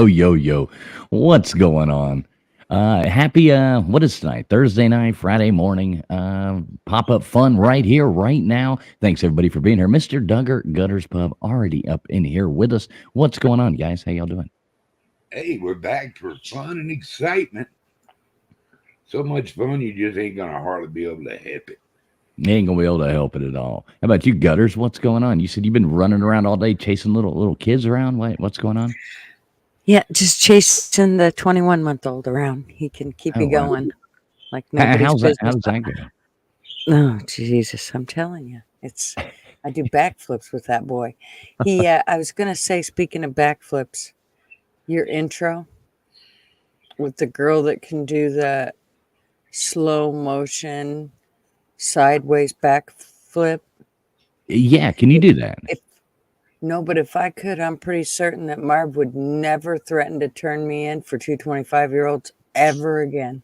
Yo. What's going on? Happy, what is tonight? Thursday night, Friday morning. Pop up fun right here, right now. Thanks everybody for being here. Mr. Duggar Gutters Pub already up in here with us. What's going on, guys? How y'all doing? Hey, we're back for fun and excitement. So much fun, you just ain't going to hardly be able to help it. You ain't gonna be able to help it at all. How about you, Gutters? What's going on? You said you've been running around all day chasing little kids around. What's going on? Yeah, just chasing the 21-month-old around. He can keep you going like nobody's How's that? business. How's that going? Oh, Jesus, I'm telling you. I do backflips with that boy. I was going to say, speaking of backflips, your intro with the girl that can do the slow motion sideways backflip. Yeah, can you do that? No, but if I could, I'm pretty certain that Marv would never threaten to turn me in for two 25-year-olds ever again.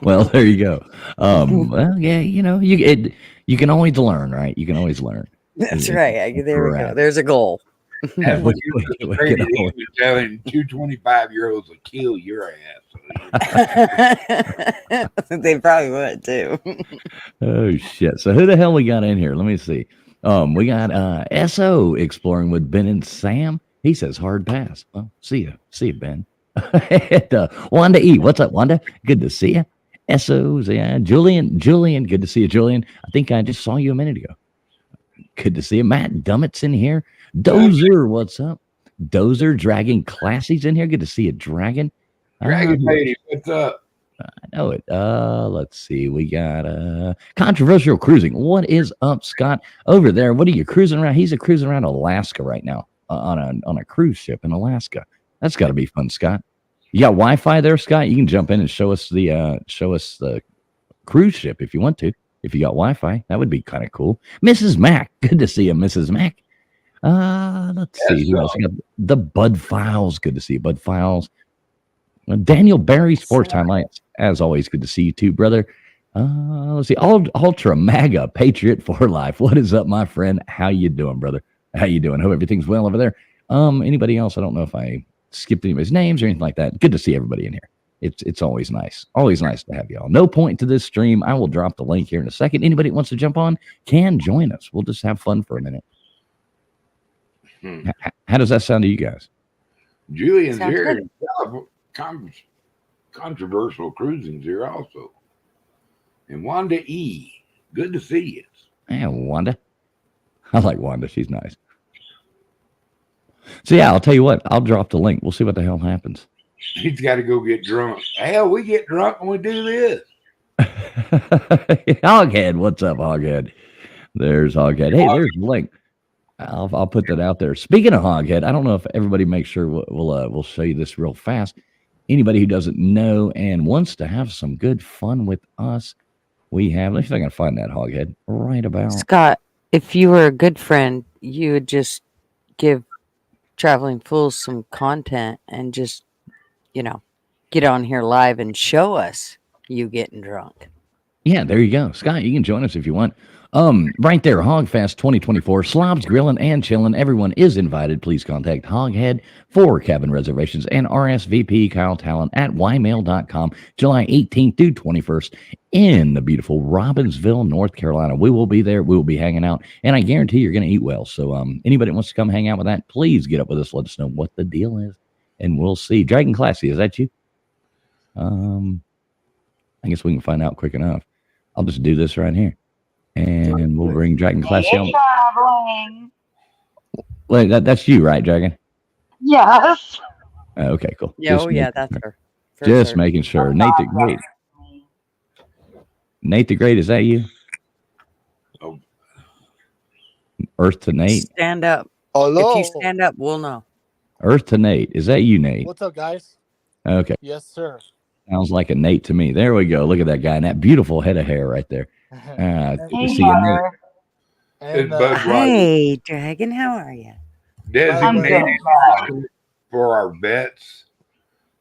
Well, there you go. Well, yeah, you can always learn, right? You can always learn. That's right. There we go. There's a goal. That's what you're telling 225-year-olds will kill your ass. They probably would too. Oh shit! So who the hell we got in here? Let me see. We got SO exploring with Ben and Sam. He says hard pass. Well, see you, Ben. And, Wanda E, what's up, Wanda? Good to see you. SO's, yeah. Julian, good to see you, Julian. I think I just saw you a minute ago. Good to see you, Matt Dummett's in here. Dozer, what's up? Dozer, Dragon Classy's in here. Good to see you, Dragon. Dragon Lady, what's up? I know it. Let's see. We got controversial cruising. What is up, Scott? Over there. What are you cruising around? He's cruising around Alaska right now on a cruise ship in Alaska. That's got to be fun, Scott. You got Wi-Fi there, Scott? You can jump in and show us the cruise ship if you want to. If you got Wi-Fi, that would be kind of cool. Mrs. Mac, good to see you, Mrs. Mac. Let's see who else. We got the Bud Files. Good to see you, Bud Files. Daniel Barry, Sports Highlights. As always, good to see you too, brother. Let's see. Ultra Maga Patriot for Life. What is up, my friend? How you doing, brother? How you doing? Hope everything's well over there. Anybody else? I don't know if I skipped anybody's names or anything like that. Good to see everybody in here. It's always nice. Always nice to have y'all. No point to this stream. I will drop the link here in a second. Anybody that wants to jump on can join us. We'll just have fun for a minute. How does that sound to you guys? Julian's here. Controversial cruising's here also. And Wanda E, good to see you. Yeah, Wanda. I like Wanda. She's nice. So yeah, I'll tell you what. I'll drop the link. We'll see what the hell happens. He's got to go get drunk. Hell, we get drunk when we do this. Hoghead, what's up, Hoghead? There's Hoghead. Hey, there's the link. I'll put that out there. Speaking of Hoghead, I don't know if everybody makes sure we'll show you this real fast. Anybody who doesn't know and wants to have some good fun with us, we have. Let's see if I can find that Hoghead right about. Scott, if you were a good friend, you would just give Traveling Fools some content and just, get on here live and show us you getting drunk. Yeah, there you go. Scott, you can join us if you want. Right there, Hogfest 2024, Slobs Grilling and Chilling. Everyone is invited. Please contact Hoghead for cabin reservations and RSVP Kyle Talon at ymail.com, July 18th through 21st in the beautiful Robbinsville, North Carolina. We will be there. We will be hanging out, and I guarantee you're going to eat well. So anybody that wants to come hang out with that, please get up with us. Let us know what the deal is, and we'll see. Dragon Classy, is that you? I guess we can find out quick enough. I'll just do this right here. And we'll bring Dragon Classy on. Traveling. Wait, that's you, right, Dragon? Yes. Okay, cool. Yeah, Just that's making- her. For Just sure. making sure. Nate the Great. Nate the Great, is that you? Oh. Earth to Nate. Stand up. Hello. If you stand up, we'll know. Earth to Nate. Is that you, Nate? What's up, guys? Okay. Yes, sir. Sounds like a Nate to me. There we go. Look at that guy and that beautiful head of hair right there. You see a Nate. It's And, Bud Light. Hey, Dragon, how are you? Designated I'm good. for our vets.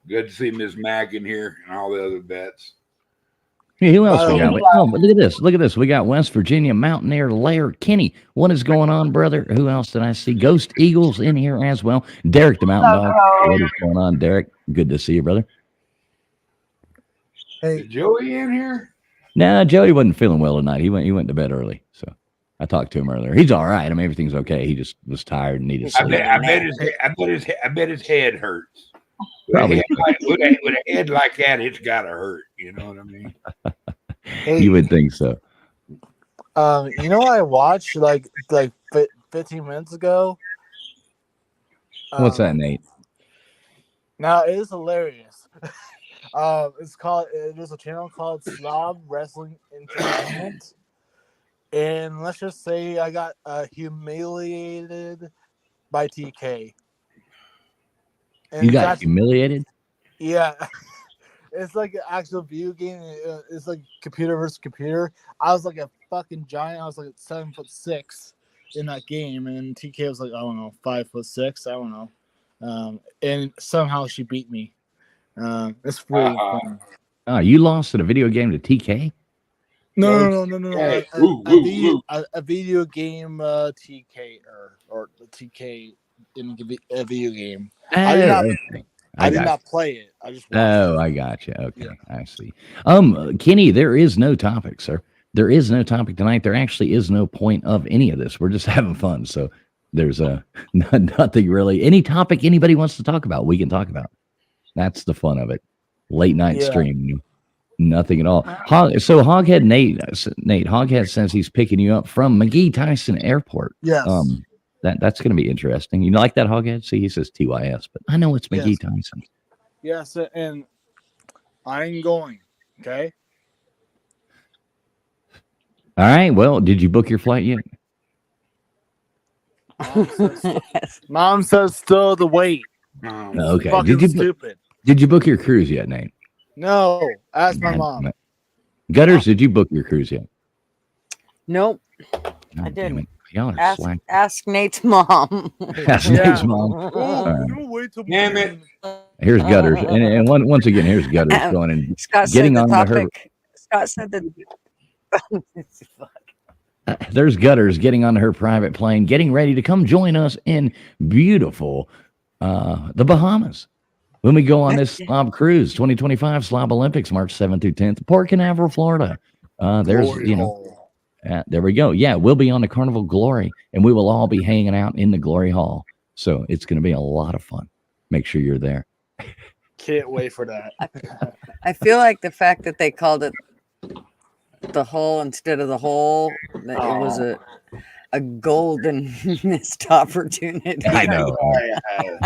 Good to see Miss Mack in here and all the other vets. Hey, who else we Oh. got? Oh, look at this. Look at this. We got West Virginia Mountaineer Laird Kenny. What is going on, brother? Who else did I see? Ghost Eagles in here as well. Derek the Mountain Dog. What is going on, Derek? Good to see you, brother. Is Joey in here? No, Joey wasn't feeling well tonight. He went to bed early. So I talked to him earlier. He's all right. I mean, everything's okay. He just was tired and needed I sleep. bet his head hurts. Probably. With a head like that, it's gotta hurt. You know what I mean? hey, You would think so. you know what I watched like 15 minutes ago? What's that, Nate? Now it is hilarious. There's a channel called Slob Wrestling Entertainment, and let's just say I got humiliated by TK. And You got that's- humiliated? Yeah, it's like an actual video game. It's like computer versus computer. I was like a fucking giant. I was like 7'6" in that game, and TK was like, I don't know, 5'6". I don't know, and somehow she beat me. It's really fun. Oh, you lost in a video game to TK? No. Hey, woo. A video game TK or the TK in a video game. I did not- Okay. I did got not play it. I just watched Oh, it. I got you. Okay, Yeah. I see. Kenny, there is no topic, sir. There is no topic tonight. There actually is no point of any of this. We're just having fun. So there's nothing really. Any topic anybody wants to talk about, we can talk about. That's the fun of it. Late night Yeah. stream, nothing at all. So Hoghead Nate Hoghead says he's picking you up from McGee Tyson Airport. Yes. That's going to be interesting. You like that, Hoghead? See, he says TYS, but I know it's McGee Yes. Tyson. Yes, and I'm going. Okay. All right. Well, did you book your flight yet? Mom says still the wait. Okay. Fucking Did stupid. you book your cruise yet, Nate? No, ask my God mom. damn it. Gutters, did you book your cruise yet? Nope. God I damn didn't. it. Y'all are Ask, slack. ask Nate's mom. Ask Yeah. Nate's mom. Oh, Alright. you wait till Damn it. Here's Gutters. And once again, here's Gutters going and Scott Getting said the on to her- topic. Scott said that. there's Gutters getting on her private plane, getting ready to come join us in beautiful the Bahamas. When we go on this Slob Cruise 2025 Slob Olympics, March 7th through 10th, Port Canaveral, Florida. There's, Glory hole. there we go. Yeah, we'll be on the Carnival Glory, and we will all be hanging out in the Glory Hall. So it's going to be a lot of fun. Make sure you're there. Can't wait for that. I feel like the fact that they called it the hole instead of the hole, that it was a golden missed opportunity. I know. Oh,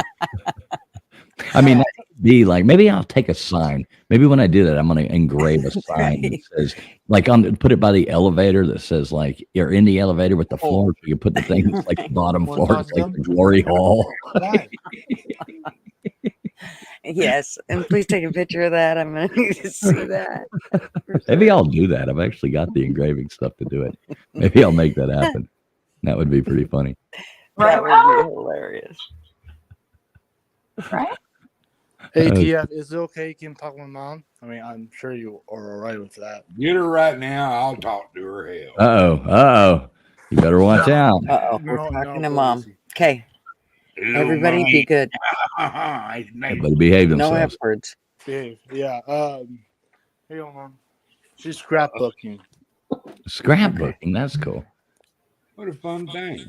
I mean, be like, maybe I'll take a sign. Maybe when I do that, I'm going to engrave a sign that Right. says, like, put it by the elevator that says, like, you're in the elevator with the floor. So you put the thing that's like the bottom Wanna floor, talk it's to like the them? glory hall. Why? Yes, and please take a picture of that. I'm gonna need to see that. for Maybe sure. I'll do that. I've actually got the engraving stuff to do it. Maybe I'll make that happen. That would be pretty funny. That would be hilarious. Right? Hey, Uh, TF, is it okay you can talk to my mom? I mean, I'm sure you are all right with that. Get her right now. I'll talk to her. Hell. Uh-oh. You better watch out. Uh-oh, we're talking to Mom. Okay, Little everybody be monkey. good. It's nice. Everybody behave No themselves. F words. Behave. Yeah. Hey, Mom. She's scrapbooking. Scrapbooking. That's cool. What a fun thing.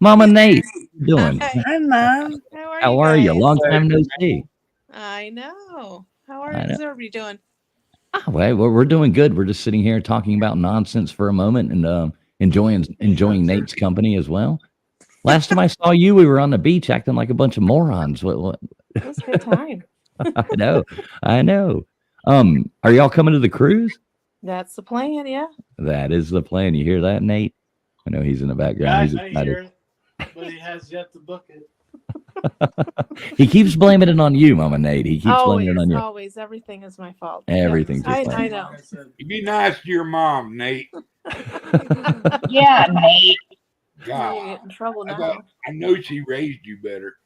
Mama Nate, how you doing? Hi. Hi, Mom. How are you? guys? Long time no see. I know. How I know. is everybody doing? Well, we're doing good. We're just sitting here talking about nonsense for a moment and enjoying Nate's company as well. Last time I saw you, we were on the beach acting like a bunch of morons. What? It was a good time. I know. Are y'all coming to the cruise? That's the plan, yeah. That is the plan. You hear that, Nate? I know he's in the background. He's excited. it, but he has yet to book it. He keeps blaming it on you, Mama Nate. He keeps blaming it on you. Always. Everything is my fault. Everything's I, your I fault. know. You be nice to your mom, Nate. Yeah, Nate. I'm gonna God, get in trouble I, now. thought, I know she raised you better.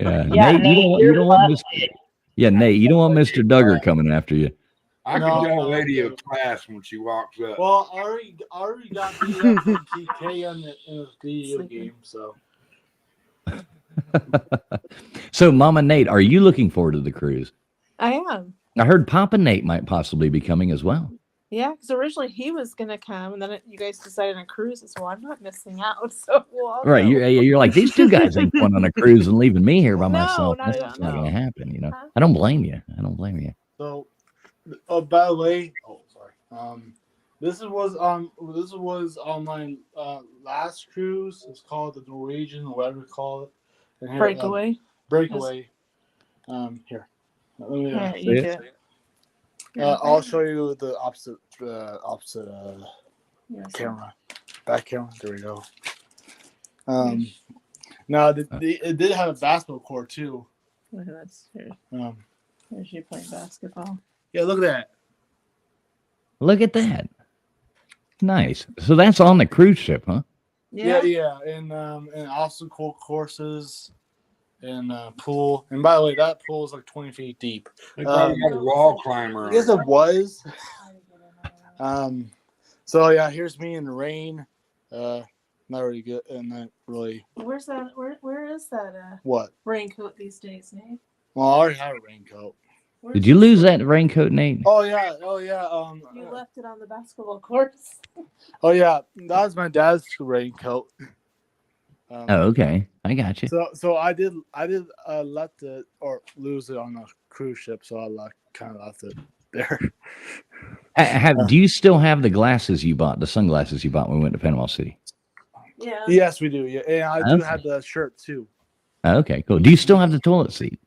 Yeah, Yeah, Nate, you Nate, you're don't want Mr. busted. Yeah, Nate, you don't want Mr. Duggar coming after you. I No, can tell a no, lady no. of class when she walks up. Well, I already got beat up from TK in the video game, so. So, Mama Nate, are you looking forward to the cruise? I am. I heard Papa Nate might possibly be coming as well. Yeah, because originally he was gonna come, and then you guys decided on cruises. Well, I'm not missing out, so we'll all Right, go. you're like, these two guys ain't going on a cruise and leaving me here by No, myself. not That's at just all, not no. going to happen, you know. Huh? I don't blame you. I don't blame you. So, by the way, sorry. This was on my last cruise. It's called the Norwegian, whatever you call it. And here, Breakaway. breakaway. Here. Let me, Here, see you it? do it. I'll show you the opposite Yes. camera. Back camera. There we go. Now it did have a basketball court too. Look at that. Um, There's you playing basketball. yeah, look at that. Look at that. Nice. So that's on the cruise ship, huh? Yeah, and also cool courses and pool. And by the way, that pool is like 20 feet deep. They probably got a wall climber I on guess it. it was. So yeah, here's me in the rain. Not really good, and not really Where's that? Where is that what. raincoat these days, Nate? Well, I already have a raincoat. Where's Did you lose that raincoat, Nate? Oh yeah. You left it on the basketball courts. Oh yeah, that was my dad's raincoat. Oh, okay. I got you. So I did left it or lose it on a cruise ship, so I kind of left it there. Do you still have the glasses you bought, the sunglasses you bought when we went to Panama City? Yeah. Yes, we do. Yeah, and I do Okay. have the shirt too. Okay, cool. Do you still have the toilet seat?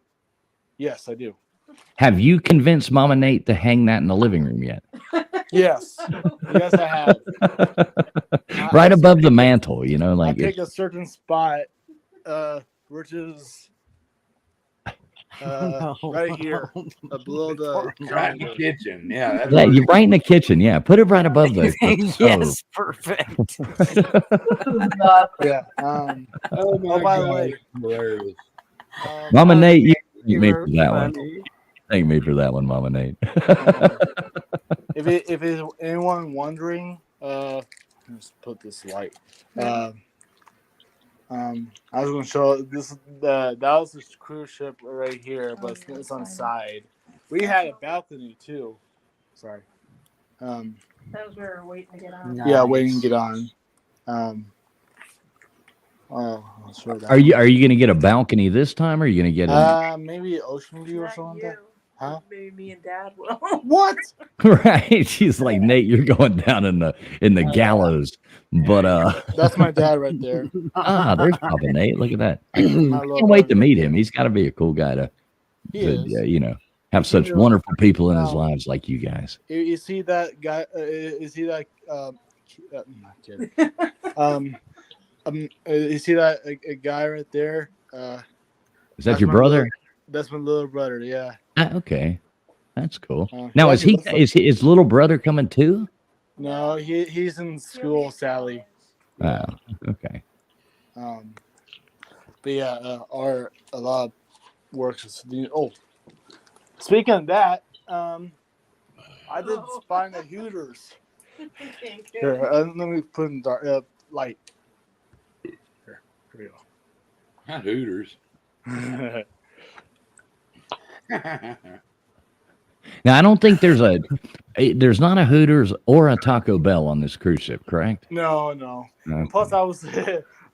Yes, I do. Have you convinced Mama Nate to hang that in the living room yet? Yes, yes, I have. Right above the mantle, you know, I like pick a certain spot, which is right here, below the Right in the kitchen. Yeah, that's yeah, what you're right in the kitchen. Yeah, put it right above the Yes, perfect. yeah. oh my by the God, way. it's hilarious. Mama Nate, you thank You me were for that one. funny. Thank me for that one, Mama Nate. If it's anyone wondering, let's put this light. I was going to show this. That was the cruise ship right here, but it's on the side. We had a balcony too. Sorry. That was where we were waiting to get on. Nice. Yeah, waiting to get on. I'll show that. Are you gonna get a balcony this time, or are you gonna get a Maybe ocean view or Not something like you. that? Huh? Maybe me and Dad will. What? right? She's like, Nate, you're going down in the gallows. But That's my dad right there. there's Papa Nate. Look at that. I My little can't wait to brother. meet him. He's got to be a cool guy to He to, is. you know, have such You know, wonderful people in his now- lives like you guys. You see that guy? Is he that? I'm not kidding. You see that a guy right there? Is that your brother? That's my little brother. Yeah. Okay, that's cool. He Now, actually looks like- is his little brother coming too? No, he's in school, Sally. Oh, okay. But yeah, a lot of work is. Oh, speaking of that, I did find the Hooters. Here, let me put in dark light. Here we go. Not Hooters. Now, I don't think there's not a Hooters or a Taco Bell on this cruise ship, correct? No. Okay. Plus, I was.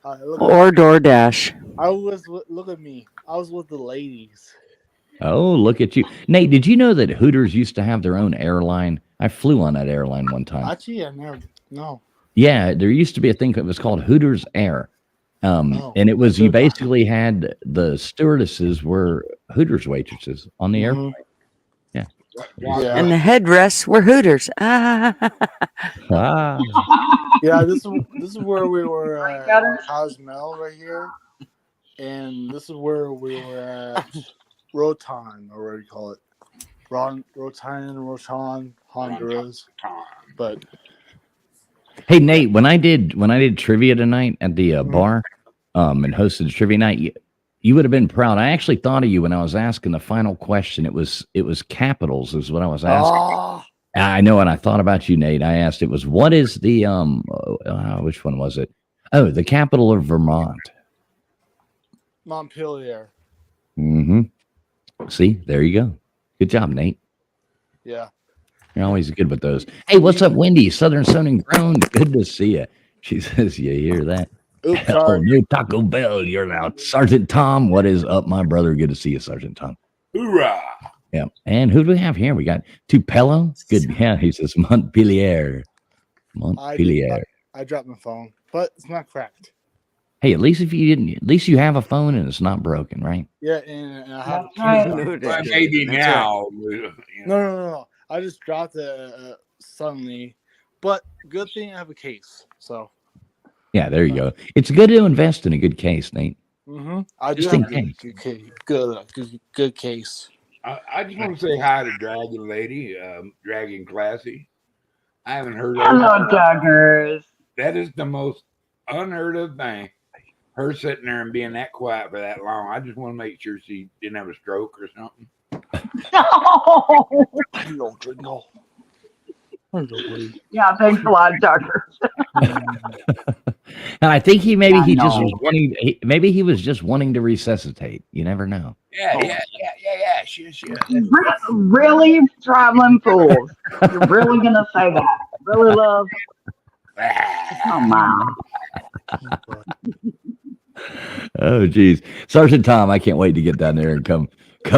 Or DoorDash. Look at me. I was with the ladies. Oh, look at you, Nate. Did you know that Hooters used to have their own airline? I flew on that airline one time. Actually, I never. No. Yeah, there used to be a thing that was called Hooters Air. Oh, And it was I you did not. basically had the stewardesses were Hooters waitresses on the airplane. Yeah. And the headrests were Hooters. Ah. Ah, Yeah, this is where we were Right, at better? Cozumel right here, and this is where we were at Rotan, or what do you call it? Rotan, Honduras. But hey Nate, when I did trivia tonight at the bar, and hosted trivia night, you would have been proud. I actually thought of you when I was asking the final question. It was capitals is what I was asking. oh, I know, and I thought about you, Nate. I asked it was what is the which one was it? Oh, the capital of Vermont. Montpelier. Mm-hmm. See, there you go. Good job, Nate. Yeah. You're always good with those. Hey, what's up, Wendy? Southern Sun and Grown. Good to see you. She says, you hear that? Oops, Oh, sorry. no Taco Bell. You're out. Sergeant Tom, what is up, my brother? Good to see you, Sergeant Tom. Hoorah! Yeah. And who do we have here? We got Tupelo. Good. Yeah, he says Montpelier. Montpelier. I dropped my phone, but it's not cracked. Hey, at least you have a phone and it's not broken, right? Yeah, and I have. That's right. Well, maybe That's now. No. I just dropped it suddenly, but good thing I have a case. So. Yeah, there you go. It's good to invest in a good case, Nate. I do Just have in a good case. I just want to say hi to Dragon Lady, Dragon Classy. I haven't heard of Hello, her. Duggars. That is the most unheard of thing. Her sitting there and being that quiet for that long. I just want to make sure she didn't have a stroke or something. No. Yeah, thanks a lot, Duggars. And I think he I just know. was wanting. Maybe he was just wanting to resuscitate. You never know. Yeah. Sure. Really, traveling fools? You're really gonna say that? Really, love? Come on. Oh, geez, Sergeant Tom, I can't wait to get down there and come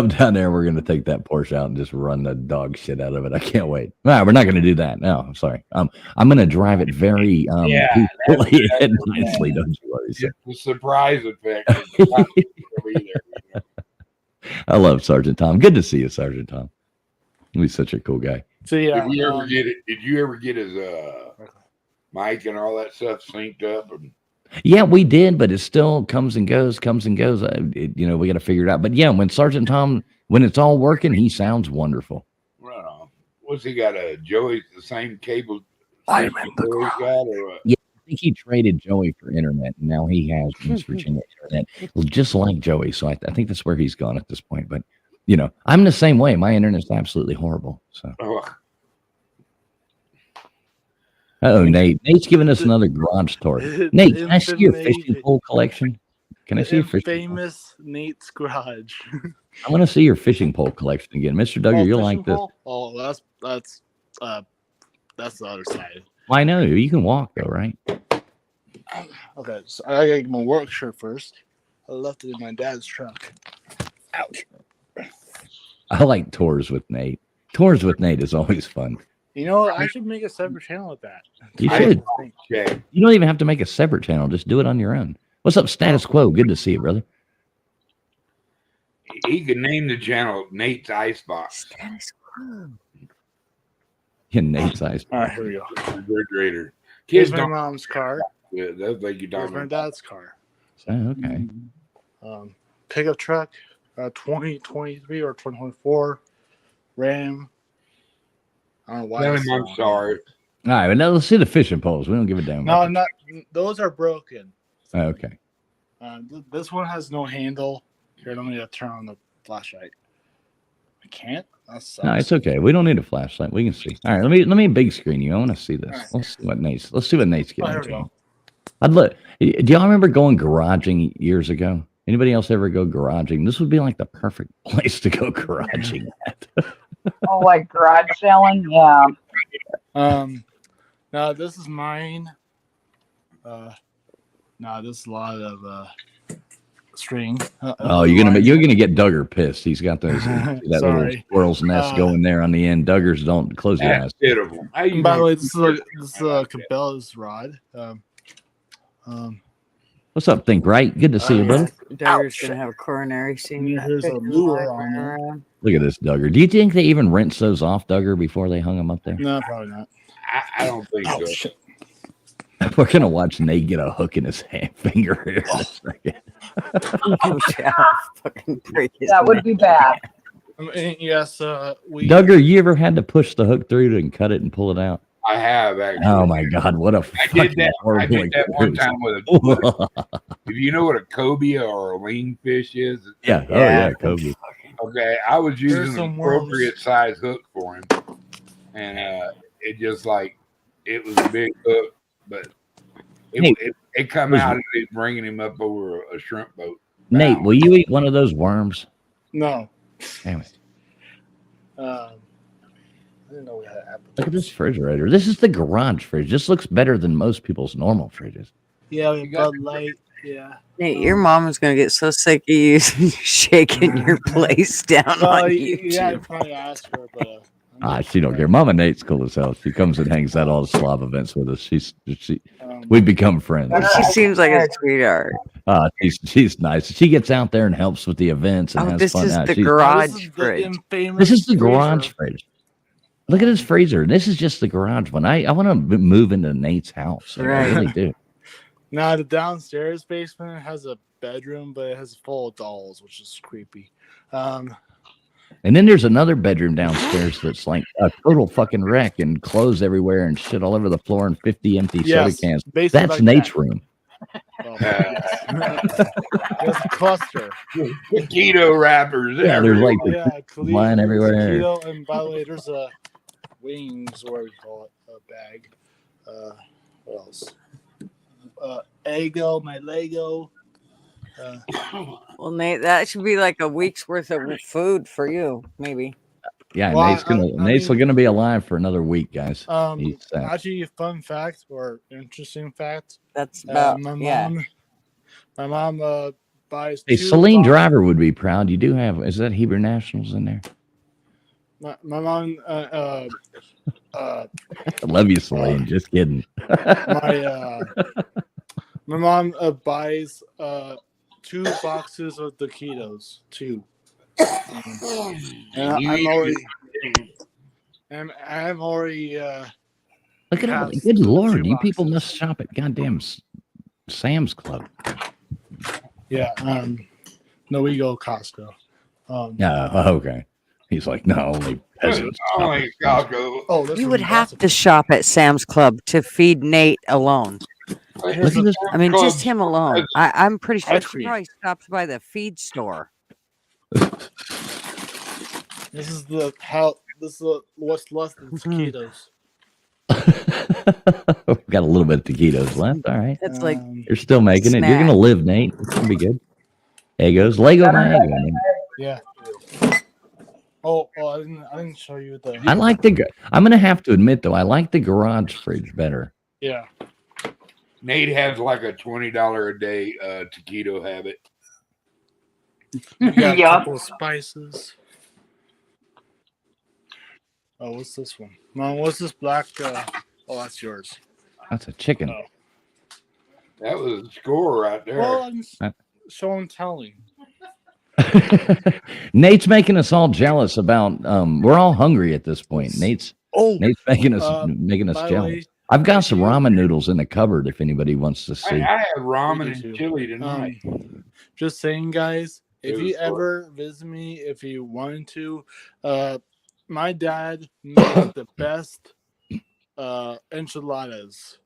down there. We're gonna take that Porsche out and just run the dog shit out of it. I can't wait. No, we're not gonna do that. No, I'm sorry. I'm gonna drive it very peacefully and nicely. Don't you worry. Sir. The surprise effect. I love Sergeant Tom. Good to see you, Sergeant Tom. He's such a cool guy. So yeah, Did you ever get his mic and all that stuff synced up? And Yeah, we did, but it still comes and goes. We got to figure it out. But yeah, when Sergeant Tom, when it's all working, he sounds wonderful. well, what's he got? A Joey, the same cable? I'm same in the cable he's crowd. got, or what? I think he traded Joey for internet, and now he has West Virginia internet, just like Joey. So I think that's where he's gone at this point. But I'm the same way. My internet's absolutely horrible. So, Oh, Nate's giving us another garage tour. Nate, can I see your fishing pole collection? Can I see your fishing pole? famous Nate's garage? I want to see your fishing pole collection again, Mr. Duggar. You'll like this. Oh, that's the other side. Well, I know you can walk though, right? Okay, so I gotta get my work shirt first. I left it in my dad's truck. Ouch. I like tours with Nate. Tours with Nate is always fun. You know what? I should make a separate channel with that. You I should. think. okay. You don't even have to make a separate channel. Just do it on your own. What's up, Status Quo? Good to see you, brother. He could name the channel Nate's Icebox Status quo. In Nate's eyes. All right, here we go. refrigerator. Here's Kids my don't. mom's car. Yeah, that's like you Here's talking my about. dad's car. Oh, okay. Pickup truck, 2023 or 2024. Ram. I don't know why. Tell it's him I'm so- sorry. All right, but now let's see the fishing poles. We don't give a damn. No, about not those are broken. that. Okay. This one has no handle. Here, let me turn on the flashlight. I can't. That sucks. No, it's okay. We don't need a flashlight. We can see. All right, let me big screen you. I want to see this. All right. Let's see what Nate's Oh, getting here we into. go. I'd look. Do y'all remember going garaging years ago? Anybody else ever go garaging? This would be like the perfect place to go garaging at. Oh, like garage selling? Yeah. Now this is mine. Now this is a lot of string. Oh, you're gonna get Duggar pissed. He's got those that little Sorry. squirrel's nest going there on the end. Duggars don't close your eyes. That's pitiful. How you And by the gonna- way, this is Cabela's rod. What's up, Think Right? Good to see you, brother. Duggar's gonna have a coronary scene. Here's a lure on there. Look at this Duggar. Do you think they even rinsed those off, Duggar, before they hung them up there? No, probably not. I don't think Oh so. shit! We're gonna watch Nate get a hook in his finger here in a second. Fucking break his That would neck. be bad. I mean, yes, we. Duggar, you ever had to push the hook through and cut it and pull it out? I have actually. Oh my God, what a I fucking did that. I horrible did that one experience. time with a. If you know what a cobia or a lean fish is, Yeah, oh yeah, Kobe. okay. I was There's using an some worms. appropriate size hook for him, and it just like it was a big hook, but Hey, it come was- out and it's bringing him up over a shrimp boat. Nate, will you eat one of those worms? No. Damn it. I didn't know we had apple. Look at this refrigerator. This is the garage fridge. This looks better than most people's normal fridges. Yeah, we You got- Bud Light. Yeah. Nate, your mom is gonna get so sick of you shaking your place down Well, on yeah, YouTube. I probably asked her, but. She don't care. Mama Nate's cool as hell. She comes and hangs out all the Slav events with us. Um, We become friends. She seems like a sweetheart. She's nice. She gets out there and helps with the events and Oh, has this fun. is the She's- garage this is the fridge. infamous This is the garage freezer. fridge. Look at this freezer. This is just the garage one. I want to move into Nate's house. I Right. really do. Now the downstairs basement has a bedroom, but it has full of dolls, which is creepy. And then there's another bedroom downstairs that's like a total fucking wreck and clothes everywhere and shit all over the floor and 50 empty soda Yes, cans. basically That's like Nate's that. room. Well, yes. There's a cluster. Keto wrappers. Yeah, there's like Oh, yeah, Khalid, flying everywhere. Keto, and by the way, there's a wings, or we call it, a bag. What else? Eggo, my Lego. Well, Nate, that should be like a week's worth of food for you, maybe. Yeah, Well, Nate's gonna I Nate's mean- gonna be alive for another week, guys. He's, Actually, a fun fact or interesting fact. That's about yeah. My mom buys. Hey, two Celine box- Driver would be proud. You do have is that Hebrew Nationals in there? My mom. I love you, Celine. Just kidding. My mom buys 2 boxes of taquitos. 2. And I'm already Look at all. Yes, Good lord, 2 you people boxes. must shop at goddamn Sam's Club. yeah. No, we go Costco. Yeah, okay. He's like, no, only peasants. Oh my God, go. Oh, this You one- would have that's to shop at Sam's Club to feed Nate alone. Look at this. I mean, just him alone. I'm pretty sure Ice he cream. probably stops by the feed store. This is the how. This is what's left of taquitos. Got a little bit of taquitos left. All right. That's like You're still making it. You're Snack. gonna live, Nate. It's gonna be good. Egos. Lego my Eggo. man. Yeah. Oh, I didn't show you the. I like the I'm gonna have to admit though, I like the garage fridge better. Yeah. Nate has like a $20 a day taquito habit. We got a Yeah. couple of spices. Oh, what's this one? Mom, what's this black? Oh, that's yours. That's a chicken. Oh. That was a score right there. Well, I'm Uh, show and telling. Nate's making us all jealous about. We're all hungry at this point. Nate's making us by the jealous. way, I've got some ramen noodles in the cupboard if anybody wants to see. I have ramen Me and too. chili tonight. Just saying, guys, It if was you good. ever visit me, if you wanted to, my dad makes the best enchiladas.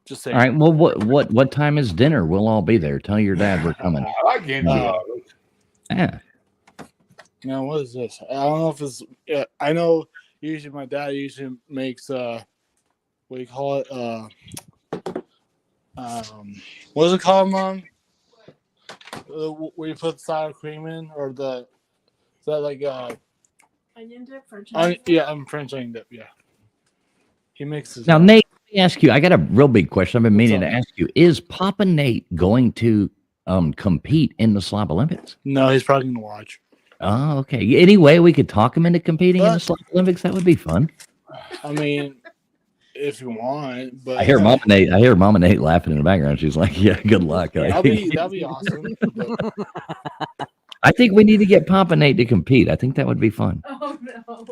Just saying. All right. Well, what time is dinner? We'll all be there. Tell your dad we're coming. I like enchiladas. Yeah. Now, what is this? I don't know if it's. I know usually my dad usually makes what do you call it? What is it called, Mom? Where you put sour cream in, or is that like Onion dip for yeah, I'm French onion dip. Yeah, he mixes. Now, Nate, let me ask you. I got a real big question. I've been meaning to up? ask you: is Papa Nate going to compete in the Slop Olympics? No, he's probably gonna watch. Oh, okay. Any way we could talk him into competing in the But- Slop Olympics? That would be fun. I mean, if you want, but I hear Mama Nate laughing in the background. She's like, "Yeah, good luck." that'd be awesome. But I think we need to get Papa Nate to compete. I think that would be fun. Oh no.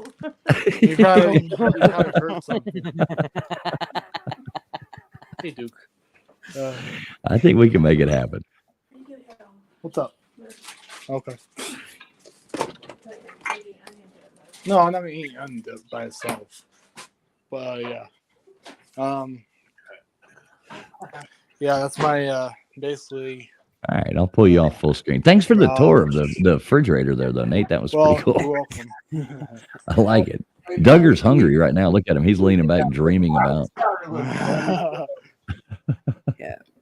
he probably hurt something. Hey, Duke. I think we can make it happen. What's up? Okay. No, I'm not gonna eat onion dip by itself. But yeah. Yeah, that's my basically. All right, I'll pull you off full screen. Thanks for the tour of the refrigerator there, though, Nate. That was Well, pretty cool. you're welcome. I like it. Duggar's hungry right now. Look at him. He's leaning back, dreaming about.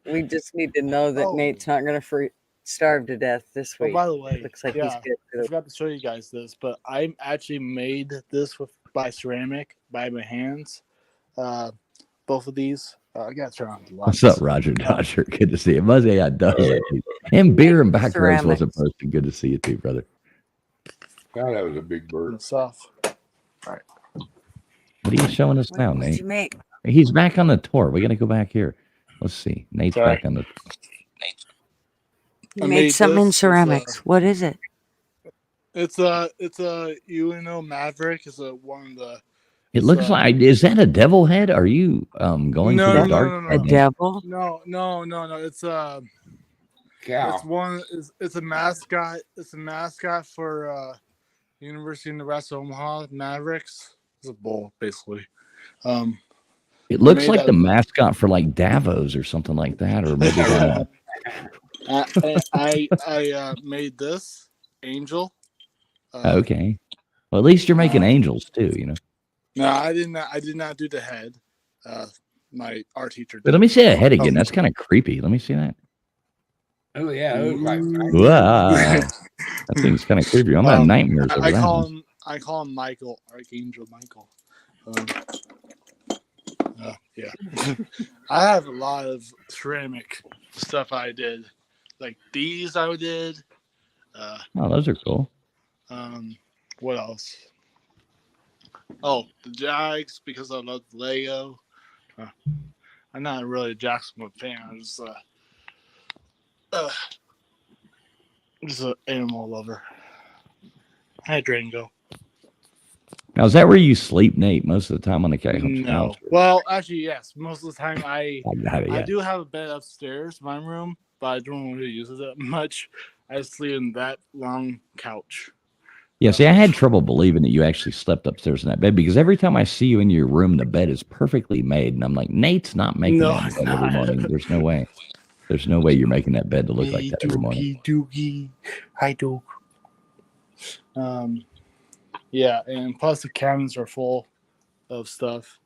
We just need to know that Oh. Nate's not going to starve to death this Oh, week. by the way, Looks like yeah, he's good. I forgot to show you guys this, but I actually made this by ceramic by my hands. Both of these. I got to turn on the lights. What's up, Roger Dodger? Good to see you. Muzzy, I does it. And beer and back rows wasn't Ceramics. posted. Good to see you too, brother. God, that was a big bird. And stuff. What are you showing us now, What did Nate? you make? He's back on the tour. We got to go back here. Let's see. Nate's Sorry. back on the. You I made made something in this. It's, ceramics. What is it? It's a Uno Maverick. It's one of the. It looks like, is that a devil head? Are you going No, for the no, dark? no, no, A no. devil? No. It's Cow. It's a mascot. It's a mascot for University of Nebraska Omaha Mavericks. It's a bull, basically. It looks made like that- the mascot for like Davos or something like that, or maybe. I made this angel. Okay. Well, at least you're making angels too, you know. No, I did not do the head. My art teacher did. But let me see that head again. That's kind of creepy. Let me see that. Oh yeah, it was like Wow. That thing's kind of creepy. I'm having nightmares over I that. I call him Michael, Archangel Michael. Yeah. I have a lot of ceramic stuff I did. Like these I did. Oh, those are cool. What else? Oh, the Jags, because I love Lego. I'm not really a Jackson fan. I'm just an animal lover. Hi, Drango. Now, is that where you sleep, Nate? Most of the time on the couch? No. Well, actually, yes. Most of the time, I Yeah. do have a bed upstairs, my room, but I don't really use it that much. I sleep in that long couch. Yeah, see, I had trouble believing that you actually slept upstairs in that bed because every time I see you in your room, the bed is perfectly made. And I'm like, Nate's not making No, that it's bed every not. morning. There's no way. There's no way you're making that bed to look like that every morning. Doogie. Hi, Duke. Yeah, and plus the cabinets are full of stuff.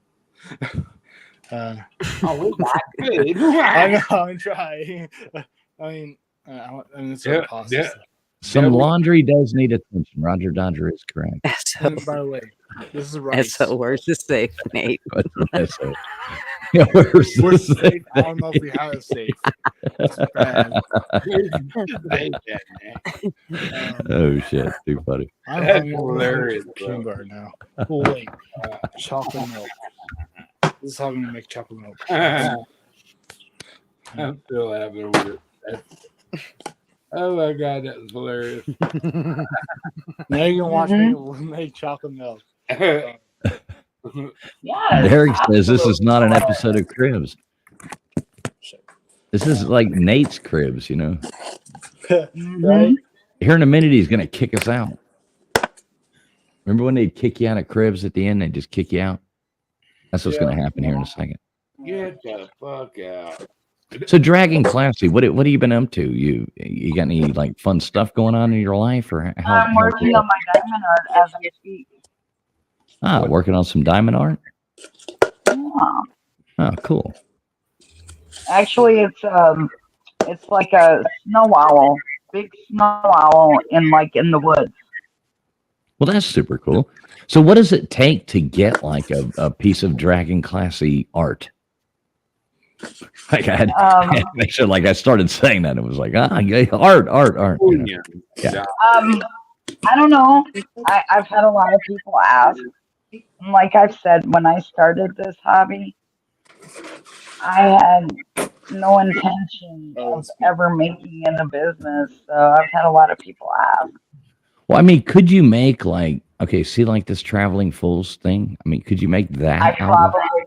oh, we got good. I know, I'm trying. I mean, it's Yeah, cost. yeah. Some laundry does need attention. Roger Dodger is correct. So, And by the way, this is rice. so where's the safe, Nate? What's the best way? Yeah, where's We're the safe. I don't know if we have a safe. It's bad. Oh shit! Too funny. I'm That's hungry. hilarious, Peanut bro. butter now. Oh wait, chocolate milk. This is how I'm gonna make chocolate milk. I'm still having over it. Oh my god, that was hilarious. Now you can watch me make chocolate milk. Yes. Derek says this is absolutely. not an episode of Cribs. This is like Nate's Cribs, you know. Right? Here in a minute, he's gonna kick us out. Remember when they'd kick you out of Cribs at the end? They just kick you out. That's what's gonna happen here in a second. Get the fuck out. So, Dragon Classy, what have you been up to? You got any like fun stuff going on in your life, or I'm working on my diamond art as we speak. working on some diamond art? Yeah. Oh, cool. Actually, it's like a snow owl, big snow owl in the woods. Well, that's super cool. So, what does it take to get like a piece of Dragon Classy art? Like I had to make sure, like I started saying that, it was like yeah, art. You know? Yeah. I don't know. I've had a lot of people ask. Like I've said, when I started this hobby, I had no intention of ever making it a business. So I've had a lot of people ask. Well, I mean, could you make like see like this Traveling Fools thing? I mean, could you make that? I probably could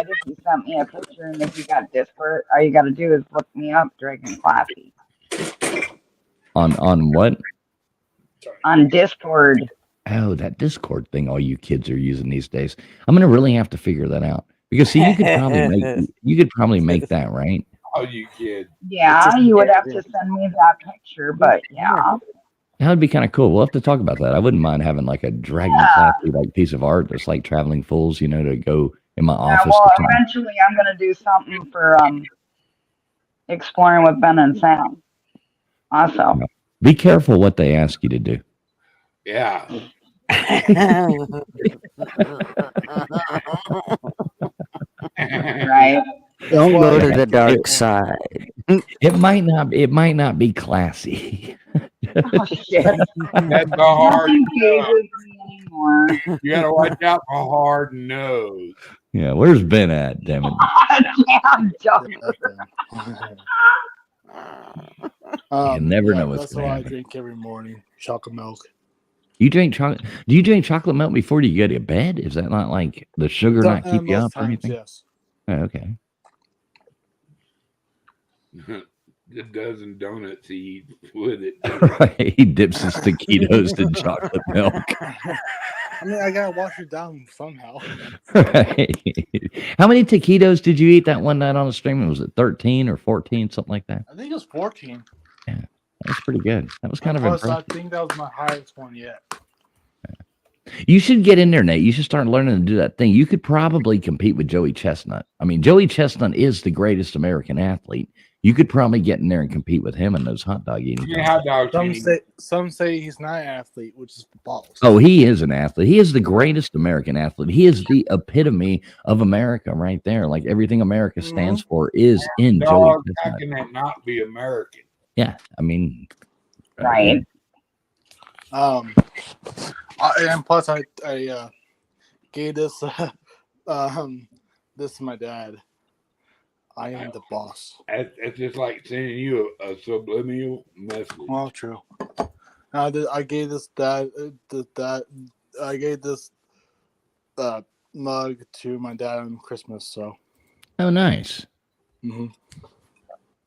if you sent me a picture, and if you got Discord, all you got to do is look me up, Dragon Classy. On what? On Discord. Oh, that Discord thing all you kids are using these days. I'm gonna really have to figure that out because see, you could probably make that, right? Oh, you kid. Yeah, you would have to send me that picture, but yeah. That would be kind of cool. We'll have to talk about that. I wouldn't mind having like a Dragon Classy like piece of art that's like Traveling Fools, you know, to go in my office. Well, eventually I'm gonna do something for Exploring with Ben and Sam. Also. Be careful what they ask you to do. Yeah. Right. Don't go to the dark side. It might not be classy. Oh shit. That's a hard Nothing no. phases me anymore. You gotta watch out for hard nose. Yeah, where's Ben at? Damn it! Damn, Joe. You never know what's That's gonna what I happen. drink every morning. Chocolate milk. You drink chocolate? Do you drink chocolate milk before you go to bed? Is that not like the sugar not keep you Most up or times, anything? yes. Oh, okay. The dozen donuts he eats with it. Right. He dips his taquitos in chocolate milk. I mean, I gotta wash it down somehow. Right. How many taquitos did you eat that one night on the stream? Was it 13 or 14, something like that? I think it was 14. That was pretty good. That was kind of Plus, impressive. I think that was my highest one yet. You should get in there, Nate. You should start learning to do that thing. You could probably compete with Joey Chestnut. I mean, Joey Chestnut is the greatest American athlete. You could probably get in there and compete with him in those hot dog eating. Yeah, hot dogs. Some say he's not an athlete, which is false. Oh, he is an athlete. He is the greatest American athlete. He is the epitome of America right there. Like everything America stands for is in Joey Dog, how Chestnut. can that not be American? Yeah, I mean, Right. And plus, I gave this this to my dad. I am the boss. It's just like sending you a subliminal message. Well, true. I gave this I gave this mug to my dad on Christmas. So. Oh, nice. Mm-hmm.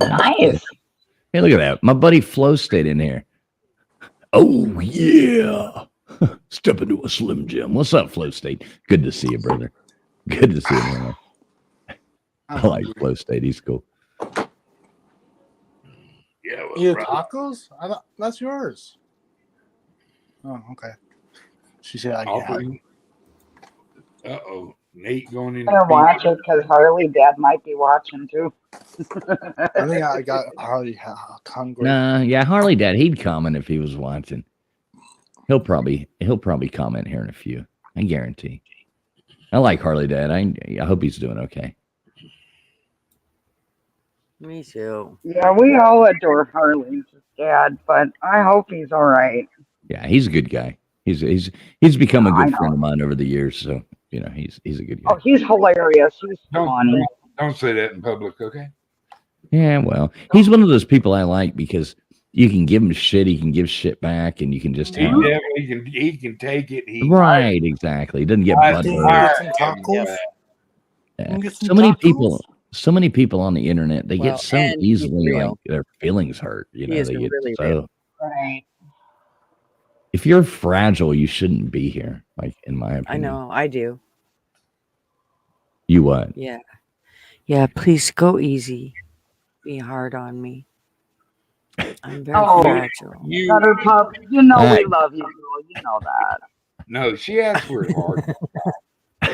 Nice. Hey, look at that. My buddy Flo stayed in here. Oh, yeah. Step into a Slim Jim. What's up, Flow State? Good to see you, brother. Good to see you, man. I like Flow State. He's cool. Yeah, well, You right. tacos? That's yours. Oh, okay. She said I got it. Uh-oh. Nate going in. I'm gonna watch it because Harley Dad might be watching too. I think I got Harley hungry. Nah, yeah, Harley Dad, he'd comment if he was watching. He'll probably comment here in a few. I guarantee. I like Harley Dad. I hope he's doing okay. Me too. Yeah, we all adore Harley's dad, but I hope he's all right. Yeah, he's a good guy. He's become a I good know. friend of mine over the years. So you know, he's a good guy. Oh, he's hilarious. He's funny. Don't say that in public, okay? Yeah, well, he's one of those people I like because You can give him shit. He can give shit back, and you can just He have definitely can. He can take it. He right. Exactly. He doesn't get I butt Can you hurt. get some tacos? Yeah. Can you get some So many tacos? people. So many people on the internet. They Well, get so and he's easily like real. their feelings hurt. You He know, is they get really so. real. Right. If you're fragile, you shouldn't be here. Like in my opinion. I know. I do. You what? Yeah. Yeah. Please go easy. Be hard on me. I'm very Oh. fragile. You Gutter pup, you know Hey. we love you, girl. You know that. no. She asked for it hard.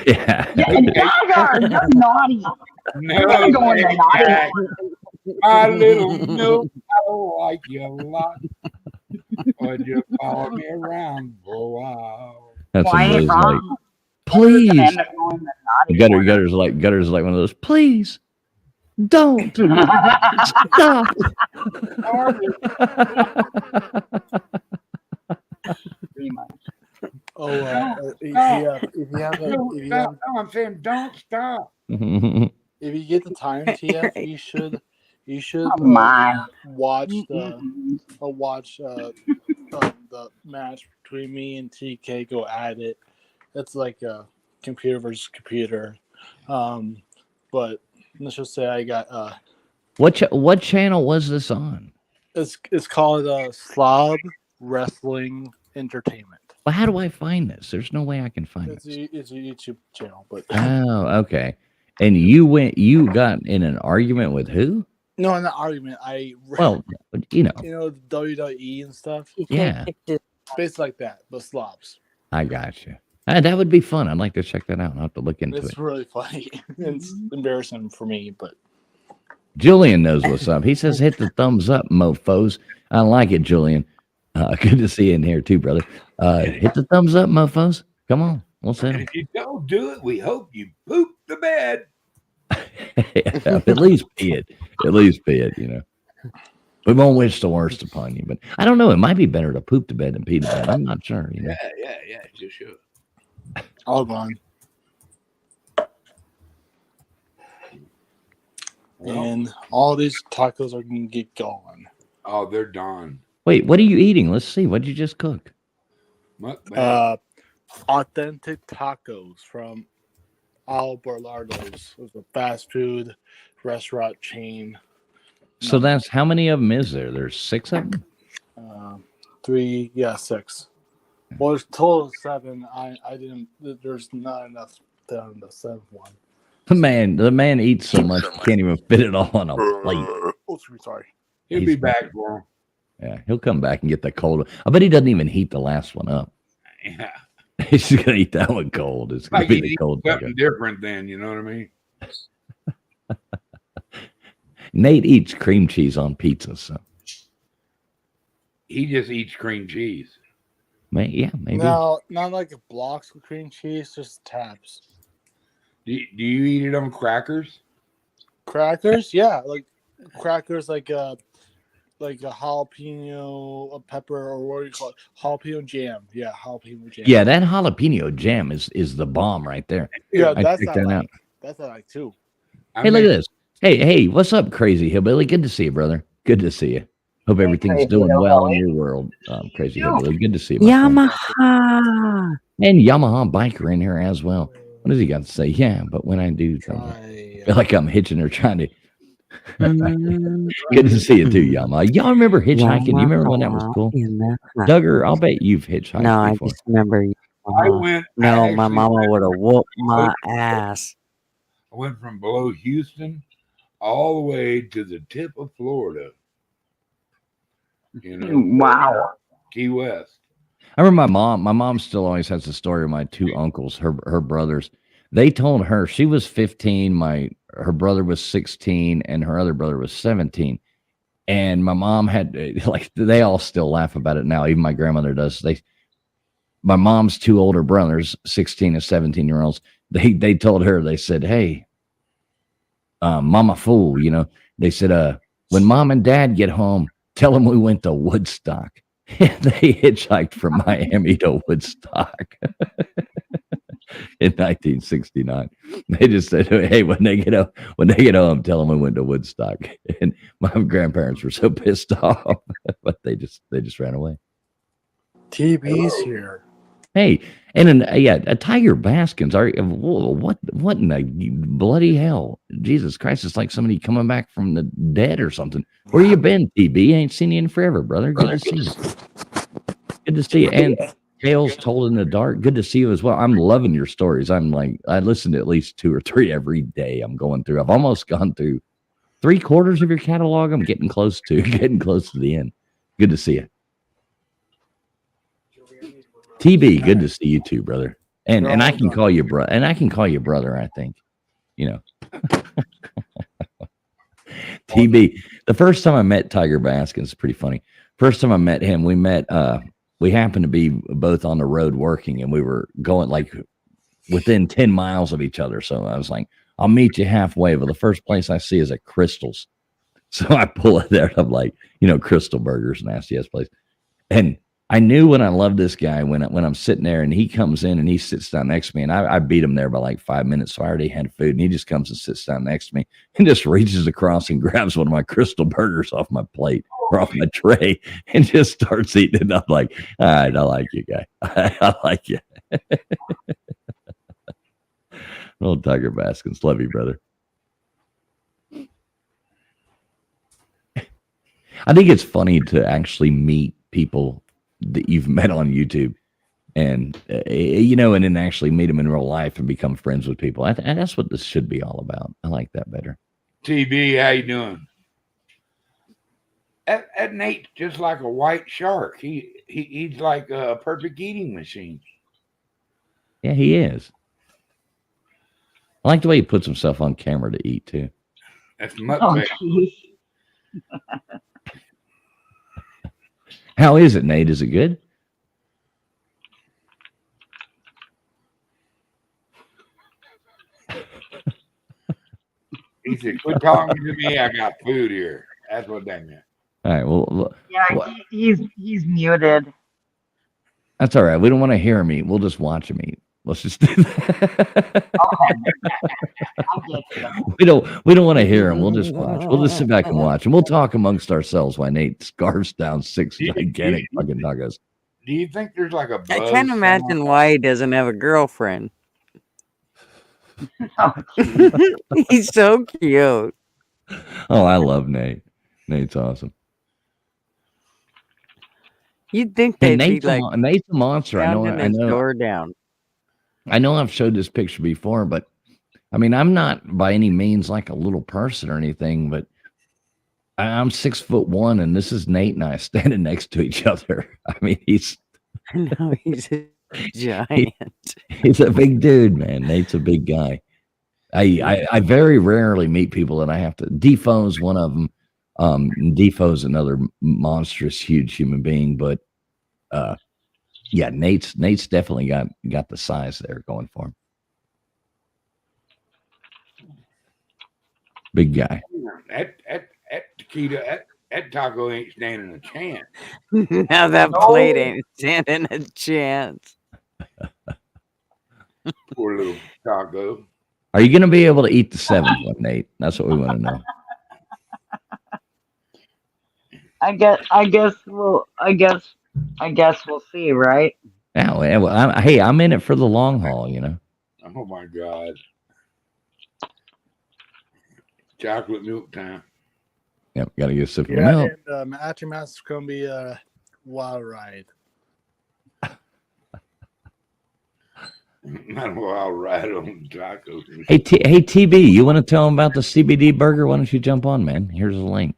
Yeah. Yeah, Dagger, you're naughty. No, You're going to naughty. Jack, my little milk. I like you a lot. Would you follow me around for a while? That's Well, I ain't amazing. Like, wrong. We're please. gonna end up going to naughty Gutter's like one of those. Please don't corner. stop. Pretty much. Oh, if you have No, I'm saying don't stop. if you get the time, TF, you should Come on. watch the Mm-mm. the match between me and TK go at it. It's like a computer versus computer. But let's just say I got What channel was this on? it's called Slob Wrestling Entertainment. Well, how do I find this? There's no way I can find It's this. a YouTube channel, but Oh, okay. And you got in an argument with who? no, not argument. Well, you know, the WWE and stuff. He Yeah. kicked it. Basically like that, but slobs. I got you. That would be fun. I'd like to check that out. I'll have to look into It's it. really funny. It's embarrassing for me, but Julian knows what's up. He says, hit the thumbs up, mofos. I like it, Julian. Good to see you in here too, brother. Hit the thumbs up, mofos. Come on. We'll And see. if you don't do it, we hope you poop the bed. At least pee it. At least pee it, you know. We won't wish the worst upon you, but I don't know. It might be better to poop to bed than pee to bed. I'm not sure. You know? Yeah, just sure. all gone. Well, And all these tacos are gonna get gone. oh, they're done. Wait, what are you eating? Let's see. What did you just cook? Mukbang. Authentic tacos from Al Bernardo's. It's a fast food restaurant chain. So that's how many of them is there? There's 6 of them. 6. Well, there's total of 7. I didn't. There's not enough down the 7th one. The man eats so much he can't even fit it all on a plate. Oh, sorry. He'll he's be back. back for him. Yeah, he'll come back and get the cold. I bet he doesn't even heat the last one up. Yeah. He's just gonna eat that one cold. It's gonna Like be he the needs cold. something different then, you know what I mean? Nate eats cream cheese on pizza, so He just eats cream cheese. maybe. No, not like blocks of cream cheese, just tabs. Do you eat it on crackers? Crackers, yeah, like crackers, like a jalapeno, a pepper, or what do you call it? Jalapeno jam. Yeah, jalapeno jam. Yeah, that jalapeno jam is the bomb right there. yeah, I that's checked not that like, out. that's not like 2. Hey, look at this. Hey, what's up, Crazy Hillbilly? Good to see you, brother. Good to see you. Hope everything's Crazy doing well in Hillbilly. your world, Crazy Hillbilly. Good to see you. my friend. Yamaha. And Yamaha biker in here as well. What does he got to say? Yeah, but when I do something, I feel like I'm hitching or trying to. Good to see you too, Yamaha. Y'all remember hitchhiking? You remember when that was cool? Duggar, I'll bet you've hitchhiked No, I before. just remember. I went. I No, my actually mama went- would have whooped my ass. I went from below Houston all the way to the tip of Florida. You know, Wow. Key West. I remember my mom still always has the story of my 2 uncles, her brothers. They told her she was 15, her brother was 16, and her other brother was 17. And my mom had, like, they all still laugh about it now. Even my grandmother does. My mom's 2 older brothers, 16 and 17-year-olds, they told her, they said, hey, mama fool, you know, they said, when mom and dad get home, tell them we went to Woodstock. They hitchhiked from Miami to Woodstock. in 1969. They just said, "Hey, when they get home, tell them we went to Woodstock." And my grandparents were so pissed off, but they just ran away. TB's here. Hey, and a Tiger Baskins. What in the bloody hell? Jesus Christ! It's like somebody coming back from the dead or something. Where you been, TB? Ain't seen you in forever, brother. Good to see you. Good to see you. And Tales Told in the Dark. Good to see you as well. I'm loving your stories. I listen to at least 2 or 3 every day. I'm going through. I've almost gone through 3/4 of your catalog. I'm getting close to the end. Good to see you. TB, good to see you too, brother. And I can call you brother. And I can call you brother, I think. You know. TB. The first time I met Tiger Baskins is pretty funny. First time I met him, we happened to be both on the road working, and we were going like within 10 miles of each other. So I was like, I'll meet you halfway. But the first place I see is at Crystal's. So I pull it there. I'm like, Crystal Burgers, nasty ass place. And I knew when I loved this guy when I'm sitting there and he comes in and he sits down next to me, and I beat him there by like 5 minutes. So I already had food, and he just comes and sits down next to me and just reaches across and grabs one of my Crystal Burgers off my plate or off my tray and just starts eating it. I'm like, all right, I like you, guy. I like you. Old Tiger Baskins. Love you, brother. I think it's funny to actually meet people that you've met on YouTube and, and then actually meet them in real life and become friends with people. And that's what this should be all about. I like that better. TB, how you doing? That Nate's just like a white shark. He's like a perfect eating machine. Yeah, he is. I like the way he puts himself on camera to eat too. That's much How is it, Nate? Is it good? He said, "Quit talking to me. I got food here." That's what that meant. All right. Well, Yeah, he's muted. that's all right. We don't want to hear him eat. We'll just watch him eat. Let's just do that. We don't want to hear him. We'll just watch. We'll just sit back and watch, and we'll talk amongst ourselves while Nate scarfs down 6 gigantic fucking tacos. Do you think there's like a buzz I can't imagine why he doesn't have a girlfriend. He's so cute. Oh, I love Nate. Nate's awesome. You'd think Hey, they'd be like Nate's a monster. I pounding his know. door down. I know I've showed this picture before, but I mean, I'm not by any means like a little person or anything, but I'm 6'1", and this is Nate and I standing next to each other. I mean, he's a giant. He's a big dude, man. Nate's a big guy. I very rarely meet people that I have to. Defoe's one of them. Defoe's another monstrous, huge human being, but yeah, Nate's definitely got the size there going for him. Big guy. That taco ain't standing a chance. Now that plate ain't standing a chance. Poor little taco. Are you going to be able to eat the 7th one, Nate? That's what we want to know. I guess we'll see, right? Yeah, well, I'm in it for the long haul, Oh my God. Chocolate milk time. Yep, got to get a sip of Yeah, milk. and Aftermath is going to be a wild ride. Not a wild ride on tacos. Hey, TB, you want to tell them about the CBD burger? Why don't you jump on, man? Here's the link.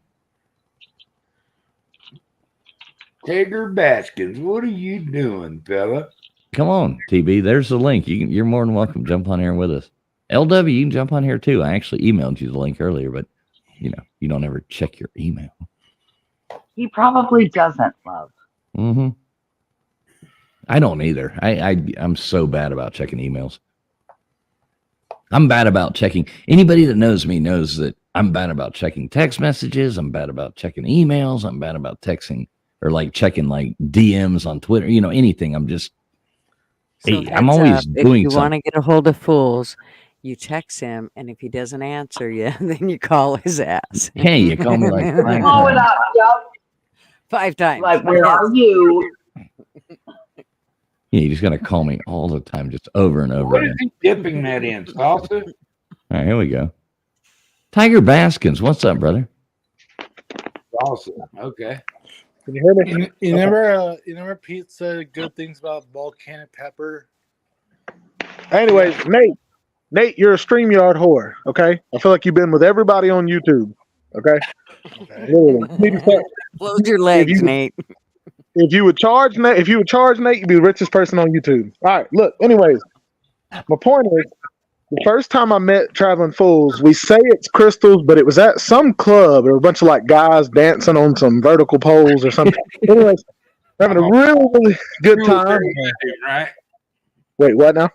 Tiger Baskins, what are you doing, fella? Come on, TB. There's the link. You're more than welcome. Jump on here with us. LW, you can jump on here too. I actually emailed you the link earlier, but you don't ever check your email. He probably doesn't, love. Mm-hmm. I don't either. I'm so bad about checking emails. I'm bad about checking. Anybody that knows me knows that I'm bad about checking text messages. I'm bad about checking emails. I'm bad about texting or like checking like DMs on Twitter. Anything. So Hey, I'm heads always up, if doing you want something. to get a hold of Fools, you text him, and if he doesn't answer you, then you call his ass. Hey, you call me like 5 Blow it times. up, yep. 5 times. Like, where Yes. are you? Yeah, you just gotta call me all the time, just over and over What is again. he dipping that in? Salsa? All right, here we go. Tiger Baskins, what's up, brother? Salsa. Okay. Can you hear me? You never Pete said good things about volcanic pepper. Anyways, Nate, you're a StreamYard whore. Okay, I feel like you've been with everybody on YouTube. Okay, literally. You need to start- Close your legs, you- Nate. If you would charge Nate, you'd be the richest person on YouTube. All right, look. Anyways, my point is, the first time I met Traveling Fools, we say it's crystals, but it was at some club. There were a bunch of like guys dancing on some vertical poles or something. Anyways, having a really, really good You were time. very happy, right? Wait, what now?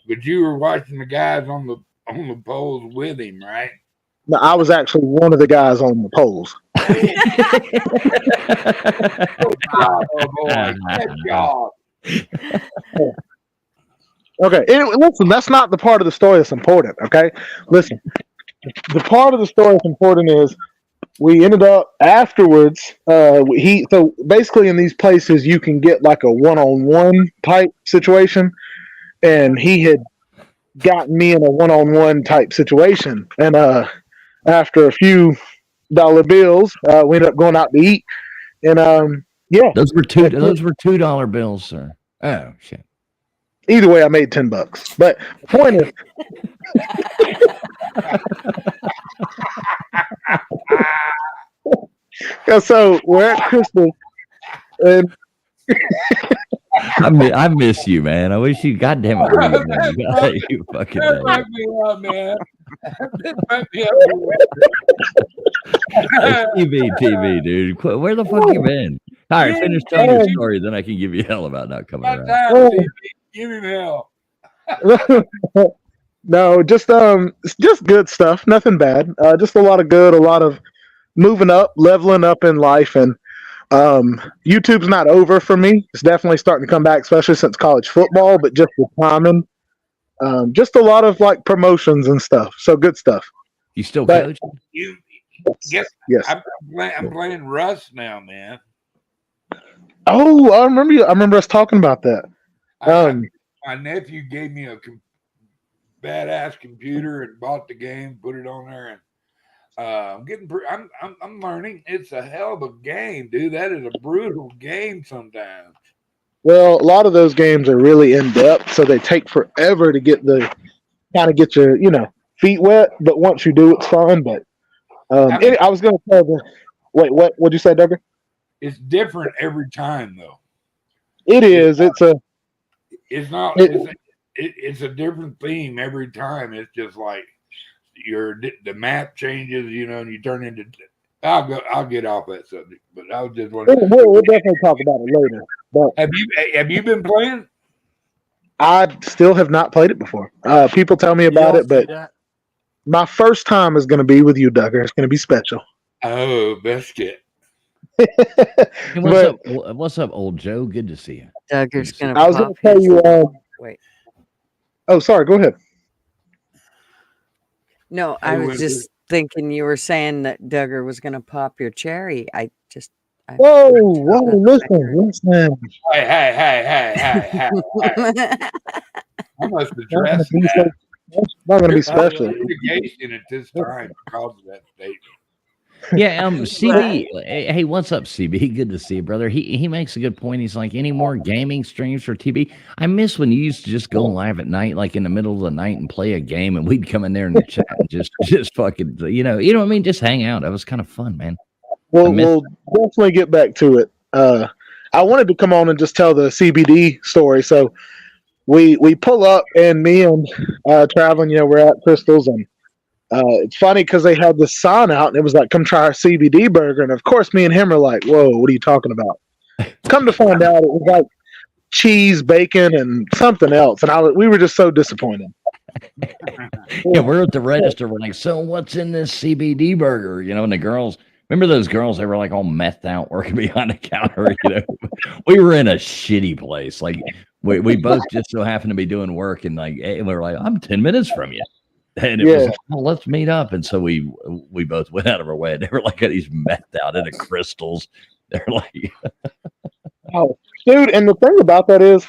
But you were watching the guys on the poles with him, right? No, I was actually one of the guys on the poles. Oh boy, good job. Okay, listen, that's not the part of the story that's important. Okay, listen, the part of the story that's important is we ended up afterwards. So basically in these places you can get like a one-on-one type situation, and he had gotten me in a one-on-one type situation, and after a few dollar bills, we ended up going out to eat, and yeah, Those were $2 bills, sir. Oh shit. either way I made $10. But the point is, so we're at Crystal, and I miss you, man. I wish you goddamn it. were you, man. God, you fucking That dang. might be up, man. That might be up. TV, dude. Where the fuck you been? All right, finish telling your story, then I can give you hell about not coming About around. time, CB. Give him hell. no, just good stuff. Nothing bad. Just a lot of good. A lot of moving up, leveling up in life, and YouTube's not over for me. It's definitely starting to come back, especially since college football. But just the timing, just a lot of like promotions and stuff. So good stuff. You still But- coach? You guess Yes. I'm playing Rust now, man. Oh, I remember you. I remember us talking about that. My nephew gave me a badass computer and bought the game, put it on there, and I'm learning. It's a hell of a game, dude. That is a brutal game sometimes. Well, a lot of those games are really in depth, so they take forever to get your feet wet. But once you do, it's fun. But I was going to tell the wait. What'd you say, Duggar? It's different every time, though. It is. It's not. It- It's a different theme every time. It's just like the map changes, and you turn into. I'll get off that subject, but I was just wondering. We'll definitely talk about it later. But Have you been playing? I still have not played it before. People tell me about it, but my first time is going to be with you, Duggar. It's going to be special. Oh, biscuit. Hey, But- what's up, old Joe? Good to see you. Duggar's gonna. I was going pop to tell his- you. Wait. Oh, sorry. Go ahead. No, I Hey, was Winter. just thinking you were saying that Duggar was gonna pop your cherry. I Whoa, listen. Hey. I must address that. It's not going to be special. Litigation at this time because of that statement. Yeah, CB. Hey, what's up, CB? Good to see you, brother. He makes a good point. He's like, any more gaming streams for TV? I miss when you used to just go live at night, like in the middle of the night, and play a game, and we'd come in there and chat and just fucking, you know what I mean? Just hang out. That was kind of fun, man. We'll definitely get back to it. I wanted to come on and just tell the CBD story. So we pull up, and me and Traveling, we're at Crystal's, and it's funny because they had this sign out, and it was like, "Come try our CBD burger." And of course, me and him are like, "Whoa, what are you talking about?" Come to find out, it was like cheese, bacon, and something else, and we were just so disappointed. Yeah, we're at the register. We're like, so what's in this CBD burger? And the girls Remember those girls? They were like all methed out working behind the counter. You know, we were in a shitty place. Like we both just so happened to be doing work, and like we were like, I'm 10 minutes from you, and it was like, well, let's meet up. And so we both went out of our way. They were like these methed out into crystals. They're like, oh, dude. And the thing about that is,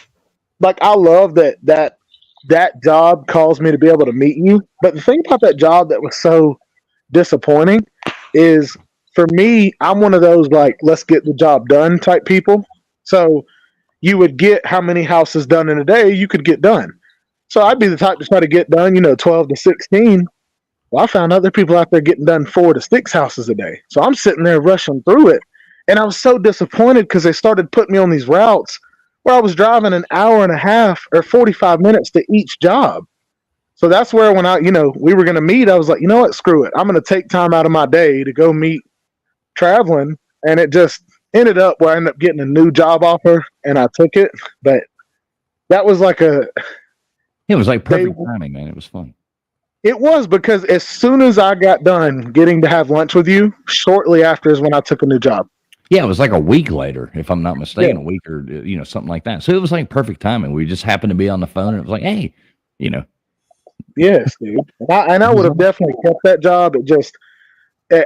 like, I love that job caused me to be able to meet you. But the thing about that job that was so disappointing is, for me, I'm one of those like, let's get the job done type people. So you would get how many houses done in a day you could get done. So I'd be the type to try to get done, 12 to 16. Well, I found other people out there getting done 4 to 6 houses a day. So I'm sitting there rushing through it. And I was so disappointed because they started putting me on these routes where I was driving an hour and a half or 45 minutes to each job. So that's where when we were going to meet, I was like, you know what, screw it. I'm going to take time out of my day to go meet traveling. And it just ended up where I ended up getting a new job offer, and I took it. But that was like it was like perfect timing, man. It was fun. It was, because as soon as I got done getting to have lunch with you, shortly after is when I took a new job. Yeah, it was like a week later, if I'm not mistaken, a week or something like that. So it was like perfect timing. We just happened to be on the phone, and it was like, hey, Yes, dude. And I would have definitely kept that job. It just,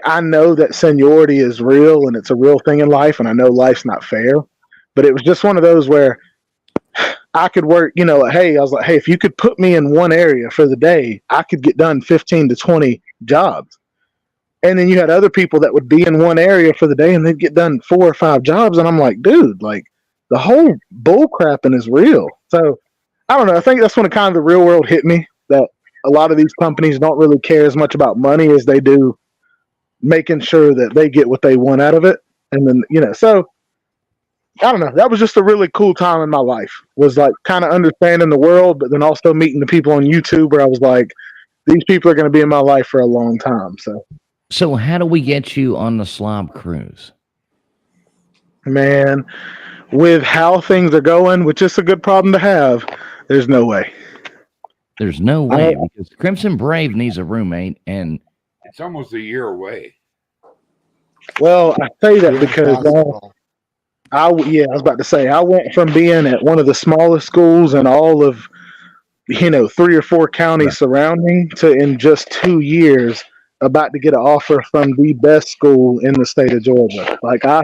I know that seniority is real and it's a real thing in life, and I know life's not fair. But it was just one of those where I could work, I was like, hey, if you could put me in one area for the day, I could get done 15 to 20 jobs. And then you had other people that would be in one area for the day and they'd get done 4 or 5 jobs. And I'm like, dude, like, the whole bull crapping is real. So I don't know. I think that's when kind of the real world hit me, that a lot of these companies don't really care as much about money as they do making sure that they get what they want out of it. And then, so I don't know. That was just a really cool time in my life, was like kind of understanding the world, but then also meeting the people on YouTube where I was like, these people are going to be in my life for a long time. So how do we get you on the Slob Cruise? Man, with how things are going, which is a good problem to have, there's no way. There's no way, because Crimson Brave needs a roommate, and it's almost a year away. Well, I say that because I was about to say, I went from being at one of the smallest schools in all of 3 or 4 counties surrounding to, in just 2 years, about to get an offer from the best school in the state of Georgia. Like, I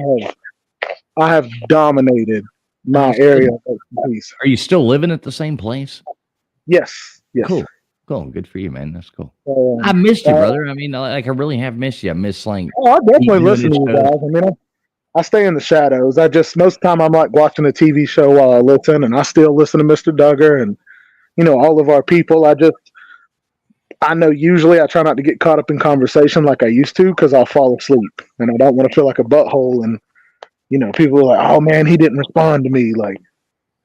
have dominated my area of expertise. Are you still living at the same place? Yes. Cool. Good for you, man. That's cool. I missed you, brother. I mean, like, I really have missed you. I miss, like, I definitely listen to you guys. I mean, I stay in the shadows. Most of the time I'm like watching a TV show while I listen, and I still listen to Mr. Duggar and, all of our people. I know usually I try not to get caught up in conversation like I used to, because I'll fall asleep and I don't want to feel like a butthole. And, people are like, oh man, he didn't respond to me. Like,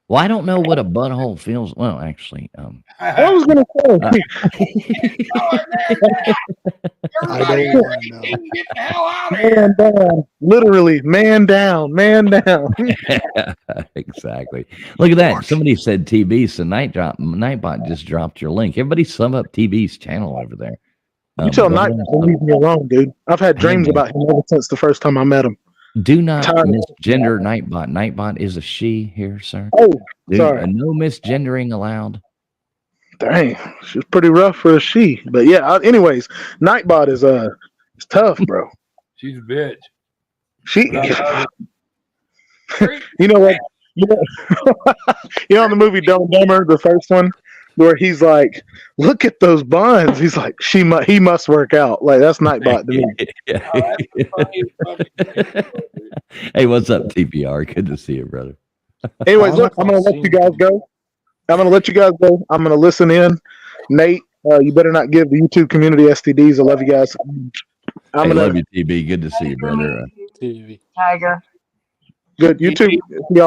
well, I don't know what a butthole feels. Well, actually, I was going to say, I don't want to know. Get the hell out of here. man down, literally, man down. Exactly. Look at that. Somebody said TB, so Nightbot just dropped your link. Everybody sum up TB's channel over there. You tell Nightbot to leave me alone, dude. I've had dreams about him ever since the first time I met him. Do not misgender Nightbot. Nightbot is a she here, sir. Oh, sorry. No misgendering allowed. Dang, she's pretty rough for a she. But yeah, anyways, Nightbot is it's tough, bro. She's a bitch. You know what? In the movie Dumb and Dumber, the first one, where he's like, "Look at those buns." He's like, he must work out. Like, that's Nightbot to me. Hey, what's up, TPR? Good to see you, brother. Anyways, look, I'm gonna let you guys go. I'm gonna listen in. Nate, you better not give the YouTube community STDs. I love you guys. I love you, TB. Good to see you, brother. Tiger. Good. YouTube.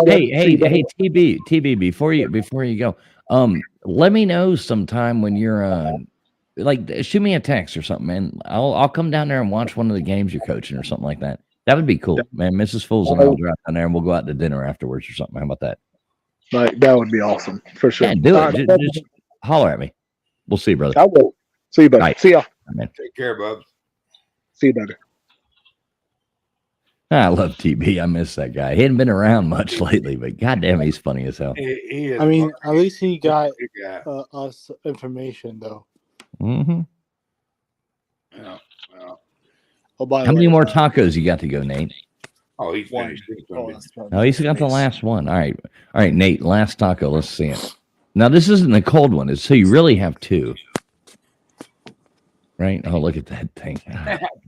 Hey, TB. Before you go, let me know sometime when you're shoot me a text or something, man. I'll come down there and watch one of the games you're coaching or something like that. That would be cool, man. Mrs. Fools and I'll drive down there and we'll go out to dinner afterwards or something. How about that? Like, that would be awesome for sure. Yeah, do it. Just holler at me. We'll see you, brother. I will. See you, buddy. Bye. See y'all. Man. Take care, bubs. See you, brother. I love TB. I miss that guy. He hadn't been around much lately, but goddamn, he's funny as hell. He is I mean, funny. at least he got Good guy. us information though. Mm-hmm. Yeah, yeah. Oh, by the How many way, more tacos you got to go, Nate? Oh, he's one. finished. He's Oh, gonna that's fine. Oh, he's got the last one. All right, Nate. Last taco. Let's see it. Now this isn't the cold one. It's so you really have two, right? Oh, look at that thing.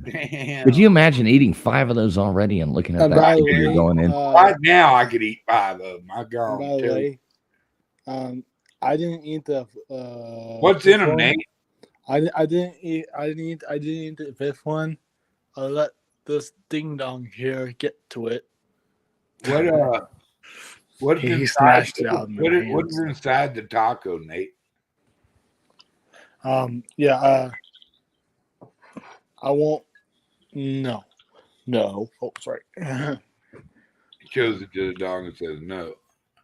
be- Damn. Could you imagine eating 5 of those already and looking at And that by the figure way, going in? Right now, I could eat 5 of them. I and go. by the way, I didn't eat the. What's in them, one. Nate? I didn't eat the fifth one. I let this ding dong here get to it. What's He inside? smashed it out of my What's hands. inside the taco, Nate? Yeah. I won't. No. Oh, sorry. He shows it to the dog and says no.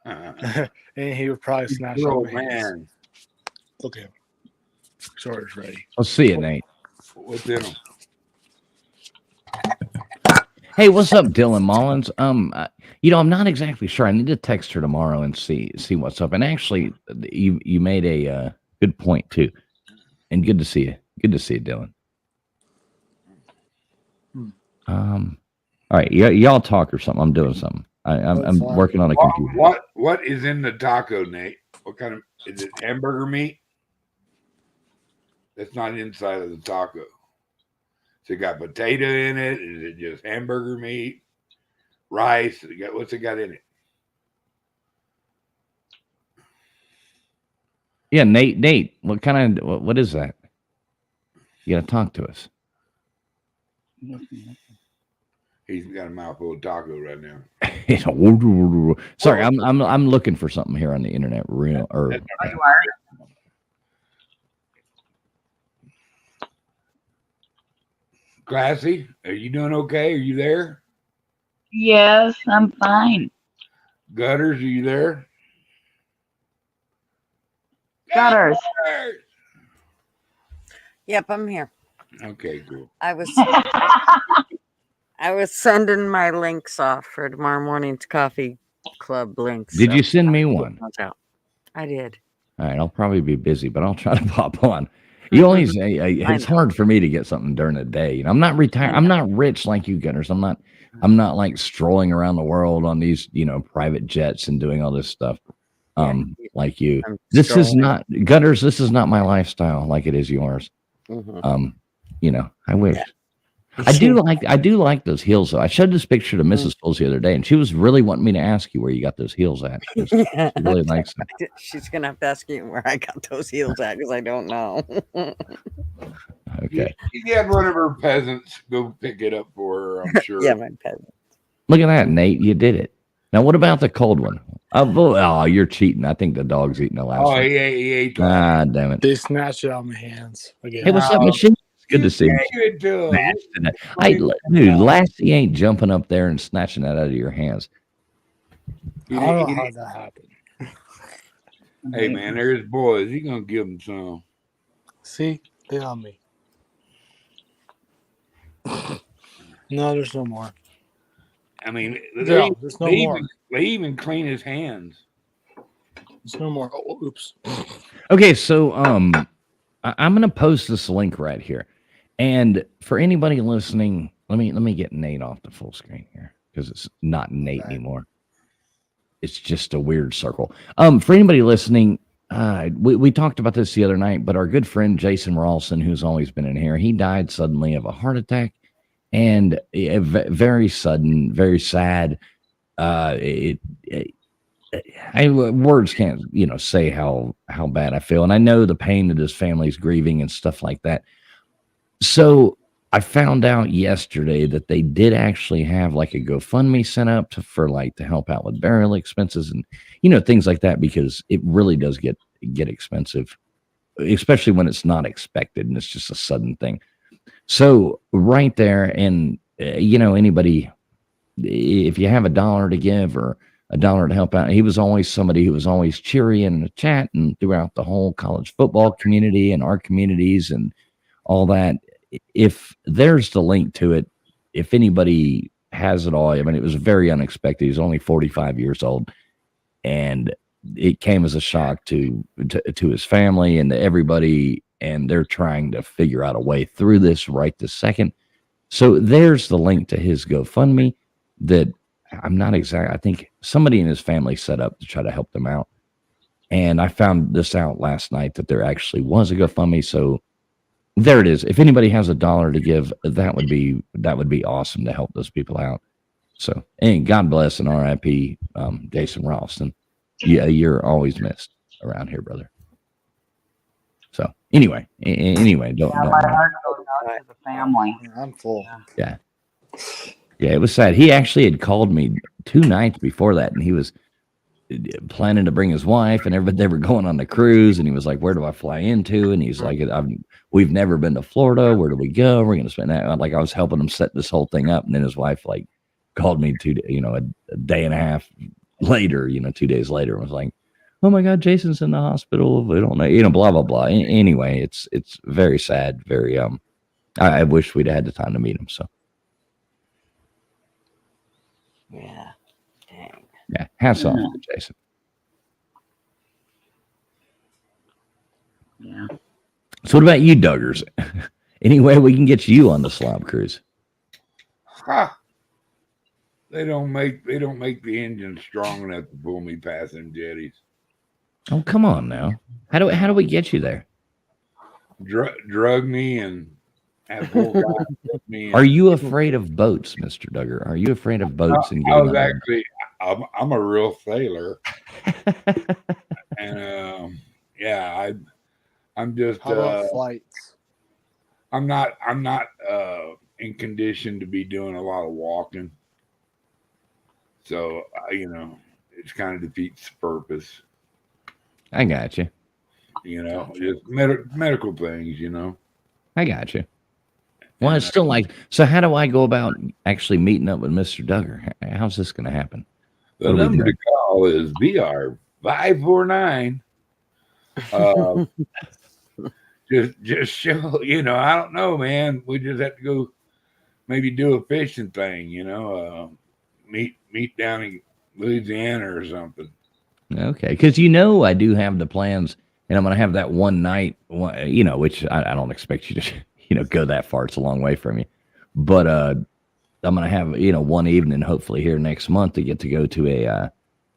And he would probably snatch it Oh out of my hands. man, Okay. Sorry, it's ready. Let's see it, Nate. what's in them? Hey, what's up, Dylan Mullins? I'm not exactly sure. I need to text her tomorrow and see what's up. And actually, you made a good point too, and good to see you. Good to see you, Dylan. All right, y'all talk or something. I'm doing something. I'm fine. working on a computer. What is in the taco, Nate? What kind of is it? Hamburger meat? That's not inside of the taco. So it got potato in it. Is it just hamburger meat? Rice? What's it got in it? Yeah, Nate. What is that? You gotta talk to us. He's got a mouthful of taco right now. Sorry, I'm looking for something here on the internet. Real or That's Oh, you are? Classy, are you doing okay? Are you there? Yes, I'm fine. Gutters, are you there? Gutters. Gutters! Yep, I'm here. Okay, cool. I was sending my links off for tomorrow morning's coffee club links. did so you send me one? those out. I did. All right, I'll probably be busy, but I'll try to pop on. You always, it's hard for me to get something during the day. You know, I'm not retired. I'm not rich like you gunners. I'm not like strolling around the world on these, private jets and doing all this stuff. Like you. I'm This is scrolling. not gunners. This is not my lifestyle like it is yours. Mhm. I wish. I do like those heels though. I showed this picture to Mrs. Fools the other day, and she was really wanting me to ask you where you got those heels at. She really likes them. She's gonna have to ask you where I got those heels at because I don't know. Okay. She had one of her peasants go pick it up for her, I'm sure. Yeah, my pet. Look at that, Nate. You did it. Now, what about the cold one? Oh, you're cheating. I think the dog's eating the last Oh, one. he ate one. Ah, damn it. They snatched it out of my hands again. Hey, what's up, Machine? It's good to see you. Gave it to him. Snatched it. Hey, dude, Lassie ain't jumping up there and snatching that out of your hands. I don't know how that happened. Hey, man, there's boys. He gonna give them some. See, they on me. No, there's no more. I mean, No, there's no more. They even clean his hands. There's no more. Oh, oops. Okay, so I'm gonna post this link right here, and for anybody listening, let me get Nate off the full screen here because it's not Nate anymore. It's just a weird circle. For anybody listening, we talked about this the other night, but our good friend Jason Rawlson, who's always been in here, he died suddenly of a heart attack, and very sudden, very sad. Words can't, say how bad I feel, and I know the pain that his family's grieving and stuff like that. So I found out yesterday that they did actually have like a GoFundMe set up to help out with burial expenses and things like that, because it really does get expensive, especially when it's not expected and it's just a sudden thing. So right there, and anybody, if you have $1 to give or $1 to help out, he was always somebody who was always cheery in the chat and throughout the whole college football community and our communities and all that. If there's the link to it, if anybody has it all. I mean, it was very unexpected. He's only 45 years old, and it came as a shock to his family and to everybody. And they're trying to figure out a way through this right this second. So there's the link to his GoFundMe that I'm not exact. I think somebody in his family set up to try to help them out. And I found this out last night that there actually was a GoFundMe. So there it is. If anybody has $1 to give, that would be awesome to help those people out. So, and God bless and RIP Jason Ralston. Yeah, you're always missed around here, brother. So anyway, don't Yeah, my heart goes out to the family. I'm full. Yeah, it was sad. He actually had called me 2 nights before that, and he was planning to bring his wife and everybody. They were going on the cruise, and he was like, "Where do I fly into?" And he's like, "We've never been to Florida. Where do we go? We're going to spend that." Like I was helping him set this whole thing up, and then his wife like called me a day and a half later, 2 days later, and was like, "Oh my God, Jason's in the hospital. We don't know, blah blah blah." Anyway, it's very sad. Very I wish we'd had the time to meet him. So Yeah. Dang. yeah, hats off to Jason. Yeah. So what about you, Duggars? Any way we can get you on the Slob Cruise? Ha! They don't make the engine strong enough to pull me past them jetties. Oh, come on now. How do we get you there? Drug me and have full guys with me. Are you afraid of boats, Mr. Duggar? Are you afraid of boats and I getting was on there? actually I'm a real sailor, and yeah, I'm just How about flights? I'm not in condition to be doing a lot of walking, so it's kind of defeats the purpose. I got you. Just medical things. I got you. Well, it's still like, so how do I go about actually meeting up with Mr. Duggar? How's this going to happen? The What do we number do? to call is VR 549. Just show, I don't know, man. We just have to go maybe do a fishing thing, meet down in Louisiana or something. Okay, because I do have the plans, and I'm going to have that one night, which I don't expect you to, go that far. It's a long way from you, but I'm going to have one evening, hopefully here next month, to get to go to a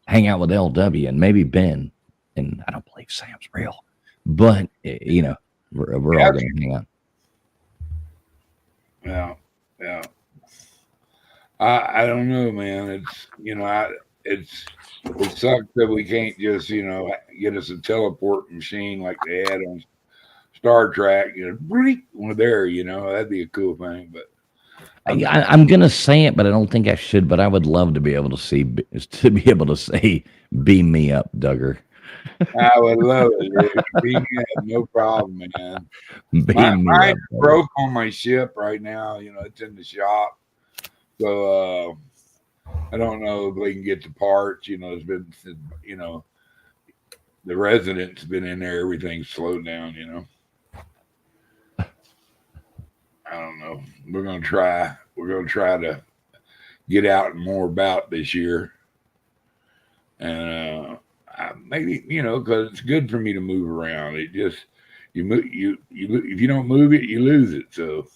hang out with LW and maybe Ben, and I don't believe Sam's real, but we're all going to hang out. Yeah. I don't know, man. It's it sucks that we can't just get us a teleport machine like they had on Star Trek. We're there. That'd be a cool thing. But I'm gonna say it, but I don't think I should. But I would love to be able to say, "Beam me up, Duggar." I would love it. Dude. Beam me up, no problem, man. Beam me up, Mine's Duggar. broke on my ship right now. It's in the shop, so I don't know if they can get the parts. It's been, the resident's been in there. Everything's slowed down. I don't know. We're gonna try. We're gonna try to get out and more about this year, and maybe because it's good for me to move around. It just you if you don't move it, you lose it. So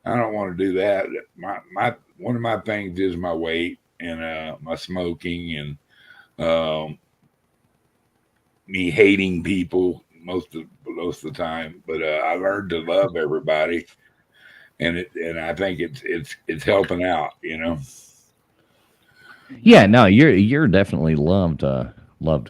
I don't want to do that. My one of my things is my weight and my smoking and me hating people most of the time. But I learned to love everybody. And I think it's helping out, Yeah, no, you're definitely loved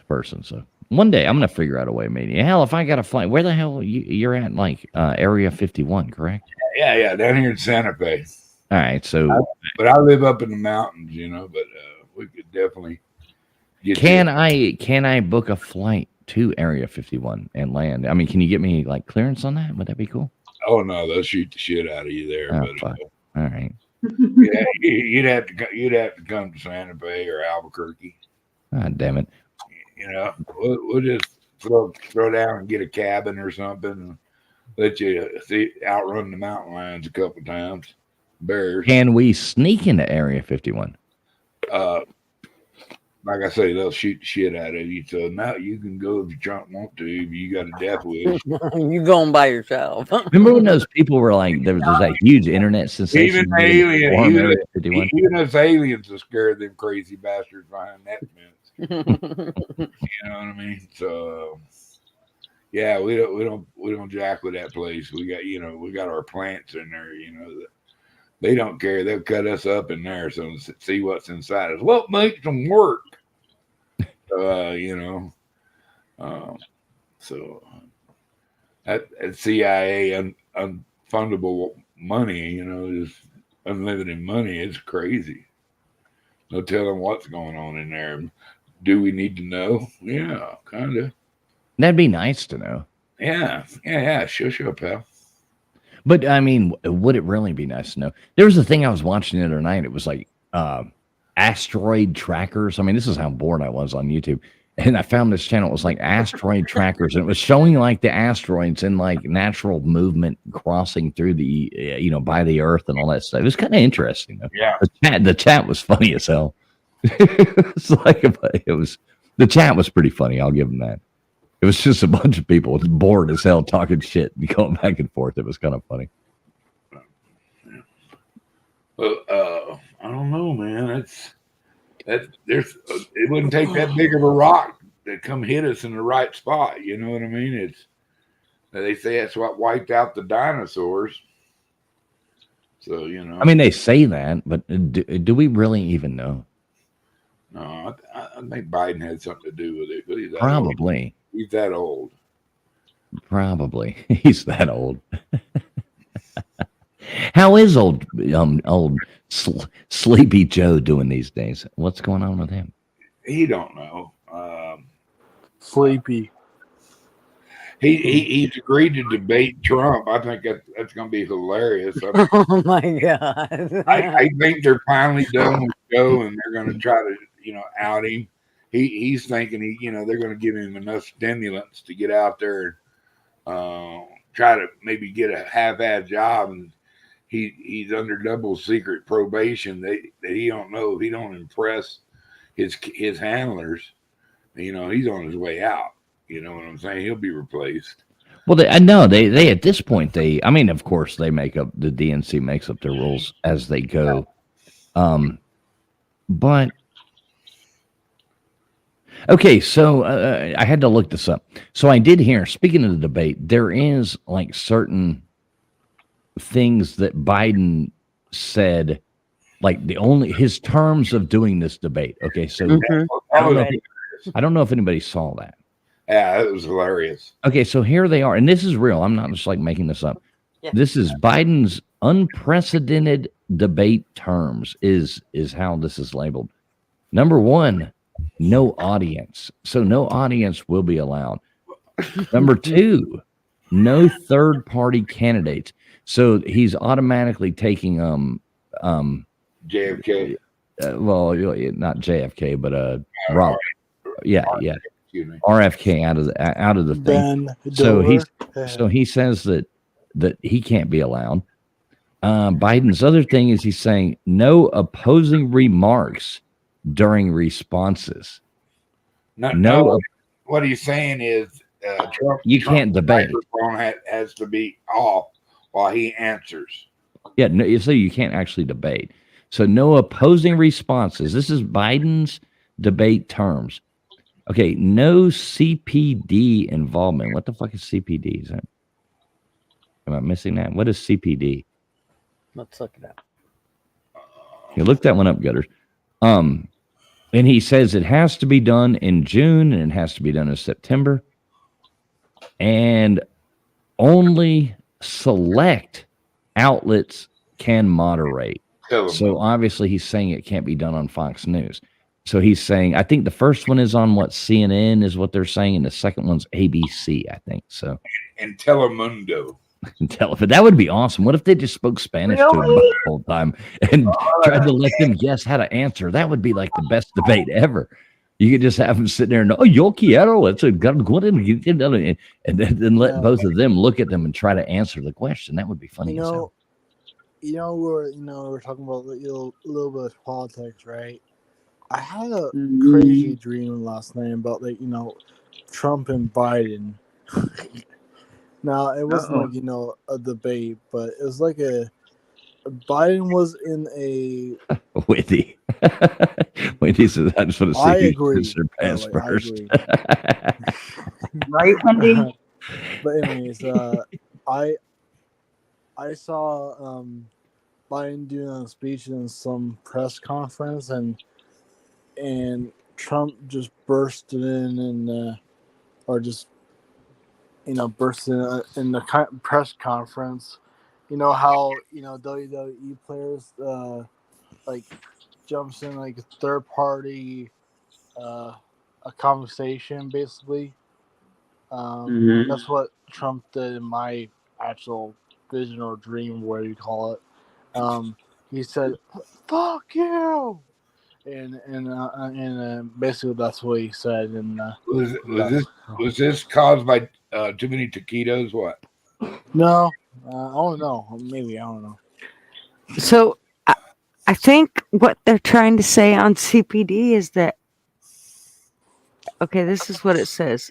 person. So one day I'm gonna figure out a way. Maybe hell, if I got to fly, where the hell you're at? Like Area 51, correct? Yeah, down here in Santa Fe. All right, so But I live up in the mountains, But we could definitely get. can I book a flight to Area 51 and land? I mean, can you get me like clearance on that? Would that be cool? Oh no, they'll shoot the shit out of you there. Oh, But fuck. All right. yeah, you'd have to come to Santa Fe or Albuquerque. God damn it. We'll just throw down and get a cabin or something. And let you outrun the mountain lions a couple times. bears. Can we sneak into Area 51? Like I say, they'll shoot the shit out of you. So now you can go if you don't want to. If you got a death wish. You going by yourself. Remember when those people were like, there was that huge internet sensation? Even the alien, Form even, Area 51? even us aliens will scare them crazy bastards behind that fence. You know what I mean? So yeah, we don't jack with that place. We got our plants in there. They don't care. They'll cut us up in there so see what's inside us. What makes them work? So that CIA unfundable money, is unlimited money. It's crazy. No telling what's going on in there. Do we need to know? Yeah, kind of. That'd be nice to know. Yeah. Sure, pal. But I mean, would it really be nice to know? There was a thing I was watching the other night. It was like asteroid trackers. I mean, this is how bored I was on YouTube. And I found this channel. It was like asteroid trackers. And it was showing like the asteroids in like natural movement crossing through the, by the earth and all that stuff. It was kind of interesting. Though. Yeah. The chat was funny as hell. The chat was pretty funny. I'll give them that. It was just a bunch of people bored as hell talking shit and going back and forth. It was kind of funny. Well, I don't know, man. It wouldn't take that big of a rock to come hit us in the right spot. You know what I mean? They say that's what wiped out the dinosaurs. So I mean, they say that, but do we really even know? No, I think Biden had something to do with it. But he's Probably. He's that old. Probably. He's that old. How is old Sleepy Joe doing these days? What's going on with him? He don't know. Sleepy. He's agreed to debate Trump. I think that's going to be hilarious. Oh my god! I think they're finally done with Joe, and they're going to try to out him. He's thinking they're going to give him enough stimulants to get out there and try to maybe get a half-ass job, and he's under double secret probation that he don't know if he don't impress his handlers. He's on his way out. You know what I'm saying? He'll be replaced. Well, I know they at this point I mean, of course the DNC makes up their rules as they go, but. Okay, so I had to look this up. So I did hear, speaking of the debate, there is like certain things that Biden said, like his terms of doing this debate. Okay, so I don't know if anybody saw that. Yeah, it was hilarious. Okay, so here they are, and this is real. I'm not just like making this up. Yeah. This is Biden's unprecedented debate terms is how this is labeled. Number one, no audience. So no audience will be allowed. Number two, no third-party candidates. So he's automatically taking JFK. Well, not JFK, but Rob. Yeah. Excuse me. RFK out of the thing. So he says that he can't be allowed. Biden's other thing is he's saying no opposing remarks during responses. No. What he's saying is Trump. You can't debate. Microphone has to be off while he answers. Yeah, no, so you can't actually debate. So no opposing responses. This is Biden's debate terms. Okay, no CPD involvement. What the fuck is CPD? Am I missing that? What is CPD? Let's look it up. You look that one up, Gutters. And he says it has to be done in June and it has to be done in September. And only select outlets can moderate. So obviously he's saying it can't be done on Fox News. So he's saying, I think the first one is on CNN is what they're saying. And the second one's ABC, I think. So and Telemundo. But that would be awesome. What if they just spoke Spanish to him the whole time and tried to let them guess how to answer? That would be like the best debate ever. You could just have them sit there and yo quiero, it's a good, and then let both of them look at them and try to answer the question. That would be funny as hell. we're talking about a little bit of politics, right? I had a Mhm. crazy dream last night about Trump and Biden. Now it wasn't Uh-oh. a debate, but it was like Biden was in a. Wendy. Wendy says, I just want to I see who agree. should By the pass way, I first. agree. Right, Wendy? But anyways, I saw Biden doing a speech in some press conference, and Trump just bursted in and or just bursted in the press conference. You know how WWE players like jumps in like a third party a conversation basically. Mhm. That's what Trump did in my actual vision or dream, whatever you call it. He said, "Fuck you," and basically that's what he said. And Was this caused by too many taquitos? What? no, I don't know. Maybe I don't know. So I think what they're trying to say on CPD is that okay, this is what it says.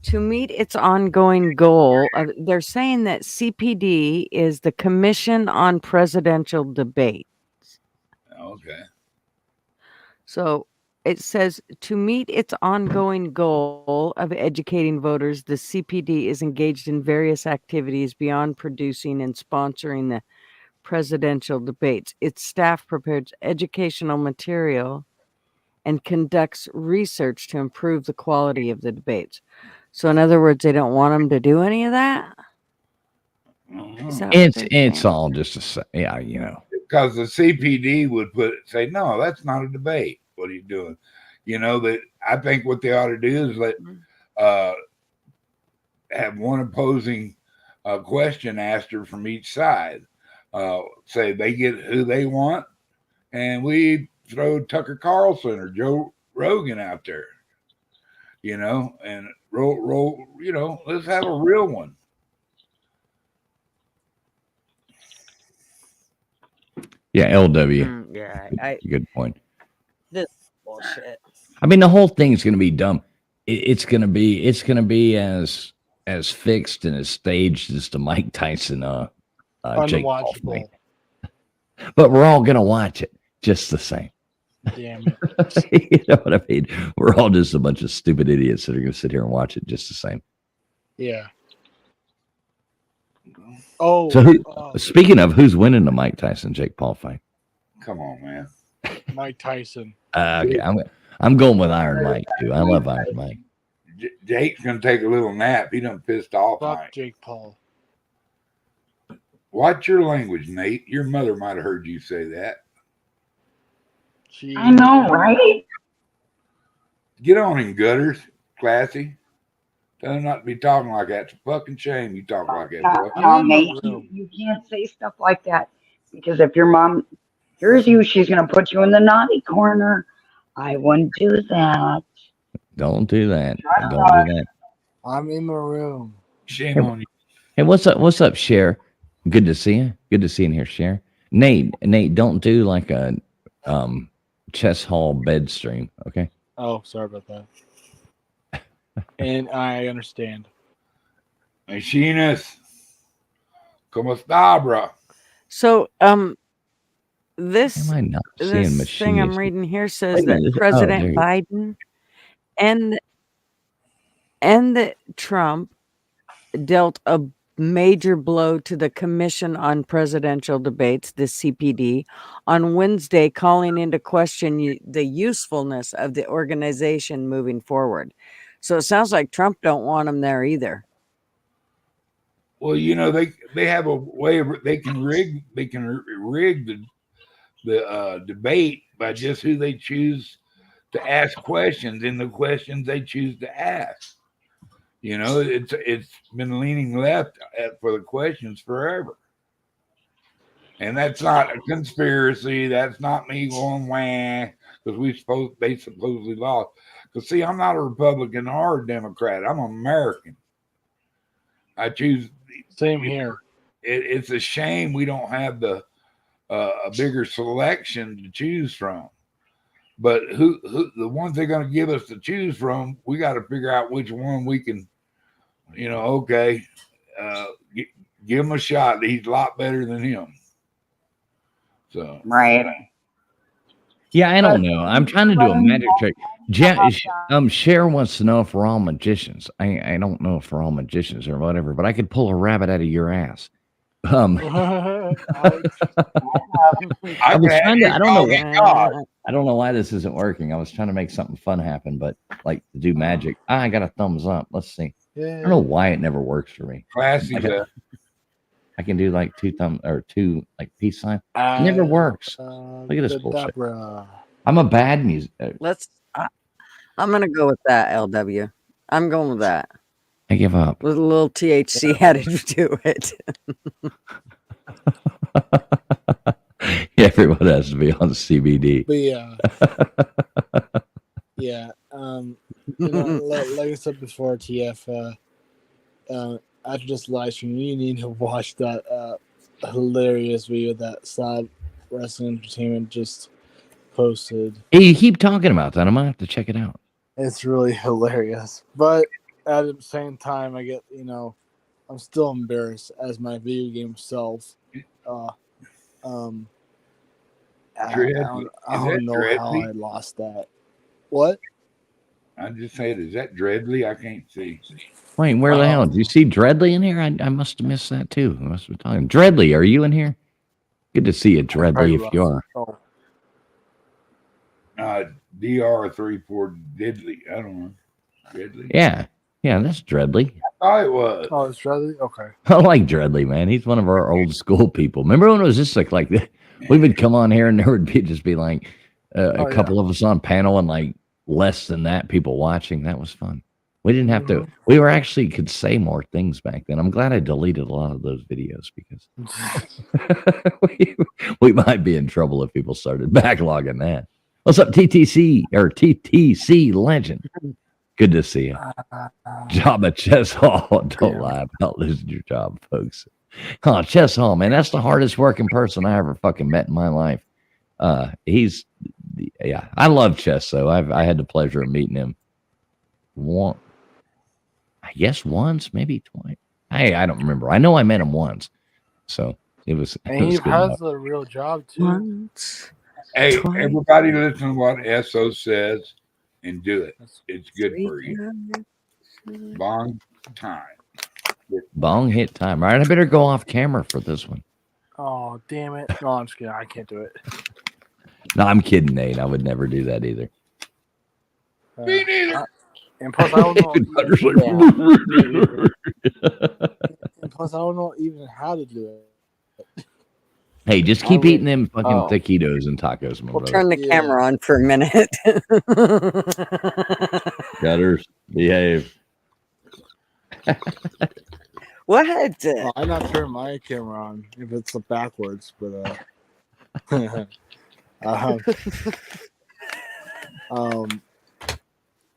To meet its ongoing goal, they're saying that CPD is the Commission on Presidential Debate. Okay. So it says to meet its ongoing goal of educating voters, the CPD is engaged in various activities beyond producing and sponsoring the presidential debates. Its staff prepares educational material and conducts research to improve the quality of the debates. So, in other words, they don't want them to do any of that. Is that what It's they're saying? all just yeah, Because the CPD would say, no, that's not a debate. What are you doing? That I think what they ought to do is let have one opposing question asked her from each side. Say they get who they want, and we throw Tucker Carlson or Joe Rogan out there. And roll. Let's have a real one. Yeah, LW. Yeah, Good point. this bullshit. I mean, the whole thing's going to be dumb. It's going to be as fixed and as staged as the Mike Tyson Jake Paul fight. But we're all going to watch it just the same. Damn it. You know what I mean? We're all just a bunch of stupid idiots that are going to sit here and watch it just the same. Yeah. Oh. So speaking of, who's winning the Mike Tyson Jake Paul fight? Come on, man. Mike Tyson. Okay, I'm going with Iron Mike too. I love Iron Mike. Jake's gonna take a little nap. He done pissed off Fuck Mike. Jake Paul. Watch your language, Nate. Your mother might have heard you say that. I know, right? Get on him, Gutters. Classy. Tell him not to be talking like that. It's a fucking shame you talk like that. No, Nate, you can't say stuff like that. Because if your mom hears you, she's going to put you in the naughty corner. I wouldn't do that. Don't do that. Don't do that. I'm in the room. Shame on you. Hey, what's up? What's up, Cher? Good to see you. Good to see you in here, Cher. Nate, don't do like a chess hall bed stream, okay? Oh, sorry about that. And I understand. Machines. ¿Cómo está, bro? So, this Am I not seeing this machines? thing I'm reading here says Wait a that minute. President Oh, Biden and that Trump dealt a major blow to the Commission on Presidential Debates, the CPD, on Wednesday, calling into question the usefulness of the organization moving forward. So it sounds like Trump don't want them there either. Well, they have a way of they can rig the debate by just who they choose to ask questions in the questions they choose to ask. It's been leaning left for the questions forever. And that's not a conspiracy. That's not me going wah because they supposedly lost. Because see, I'm not a Republican or a Democrat. I'm an American. I choose. Same here. it's a shame we don't have the a bigger selection to choose from. But who the ones they're going to give us to choose from, we got to figure out which one we can, okay, give him a shot. He's a lot better than him. So Right. Yeah, I don't know. I'm trying to do a magic trick. Cher wants to know if we're all magicians. I don't know if we're all magicians or whatever, but I could pull a rabbit out of your ass. I was trying to. I don't know. I don't know why this isn't working. I was trying to make something fun happen, but like to do magic. I got a thumbs up. Let's see. I don't know why it never works for me. classy. I can do like two like peace sign. It never works. Look at this bullshit. I'm a bad music. I'm gonna go with that, LW. I'm going with that. I give up. With a little THC added to it. Everyone has to be on CBD. But yeah, like I said before, TF, after this live stream, you need to watch that hilarious video that Slab Wrestling Entertainment just posted. Hey, you keep talking about that. I'm gonna have to check it out. It's really hilarious, but at the same time, I get I'm still embarrassed as my video game self. I don't know how I lost that. What? I just said, is that Dreadly? I can't see. Wait, where the hell? Did you see Dreadly in here? I must have missed that too. I must have been talking. Dreadly, are you in here? Good to see you, Dreadly, if you are. DR34 Deadly. I don't know. Dreadly. Yeah, that's Dreadly. I thought it was. Oh, it's Dreadly? Okay. I like Dreadly, man. He's one of our old school people. Remember when it was just like we would come on here and there would be like a couple of us on panel and like less than that people watching. That was fun. We didn't have to. We were actually could say more things back then. I'm glad I deleted a lot of those videos because we might be in trouble if people started backlogging that. What's up, TTC or TTC Legend? Good to see you. Job at Chess Hall. Don't lie about losing your job, folks. Oh, Chess Hall, man. That's the hardest working person I ever fucking met in my life. I love Chess, though. I had the pleasure of meeting him once, maybe twice. I don't remember. I know I met him once. So it was. And he has a real job, too. Hey, everybody listen to what SO says and do it. It's good for you. Bong time. Bong hit time. All right, I better go off camera for this one. Oh, damn it. No, I'm just kidding. I can't do it. No, I'm kidding, Nate. I would never do that either. Me neither. And plus, I don't know. And plus, I don't know even how to do it. Hey, just keep eating them fucking taquitos and tacos, my We'll brother. turn the camera on for a minute. Gutters, behave. What? Well, I not turn my camera on if it's backwards, but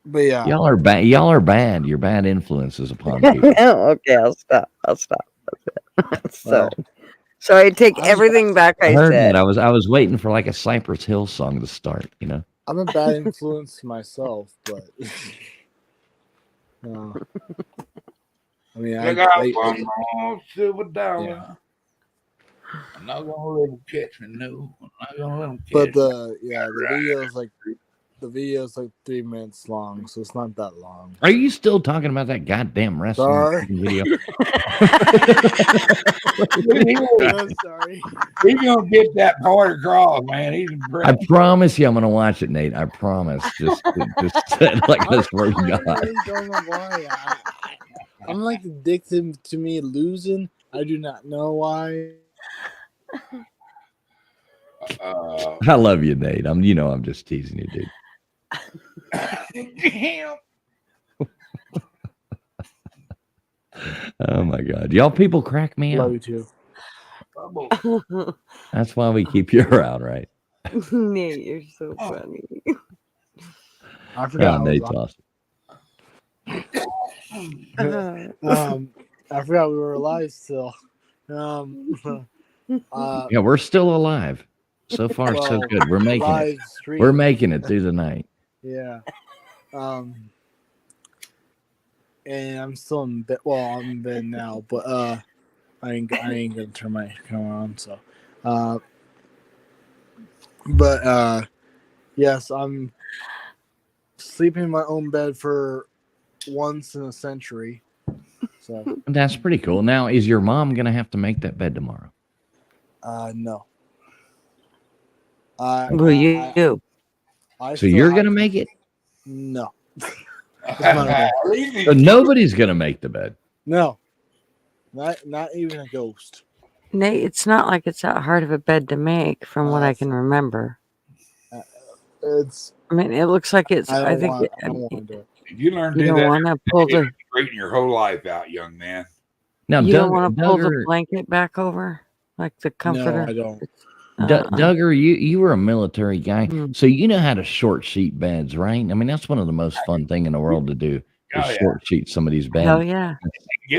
but yeah, Y'all are bad. Y'all are bad. You're bad influences upon people. Okay, I'll stop. So I take everything back I heard said. that. I was waiting for like a Cypress Hill song to start. I'm a bad influence myself, but I mean, I got one more silver dollar. Yeah. I'm not gonna let him catch me. No, I'm not gonna let him catch But me. the video is like 3 minutes long, so it's not that long. Are you still talking about that goddamn wrestling Sorry. video? I'm sorry. He's gonna get that part across, man. He's I promise you, I'm gonna watch it, Nate. I promise. Just like this word I God. really don't know why. I'm like addicted to me losing. I do not know why. I love you, Nate. I'm just teasing you, dude. Damn. Oh my God, y'all people crack me Love up. you too. That's why we keep you around, right? Nate, you're so funny. I Yeah, forgot. Nate's awesome. I forgot we were alive still. Yeah, we're still alive. So far, so Well, good. We're making it. live stream. We're making it through the night. Yeah. And I'm still in bed. Well, I'm in bed now, but I ain't gonna turn my camera on. So, yes, I'm sleeping in my own bed for once in a century. So, That's pretty cool. Now, is your mom gonna have to make that bed tomorrow? no. Will you do? I So still you're have gonna to- make it? No. At least So nobody's gonna make the bed. No. Not even a ghost. Nate, it's not like it's that hard of a bed to make, from what I can remember. It's. I mean, it looks like it's. I I don't think want. I don't want to do it. if you learn to you do don't that, want to pull you'll the. straighten your whole life out, young man. Now, You don't want to pull the Duggar, blanket back over, like the No, comforter. I don't. Duggar, you were a military guy, Mm. so you know how to short sheet beds, right? I mean, that's one of the most fun thing in the world to do. Oh, Is yeah. short sheet somebody's bed. Hell yeah!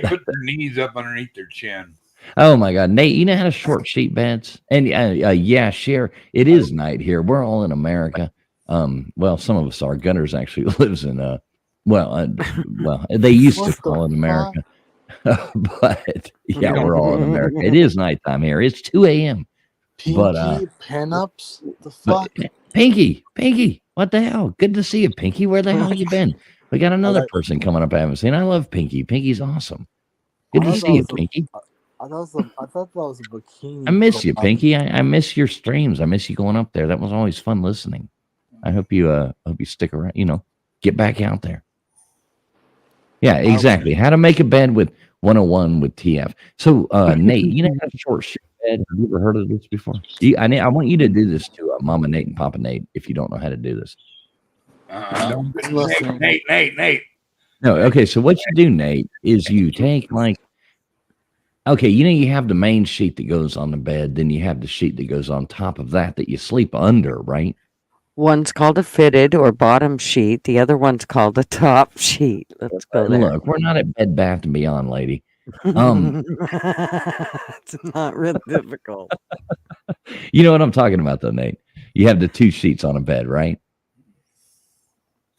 Put their knees up underneath their chin. Oh my God, Nate, you know how to short sheet beds? And yeah, Cher, it is night here. We're all in America. Well, some of us are. Gunners actually lives in well, they used What to call it the America, but yeah, we're all in America. It is nighttime here. It's 2 a.m. Pinky But, pinups. The But fuck. Pinky, what the hell? Good to see you, Pinky. Where the hell you been? We got another like- person coming up I haven't seen. I love Pinky. Pinky's awesome. Good I to thought see that you, was a- Pinky. I thought that was a bikini. I miss you, profile. Pinky. I miss your streams. I miss you going up there. That was always fun listening. I hope you stick around, get back out there. Yeah, exactly. How to make a bed with 101 with TF. So Nate, you know how to short sheet bed? Have you ever heard of this before? I want you to do this to Mama Nate and Papa Nate if you don't know how to do this. Listen. Nate. No, okay. So what you do, Nate, is you take okay, you have the main sheet that goes on the bed, then you have the sheet that goes on top of that you sleep under, right? One's called a fitted or bottom sheet. The other one's called a top sheet. Let's go there. Look, we're not at Bed Bath and Beyond, lady. it's not real difficult. You know what I'm talking about, though, Nate. You have the two sheets on a bed, right?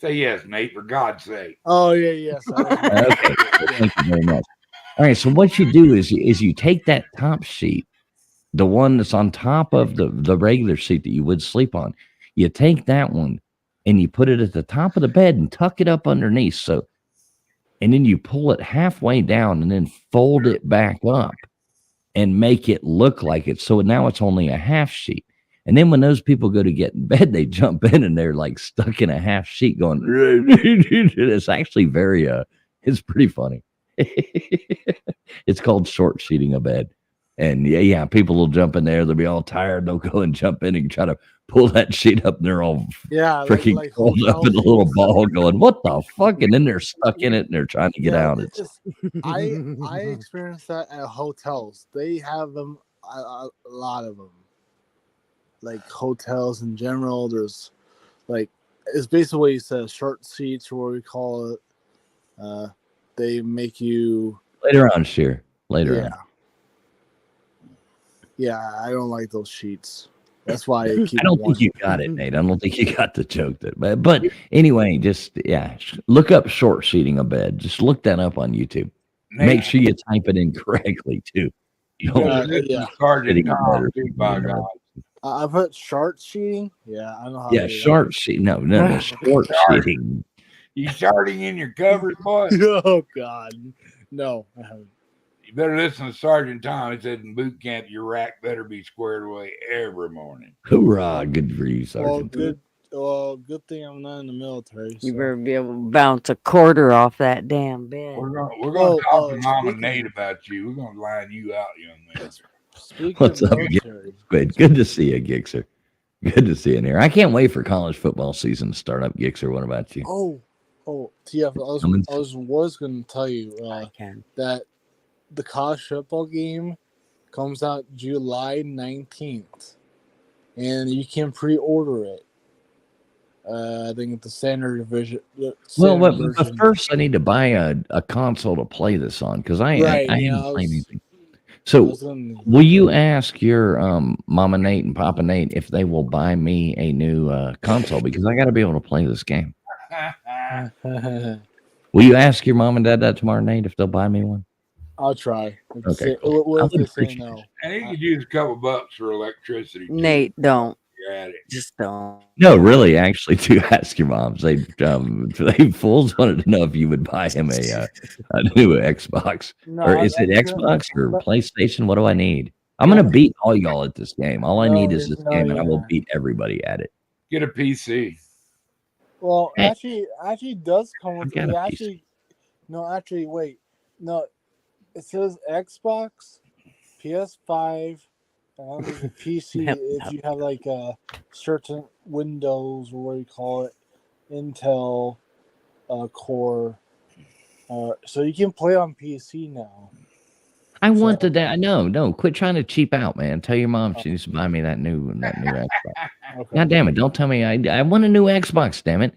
Say yes, Nate, for God's sake. Oh yeah, yes. Okay, thank you very much. All right, so what you do is you take that top sheet, the one that's on top of the regular sheet that you would sleep on. You take that one and you put it at the top of the bed and tuck it up underneath. So, and then you pull it halfway down and then fold it back up and make it look like it. So now it's only a half sheet. And then when those people go to get in bed, they jump in and they're like stuck in a half sheet going, it's actually it's pretty funny. It's called short sheeting a bed. And yeah, people will jump in there. They'll be all tired. They'll go and jump in and try to pull that sheet up, and they're all freaking curled up in a little ball going, what the fuck? And then they're stuck in it and they're trying to get out. I experienced that at hotels. They have them, a lot of them. Like hotels in general, there's it's basically what you said, short seats, or what we call it. They make you Later on, Sheer. Later on. Yeah, I don't like those sheets. That's why I keep. I don't think you got it, Nate. I don't think you got the joke. But anyway, just look up short sheeting a bed. Just look that up on YouTube. Nate, Make sure you type it in correctly too. You don't Sergeant Sheeting a Tom, bed or dude, by something, God. I put short sheeting. Yeah, I know how. Yeah, to do short sheet. No, short sheeting. You sharding in your covers, boy? that. Oh God, no, I haven't. You better listen to Sergeant Tom. He said in boot camp, your rack better be squared away every morning. Hoorah! Good for you, Well, Sergeant. good thing I'm not in the military. You so- better be able to bounce a quarter off that damn bed. We're gonna Oh, talk to Mama speaking- Nate about you. We're gonna line you out, young man. Speaking What's of up, military, Good to see you, Gixer. Good to see you in here. I can't wait for college football season to start up, Gixer. What about you? TF, Cummins? I was going to tell you I can. that the college football game comes out July 19th, and you can pre-order it. I think the standard division. But first I need to buy a console to play this on because I haven't played anything. So Those in- will you ask your Mama Nate and Papa Nate if they will buy me a new console because I got to be able to play this game? Will you ask your mom and dad that tomorrow, Nate, if they'll buy me one? I'll try. Okay, cool. What I if would they say appreciate no? And you could use a couple bucks for electricity. too. Nate, don't. You're at it. Just don't. No, really, actually, to ask your moms. They fools wanted to know if you would buy him a new Xbox. No, Or is it I'm Xbox or but- PlayStation? What do I need? I'm gonna beat all y'all at this game. All I No, need is this no, game, and I will yeah. beat everybody at it. Get a PC. Well, Hey. actually does come with I've got it. a piece. Actually, no, actually, wait, no, it says Xbox, PS5, and then there's a PC Yep, if you have like certain Windows or what do you call it, Intel Core. So you can play on PC now. I want the that. No, quit trying to cheap out, man. Tell your mom she needs to buy me that new Xbox. Okay. God damn it! Don't tell me I want a new Xbox. Damn it!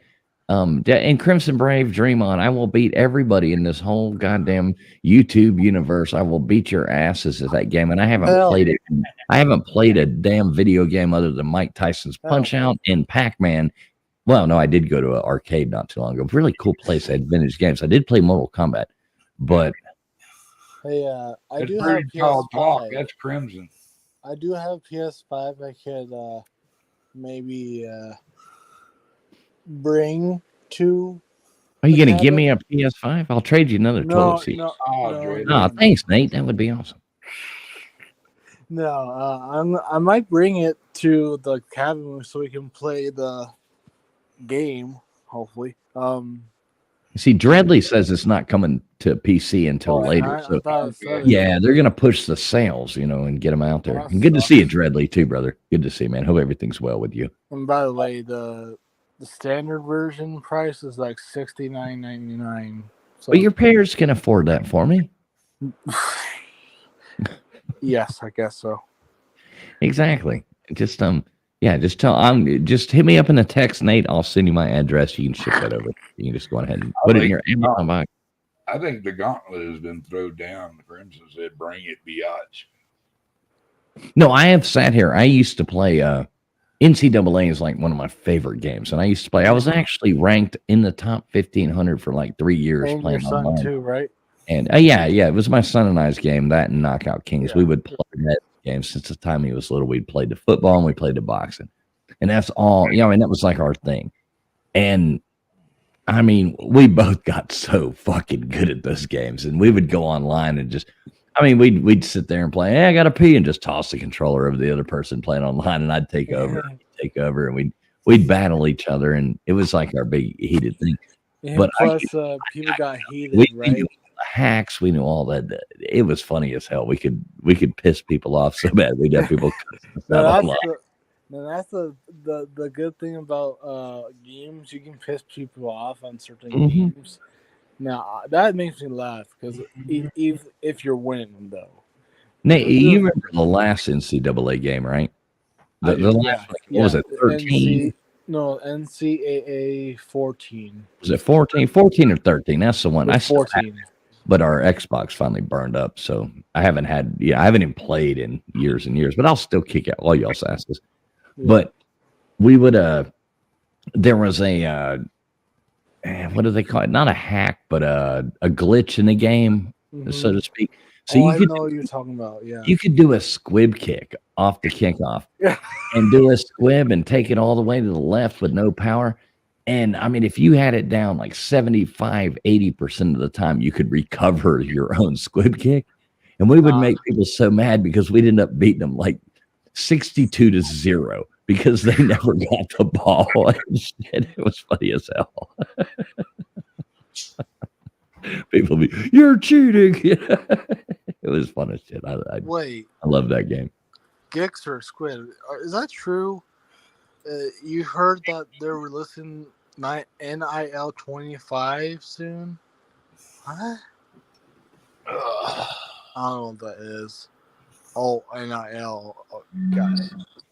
In Crimson Brave, Dream On, I will beat everybody in this whole goddamn YouTube universe. I will beat your asses at that game, and I haven't Hell. played it. I haven't played a damn video game other than Mike Tyson's Hell. Punch Out and Pac-Man. Well, no, I did go to an arcade not too long ago. Really cool place. They had vintage games. I did play Mortal Kombat, but Hey, I That's do have pretty tall talk. PS5. That's Crimson. I do have PS5. I could maybe bring to. are you The going to give me cabinet? a PS5? I'll trade you another 12 seats. Oh, no, Dre. Oh, thanks, Nate. That would be awesome. No, I might bring it to the cabin so we can play the game. Hopefully, See, Dreadly says it's not coming to PC until oh, later. I So thought it said it. yeah, they're gonna push the sales, and get them out there. Well, And good to that see you, Dreadly, too, brother. Good to see you, man. Hope everything's well with you. And by the way, the standard version price is like $69.99. So But your parents can afford that for me. yes, I guess so. Exactly. Just just hit me up in the text, Nate. I'll send you my address. You can ship that over. You can just go ahead and put it in your Amazon box. I think the gauntlet has been thrown down. The Crimson said, "Bring it, biatch." No, I have sat here. I used to play NCAA is like one of my favorite games, and I used to play. I was actually ranked in the top 1,500 for like 3 years And your playing son online. too, right? And yeah, it was my son and I's game. That and Knockout Kings. Yeah. We would play that game since the time he was little. We'd played the football and we played the boxing, and that's all. And that was like our thing. And I mean, we both got so fucking good at those games, and we would go online and just. I mean, we'd sit there and play. Hey, I got to pee, and just toss the controller over the other person playing online, and I'd take over, and we'd battle each other, and it was like our big heated thing. And But plus, people got heated, We right? knew all the hacks, we knew all that. It was funny as hell. We could piss people off so bad. We'd have people. That's the good thing about games. You can piss people off on certain Mhm. games. Now that makes me laugh because if you're winning though. Nate, you remember the last NCAA game, right? The last, what was it, 13? NCAA 14. Was it 14? 14 or 13? That's the one. It I was still have 14. it, but our Xbox finally burned up, so I haven't even played in years and years, but I'll still kick out all y'all's asses. Yeah. But we would, there was a, what do they call it? Not a hack, but a glitch in the game, so to speak. So I you could know what you're talking about. Yeah. you could do a squib kick off the kickoff Yeah. and do a squib and take it all the way to the left with no power. And I mean, if you had it down like 75, 80% of the time, you could recover your own squib kick. And we would make people so mad because we'd end up beating them like 62-0 because they never got the ball. It was funny as hell. People be, you're cheating. It was fun as shit. I Wait, love that game. Gex or Squid? Is that true? You heard that they're releasing NIL 25 soon? What? I don't know what that is. Oh, NIL. Oh, got it.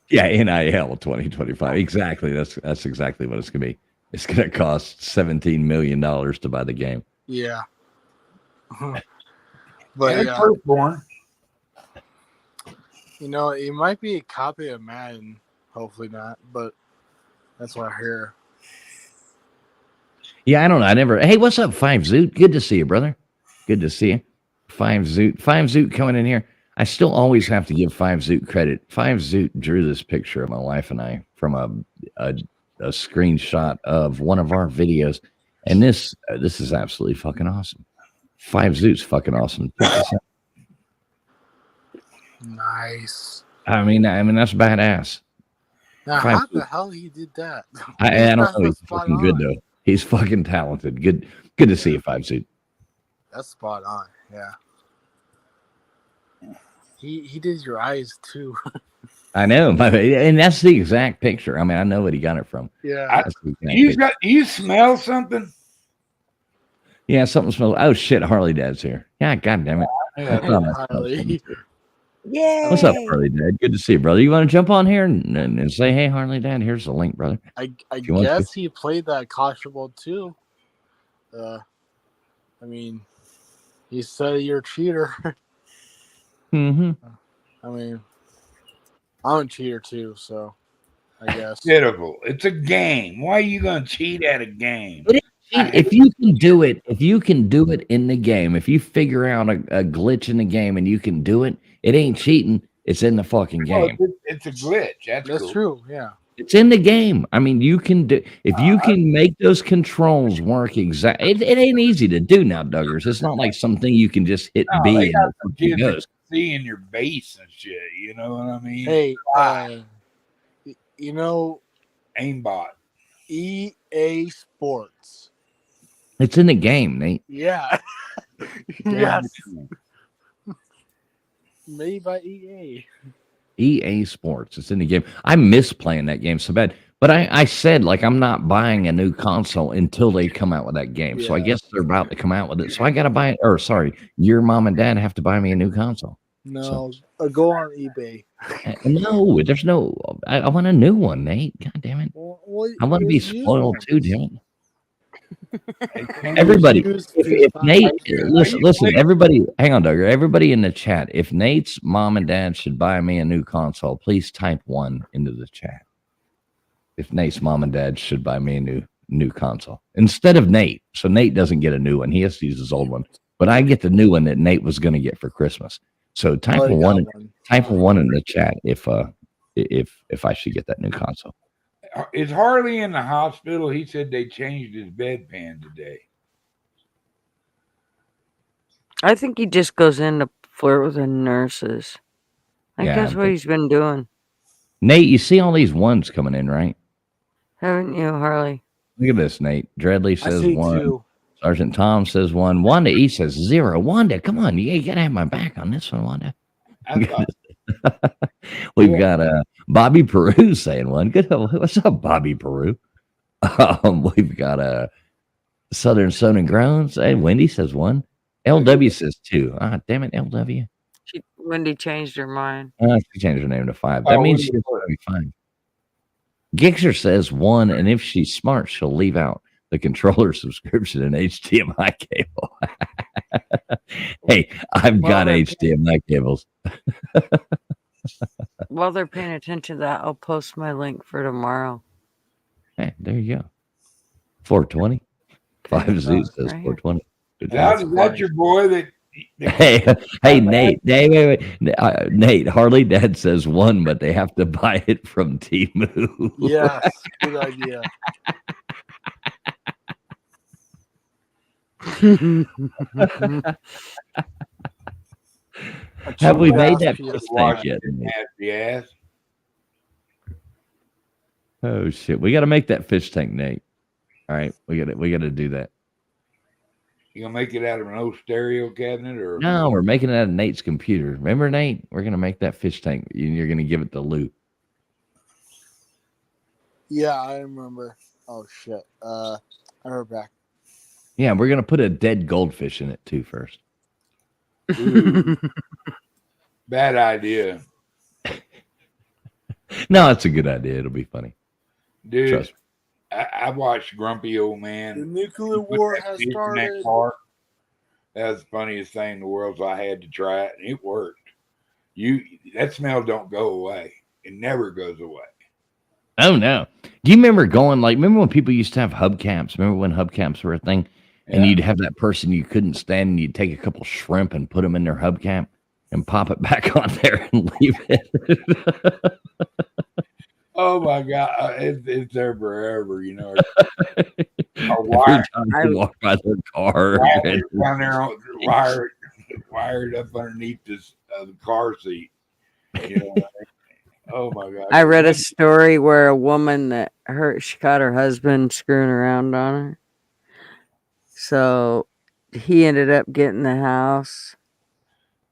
Yeah, NIL 2025. Exactly. That's exactly what it's gonna be. It's gonna cost $17 million to buy the game. Yeah. But And yeah. firstborn. You know, it might be a copy of Madden. Hopefully not, but that's what I hear. Yeah, I don't know. I never. Hey, what's up, Five Zoot? Good to see you, brother. Good to see you, Five Zoot. Five Zoot coming in here. I still always have to give Five Zoot credit. Five Zoot drew this picture of my wife and I from a screenshot of one of our videos, and this is absolutely fucking awesome. Five Zoot's fucking awesome. Nice. I mean that's badass. Now, Five how the Zoot. hell he did that? I don't know. He's Spot fucking good on. though. He's fucking talented. Good to see you, Five Zoot. That's spot on. Yeah. He did your eyes too. I know, and that's the exact picture. I mean, I know what he got it from. Yeah. That's the exact picture. You smell something? Yeah, something smells. Oh shit, Harley Dad's here. Yeah, god damn it. I Yeah. thought I smelled Harley. something. Yay! What's up, Harley Dad? Good to see you, brother. You want to jump on here and say, hey, Harley Dad, here's the link, brother. I you want guess he played that Koshable too. I mean, he said you're a cheater. Mm-hmm. I mean, I'm a cheater too, so I guess. Pitiful. It's a game. Why are you gonna cheat at a game? If you can do it, in the game, if you figure out a glitch in the game and you can do it, it ain't cheating. It's in the fucking Well, game. it's a glitch. That's cool. True. Yeah. It's in the game. I mean, you can do if you can make those controls work exactly. It ain't easy to do now, Duggars. It's not like something you can just hit No, B they and got it some fucking kids that goes. see in your base and shit. You know what I mean? Hey, you know, Aimbot. EA Sports. It's in the game, Nate. Yeah. Yes. Made by EA. EA Sports. It's in the game. I miss playing that game so bad. But I said, like, I'm not buying a new console until they come out with that game. So I Yeah. guess they're about to come out with it. So I got to buy it. Or, sorry, your mom and dad have to buy me a new console. No, go on eBay. No, there's no. I want a new one, Nate. God damn it. Well, I want to be use spoiled ones. too, damn it. Everybody, if Nate, listen, everybody, hang on, Doug. Everybody in the chat, if Nate's mom and dad should buy me a new console, please type 1 into the chat. If Nate's mom and dad should buy me a new console instead of Nate, so Nate doesn't get a new one. He has to use his old one, but I get the new one that Nate was going to get for Christmas. So type Already got 1, one. type 1 in the chat if I should get that new console. Is Harley in the hospital? He said they changed his bedpan today. I think he just goes in to flirt with the nurses. I think Yeah, that's what he's been doing. Nate, you see all these ones coming in, right? Haven't you, Harley? Look at this, Nate. Dreadly I says see 1. two. Sergeant Tom says 1. Wanda E says 0. Wanda, come on. You gotta have my back on this one, Wanda. I thought, We've got Bobby Peru saying 1. Good. What's up, Bobby Peru? We've got Southern Son and Groans. Hey, Wendy says 1. LW says 2. Ah, damn it, LW. Wendy changed her mind. She changed her name to 5. That Oh, means Wendy she's going to be fine. Gixer says 1, and if she's smart, she'll leave out the controller subscription and HDMI cable. Hey, I've got HDMI cables. While they're paying attention to that, I'll post my link for tomorrow. Hey, there you go. 420. 5 Z says Right here. 420. Good that's job. your boy that. Hey, Nate. Wait. Nate, Harley Dad says 1, but they have to buy it from Temu. Yes, good idea. Have we made that PS4? fish tank yet? Nasty ass. Oh shit, we got to make that fish tank, Nate. All right, we got to do that. You gonna make it out of an old stereo cabinet or No, we're making it out of Nate's computer. Remember, Nate? We're gonna make that fish tank, and you're gonna give it to Lou. Yeah, I remember. Oh shit. I heard back. Yeah, we're gonna put a dead goldfish in it too first. Ooh, bad idea, No, it's a good idea. It'll be funny. dude. Trust me. I watched Grumpy Old The Man. nuclear put war that has fish in that started. car. That was the funniest thing in the world. So I had to try it, and it worked. that smell don't go away. It never goes away. Oh no! Do you remember remember when people used to have hubcaps? Remember when hubcaps were a thing, and Yeah. you'd have that person you couldn't stand, and you'd take a couple shrimp and put them in their hubcap and pop it back on there and leave it. Oh my God, it's there forever. You know, a Every wire, time you walk by their car, wire down there, wired up underneath the car seat. You know, oh my God! I read a story where a woman she caught her husband screwing around on her. So he ended up getting the house,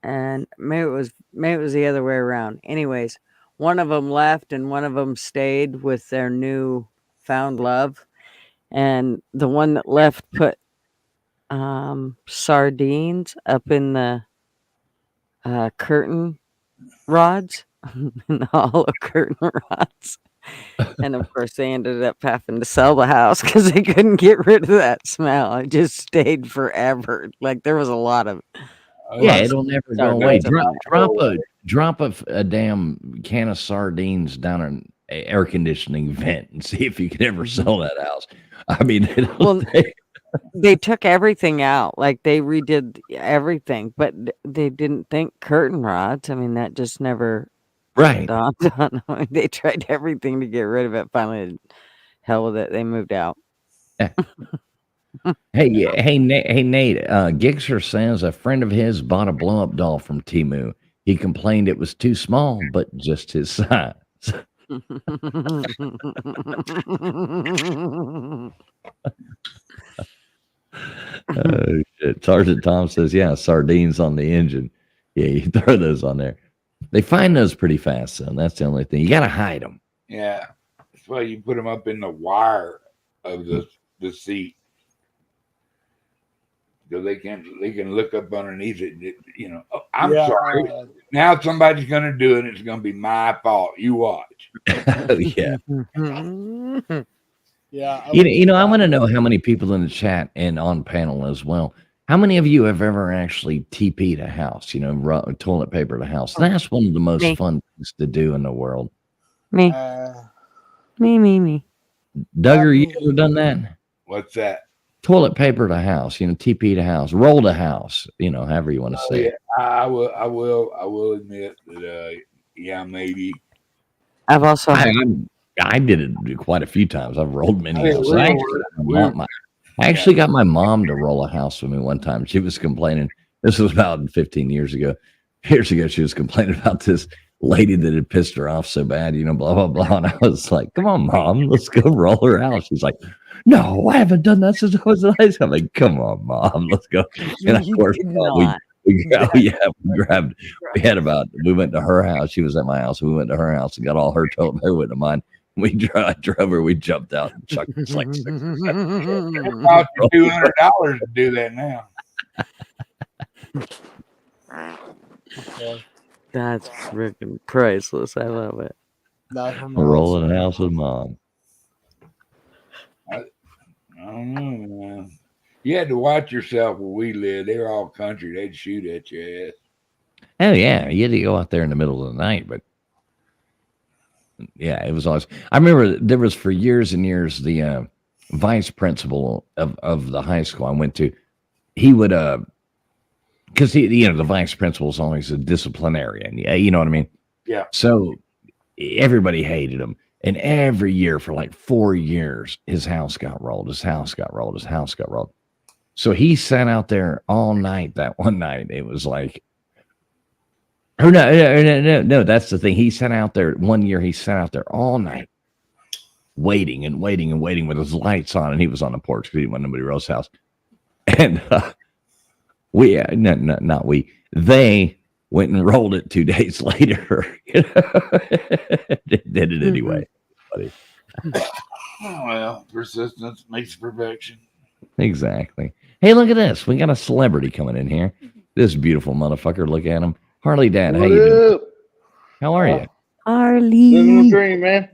and maybe it was the other way around. Anyways, one of them left and one of them stayed with their new found love, and the one that left put sardines up in the curtain rods, in the hollow curtain rods. And of course, they ended up having to sell the house because they couldn't get rid of that smell. It just stayed forever. Like there was a lot of yeah, it'll never go away. sardines. Drop a damn can of sardines down an air conditioning vent and see if you can ever sell that house. I mean, Well, they took everything out. Like they redid everything, but they didn't think curtain rods. I mean, that just never right. dawned on them. They tried everything to get rid of it. Finally, hell with it. They moved out. Hey, Nate. Gixer says a friend of his bought a blow-up doll from Temu. He complained it was too small, but just his size. Oh shit! Sergeant Tom says, "Yeah, sardines on the engine. Yeah, you throw those on there. They find those pretty fast, so that's the only thing. You got to hide them. Yeah, that's why you put them up in the wire of the seat, so they can look up underneath it. You know, oh, I'm sorry. Now somebody's going to do it. It's going to be my fault. You watch. Oh, yeah. Yeah. I want to know how many people in the chat and on panel as well. How many of you have ever actually TP'd a house? Toilet paper a house. That's one of the most fun things to do in the world. Me. Me. Duggar, you ever done that? What's that? Toilet paper a house. TP'd a house, rolled a house. However you want to say it. I will admit that. Yeah, maybe. I've also. I did it quite a few times. I've rolled many houses. I actually got my mom to roll a house with me one time. She was complaining. This was about 15 years ago. Years ago, she was complaining about this lady that had pissed her off so bad, blah, blah, blah. And I was like, come on, Mom, let's go roll her house. She's like, no, I haven't done that since I was in high school. I'm like, come on, Mom, let's go. And of course, we went to her house. She was at my house. We went to her house and got all her toilet paper, went to mine. I drove her. We jumped out and chucked it like $600 to do that now. That's freaking priceless. I love it. Rolling a house with Mom. I don't know, man. You had to watch yourself where we lived. They were all country. They'd shoot at your ass. Oh yeah, you had to go out there in the middle of the night, but. Yeah, it was always. I remember there was for years and years the vice principal of the high school I went to. He would because the vice principal is always a disciplinarian. Yeah, you know what I mean. Yeah. So everybody hated him, and every year for like 4 years, his house got rolled. His house got rolled. His house got rolled. So he sat out there all night. That one night, it was like. Oh, no, that's the thing. He sat out there one year. He sat out there all night waiting with his lights on. And he was on the porch because he went to nobody else's house. And they went and rolled it 2 days later. Did it anyway. Buddy. Oh, well, persistence makes perfection. Exactly. Hey, look at this. We got a celebrity coming in here. This beautiful motherfucker. Look at him. Harley Dad, how you doing? How are you? Harley. Living the dream, man.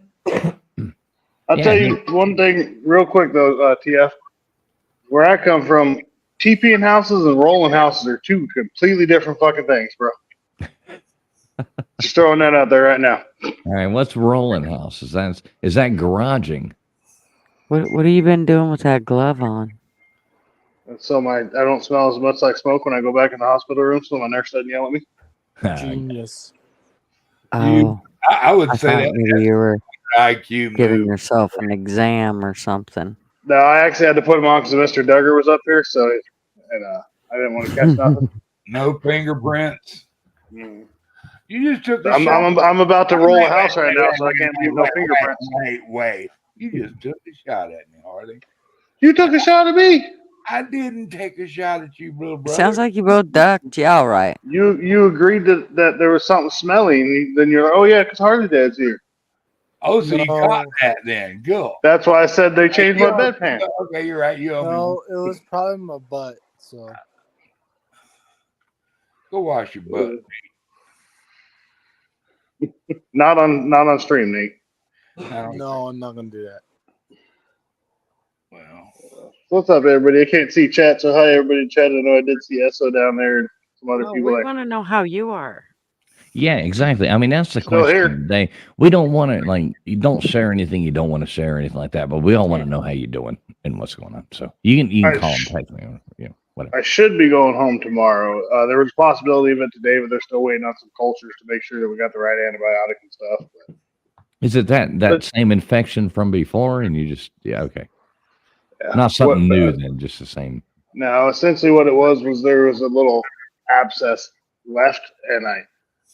I'll tell you one thing real quick, though, TF. Where I come from, TPing houses and rolling houses are two completely different fucking things, bro. Just throwing that out there right now. All right, what's rolling house? Is that garaging? What have you been doing with that glove on? And so I don't smell as much like smoke when I go back in the hospital room, so my nurse doesn't yell at me. Genius. Oh, I would I say thought that maybe you were IQ giving move. yourself an exam or something. No, I actually had to put him on because Mr. Duggar was up here, so I didn't want to catch nothing. No fingerprints. Mm. You just took the I'm, shot. I'm about to roll a house Wait, right now, so I can't leave no fingerprints. Wait. You just took the shot at me, Harley. You took a shot at me. I didn't take a shot at you, little brother. Sounds like you both ducked. Yeah, all right. You agreed that there was something smelly, and then you're like, oh yeah, because Harley Dad's here. Oh, so you No. caught that then. Go. That's why I said they changed my bedpan. Okay, you're right. You owe me. No, it was probably my butt. So Go wash your butt. Not on stream, Nate. no, I'm not gonna do that. Well, What's up, everybody? I can't see chat, so hi everybody in chat. I know I did see Esso down there and some other Oh, people. we Like, want to know how you are. Yeah, exactly. I mean, that's the Still question here. today. We don't want to you don't share anything you don't want to share or anything like that, but we all want to know how you're doing and what's going on. So you can I call sh- them, text me, or, whatever. I should be going home tomorrow. There was a possibility of it today, but they're still waiting on some cultures to make sure that we got the right antibiotic and stuff. But Is it that But- same infection from before, and you just okay, yeah. not something What- new then, just the same. No, essentially what it was there was a little abscess left, and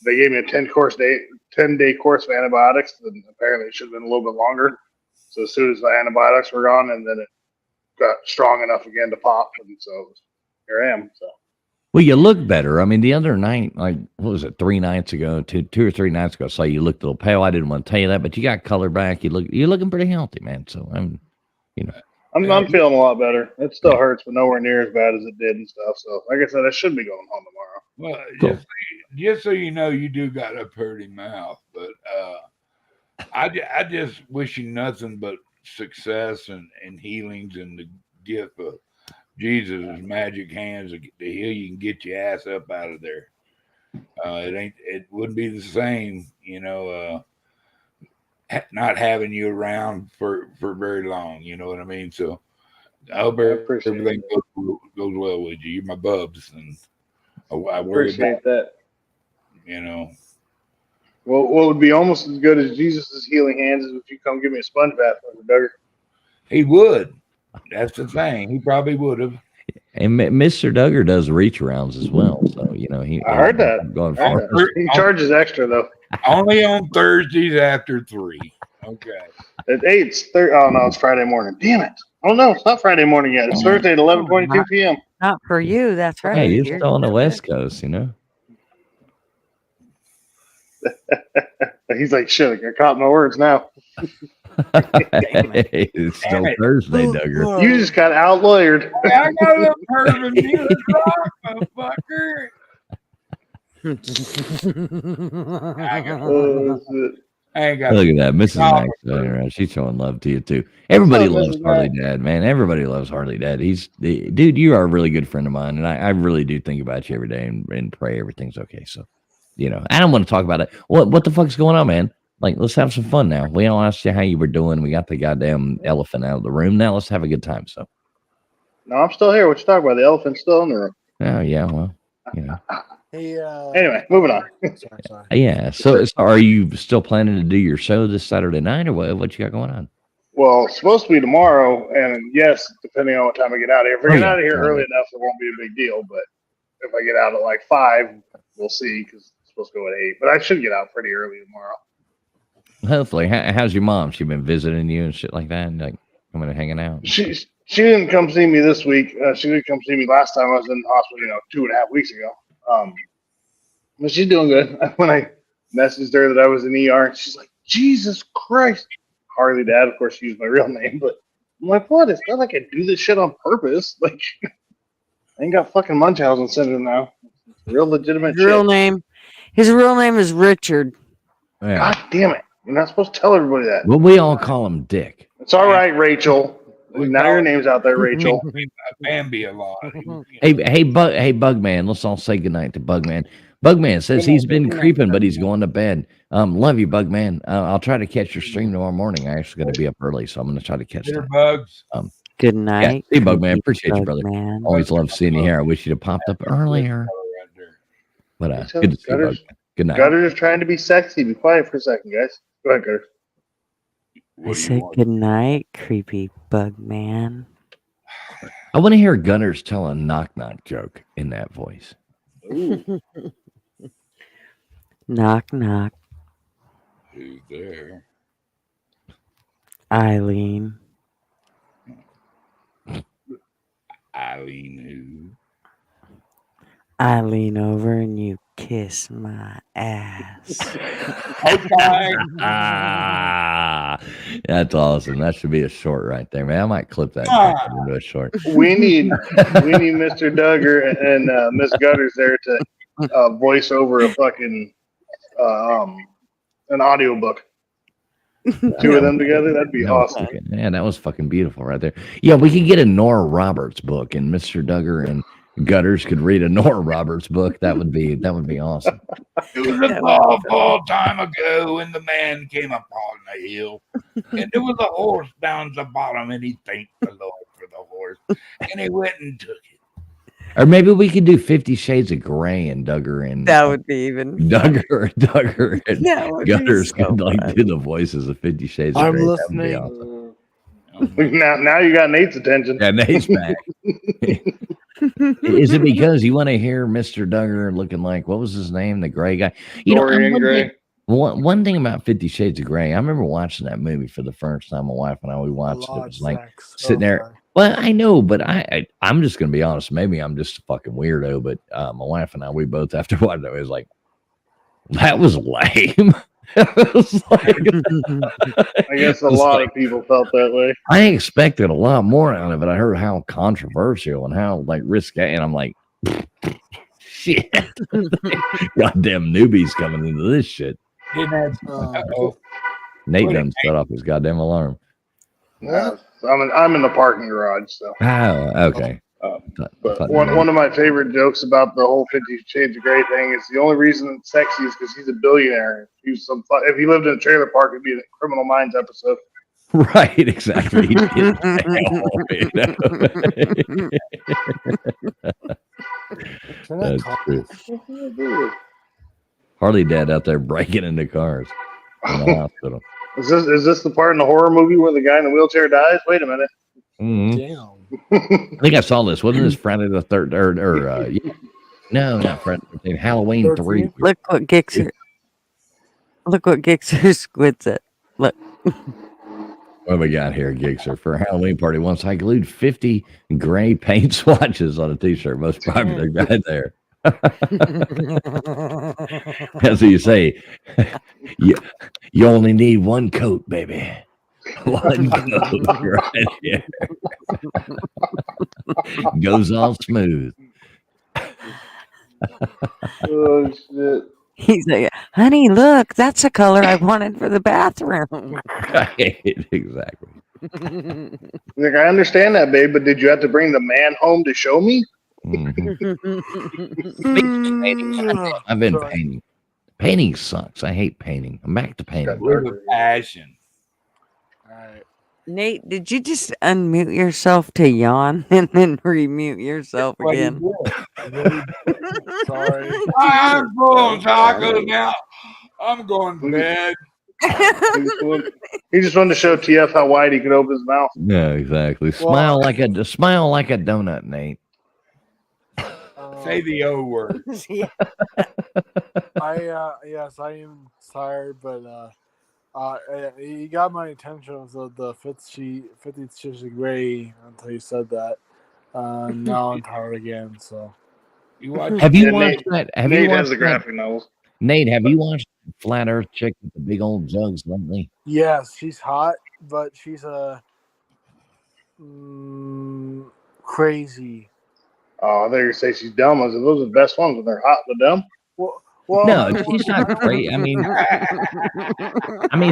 they gave me a 10-day course of antibiotics, and apparently it should have been a little bit longer. So as soon as the antibiotics were gone, and then it got strong enough again to pop, and so here I am. So Well, you look better. I mean, the other night, like what was it, 3 nights ago, two or 3 nights ago, I saw you looked a little pale. I didn't want to tell you that, but you got color back. You're looking pretty healthy, man. So I'm I'm feeling a lot better. It still hurts, but nowhere near as bad as it did and stuff. So like I said, I should be going home tomorrow. well, Cool. just so you know, you do got a pretty mouth, but I just wish you nothing but success and healings and the gift of Jesus' magic hands to heal you and get your ass up out of there. It wouldn't be the same, not having you around for very long. You know what I mean? So I hope appreciate everything goes well with you. You're my bubs, and I worry Appreciate that. about. Well, what would be almost as good as Jesus' healing hands is if you come give me a sponge bath, Mr. Duggar. He would. That's the thing. He probably would have. and Mr. Duggar does reach arounds as well. So he. I heard that. Going I far. heard that. He charges extra though. Only on Thursdays after 3. Okay. At 8, oh no, it's Friday morning. Damn it! Oh no, it's not Friday morning yet. It's Thursday at 11:22 p.m. Not for you. That's right. Hey, you're You're- still on the West Coast, He's like, shit, I got caught in my words now. It's still Damn it. Thursday, Duggar. You just got out lawyered. Hey, I got a little Herman Miller rock, motherfucker. I ain't got Look at that, Mrs. Oh, Max. She's showing love to you too. Everybody What's up, loves Mrs. Harley Dad, man. Everybody loves Harley Dad. Dude, you are a really good friend of mine, and I really do think about you every day and pray everything's okay. So, I don't want to talk about it. What the fuck's going on, man? Like, let's have some fun now. We all asked you how you were doing. We got the goddamn elephant out of the room. Now let's have a good time. So, No, I'm still here. What you talking about? The elephant's still in the room. oh yeah, well, Hey, Anyway, moving on. sorry. yeah. So are you still planning to do your show this Saturday night, or what you got going on? Well, it's supposed to be tomorrow, and yes, depending on what time I get out of here. If I get out of here early enough, it won't be a big deal. But if I get out at like 5, we'll see, because it's supposed to go at 8. But I should get out pretty early tomorrow. Hopefully. How's your mom? She been visiting you and shit like that, and like coming and hanging out? She didn't come see me this week. She didn't come see me last time I was in the hospital, 2.5 weeks ago. But she's doing good. When I messaged her that I was in ER, and she's like, Jesus Christ. Harley Dad, of course, she used my real name, but I'm like, what? It's not like I do this shit on purpose. Like, I ain't got fucking Munchausen syndrome now. It's real legitimate His real shit. name. His real name is Richard. Yeah. God damn it. You're not supposed to tell everybody that. Well, we all call him Dick. It's all right, Rachel. We Now call your it- name's out there, Rachel. Bambi a lot. Hey, Bugman. Let's all say goodnight to Bugman. Bugman says Good night, he's been good night, creeping, but he's Bugman. going to bed. Love you, Bugman. I'll try to catch your stream tomorrow morning. I actually got to be up early, so I'm going to try to catch Later, that. bugs. Good Yeah, night. see you, Bugman. creepy Appreciate you, brother. Bugman. Always love seeing you here. I wish you'd have popped up earlier, Right there. but So, good to see you, Gutters, Bugman. Good night. Gutters is trying to be sexy. Be quiet for a second, guys. Go ahead, Gutters. I What do you said want? good night, creepy Bugman. I want to hear Gunners tell a knock knock joke in that voice. Ooh. Knock knock, Who's there? Eileen. Eileen I lean over and you kiss my ass. Okay. That's awesome. That should be a short right there, man. I might clip that Ah. back into a short. We need Mr. Duggar and Miss Gutters there to voice over a fucking an audiobook. Two of them together, that'd be That was awesome. fucking- yeah, that was fucking beautiful right there. Yeah, we could get a Nora Roberts book, and Mr. Duggar and Gutters could read a Nora Roberts book. That would be awesome. It was a awful time ago when the man came upon the hill, and there was a horse down the bottom, and he thanked the Lord for the horse, and he went and took it. Or maybe we could do 50 Shades of Grey and Duggar and That would be even. Duggar and That would be Gutters so could like fun. do the voices of 50 Shades of I'm Grey. That would be listening. awesome. Now you got Nate's attention. Yeah, Nate's back. Is it because you want to hear Mr. Duggar looking like, what was his name, the gray guy? You know, Dorian Gray. one thing about 50 Shades of Grey, I remember watching that movie for the first time. My wife and I, we A watched it. It lot was of like sex. sitting there. sorry. Well, I know, but I'm just going to be honest. Maybe I'm just a fucking weirdo, but my wife and I, we both, after watching it, was like, that was lame. It was like, I guess a It's lot like- of people felt that way. I expected a lot more out of it. I heard how controversial and how like risque, and I'm like, shit. Goddamn newbies coming into this shit. Didn't have. Uh-oh. Nate done set off his goddamn alarm. I'm in the parking garage, so. Oh, okay. But one of my favorite jokes about the whole 50 Shades of Grey thing is the only reason it's sexy is because he's a billionaire. If he lived in a trailer park, it'd be a Criminal Minds episode. Right, exactly. He did that, Turn that That's car- true. Harley Dad out there breaking into cars in the hospital. Is this the part in the horror movie where the guy in the wheelchair dies? Wait a minute. Mhm. Damn. I think I saw this. Wasn't this Friday the 3rd or no, not Friday the 13th, Halloween 3. Look what Gixxer. Look what Gixxer squids at. Look. What have we got here, Gixxer? For a Halloween party once, I glued 50 gray paint swatches on a t-shirt. Most popular guy there. That's what you say. You only need one coat, baby. One coat right here. Goes all smooth. Oh, shit. He's like, honey, look, that's a color I wanted for the bathroom. Right, exactly. Like, I understand that, babe, but did you have to bring the man home to show me? Mhm. I've been Sorry. painting. Painting sucks. I hate painting. I'm back to painting. With a passion. All right. Nate, did you just unmute yourself to yawn and then remute yourself What he again? did. Sorry. I'm full of tacos now. I'm going to bed. He just wanted to show TF how wide he could open his mouth. Yeah, exactly. Smile like a donut, Nate. Say the O word. Yeah. Yes, I am tired, but he got my attention with the 50th Shades of Grey until you said that. Now I'm tired again. So You watch Have you Yeah, watched Nate- that? Have Nate you has watched the that? graphic novels. Nate, have you watched Flat Earth Chick with the big old jugs lately? yes, she's hot, but she's a crazy. Oh, I thought you were going to say she's dumb. I said, those are the best ones when they're hot but dumb. Well, No, she's not great. I mean,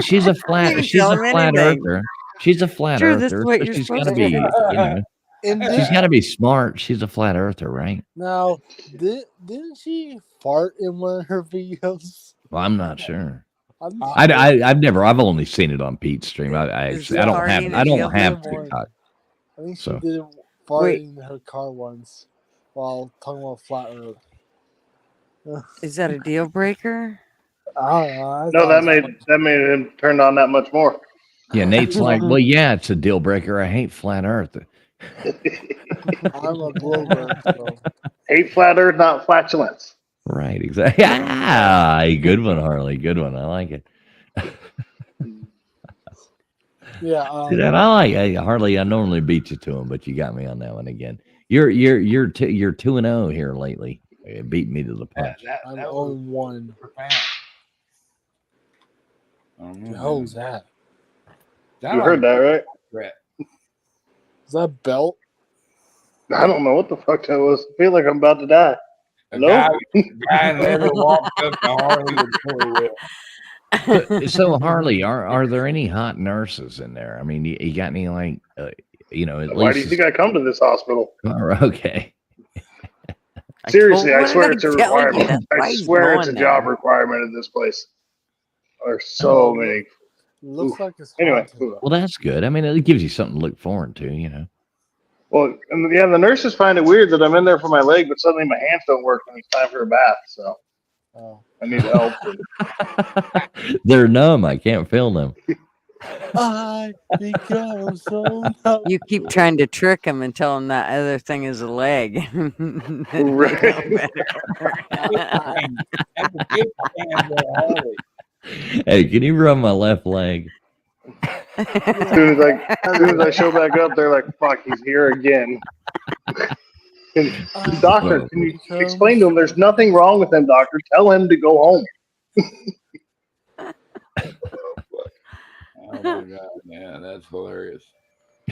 she's a You flat. can She's tell a him flat anything. earther. She's a flat Drew, this is earther. what So you're she's got to supposed be. to You know, And She's got to be smart. She's a flat earther, right? now, didn't she fart in one of her videos? Well, I'm not sure. I'm I've only seen it on Pete's stream. I Is actually I don't farting have a I deal don't have breaker? TikTok. I think she So. did fart Wait. in her car once while talking about flat Earth. Is that a deal breaker? I don't know. I No, thought that it was made him turn on that much more. Yeah, Nate's like, well, yeah, it's a deal breaker. I hate flat Earth. I'm a glober. So. Hate flat Earth, not flatulence. Right, exactly. Ah, good one, Harley. Good one. I like it. Yeah. And I like Harley. I normally beat you to him, but you got me on that one again. You're 2-0 here lately. Beat me to the punch. I'm That 0-1. profound. I don't know. The hell was that? You heard that, right? Right. Is that a belt? I don't know what the fuck that was. I feel like I'm about to die. A No? guy never walked up to Harley with a 4-wheel. So Harley, are there any hot nurses in there? I mean, you got any like, at Why do you least. think I come to this hospital? Okay. Seriously, I told swear him it's a to tell you requirement. that's why I he's swear it's a going job there. requirement at this place. There's so many. Looks like it's Anyway, haunted. Well, that's good. I mean, it gives you something to look forward to. well, and yeah, the nurses find it weird that I'm in there for my leg, but suddenly my hands don't work when it's time for a bath. So Oh. I need help. They're numb. I can't feel them. I become so numb. You keep trying to trick him and tell him that other thing is a leg. Right. That's a big fan of Harley. Hey, can you rub my left leg? As soon as I show back up, they're like, "Fuck, he's here again." Doctor, can you explain to him? There's nothing wrong with him, doctor. Tell him to go home. Oh my god, yeah, that's hilarious.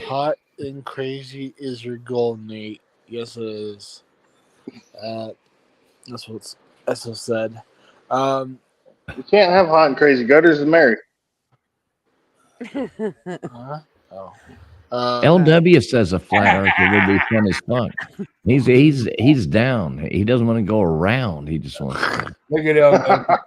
Hot and crazy is your goal, Nate. Yes, it is. That's what's said. You can't have hot and crazy. Gutters is married. Huh? Oh. LW says a flat earther would be fun as fuck. He's down. He doesn't want to go around. He just wants to. Look at LW.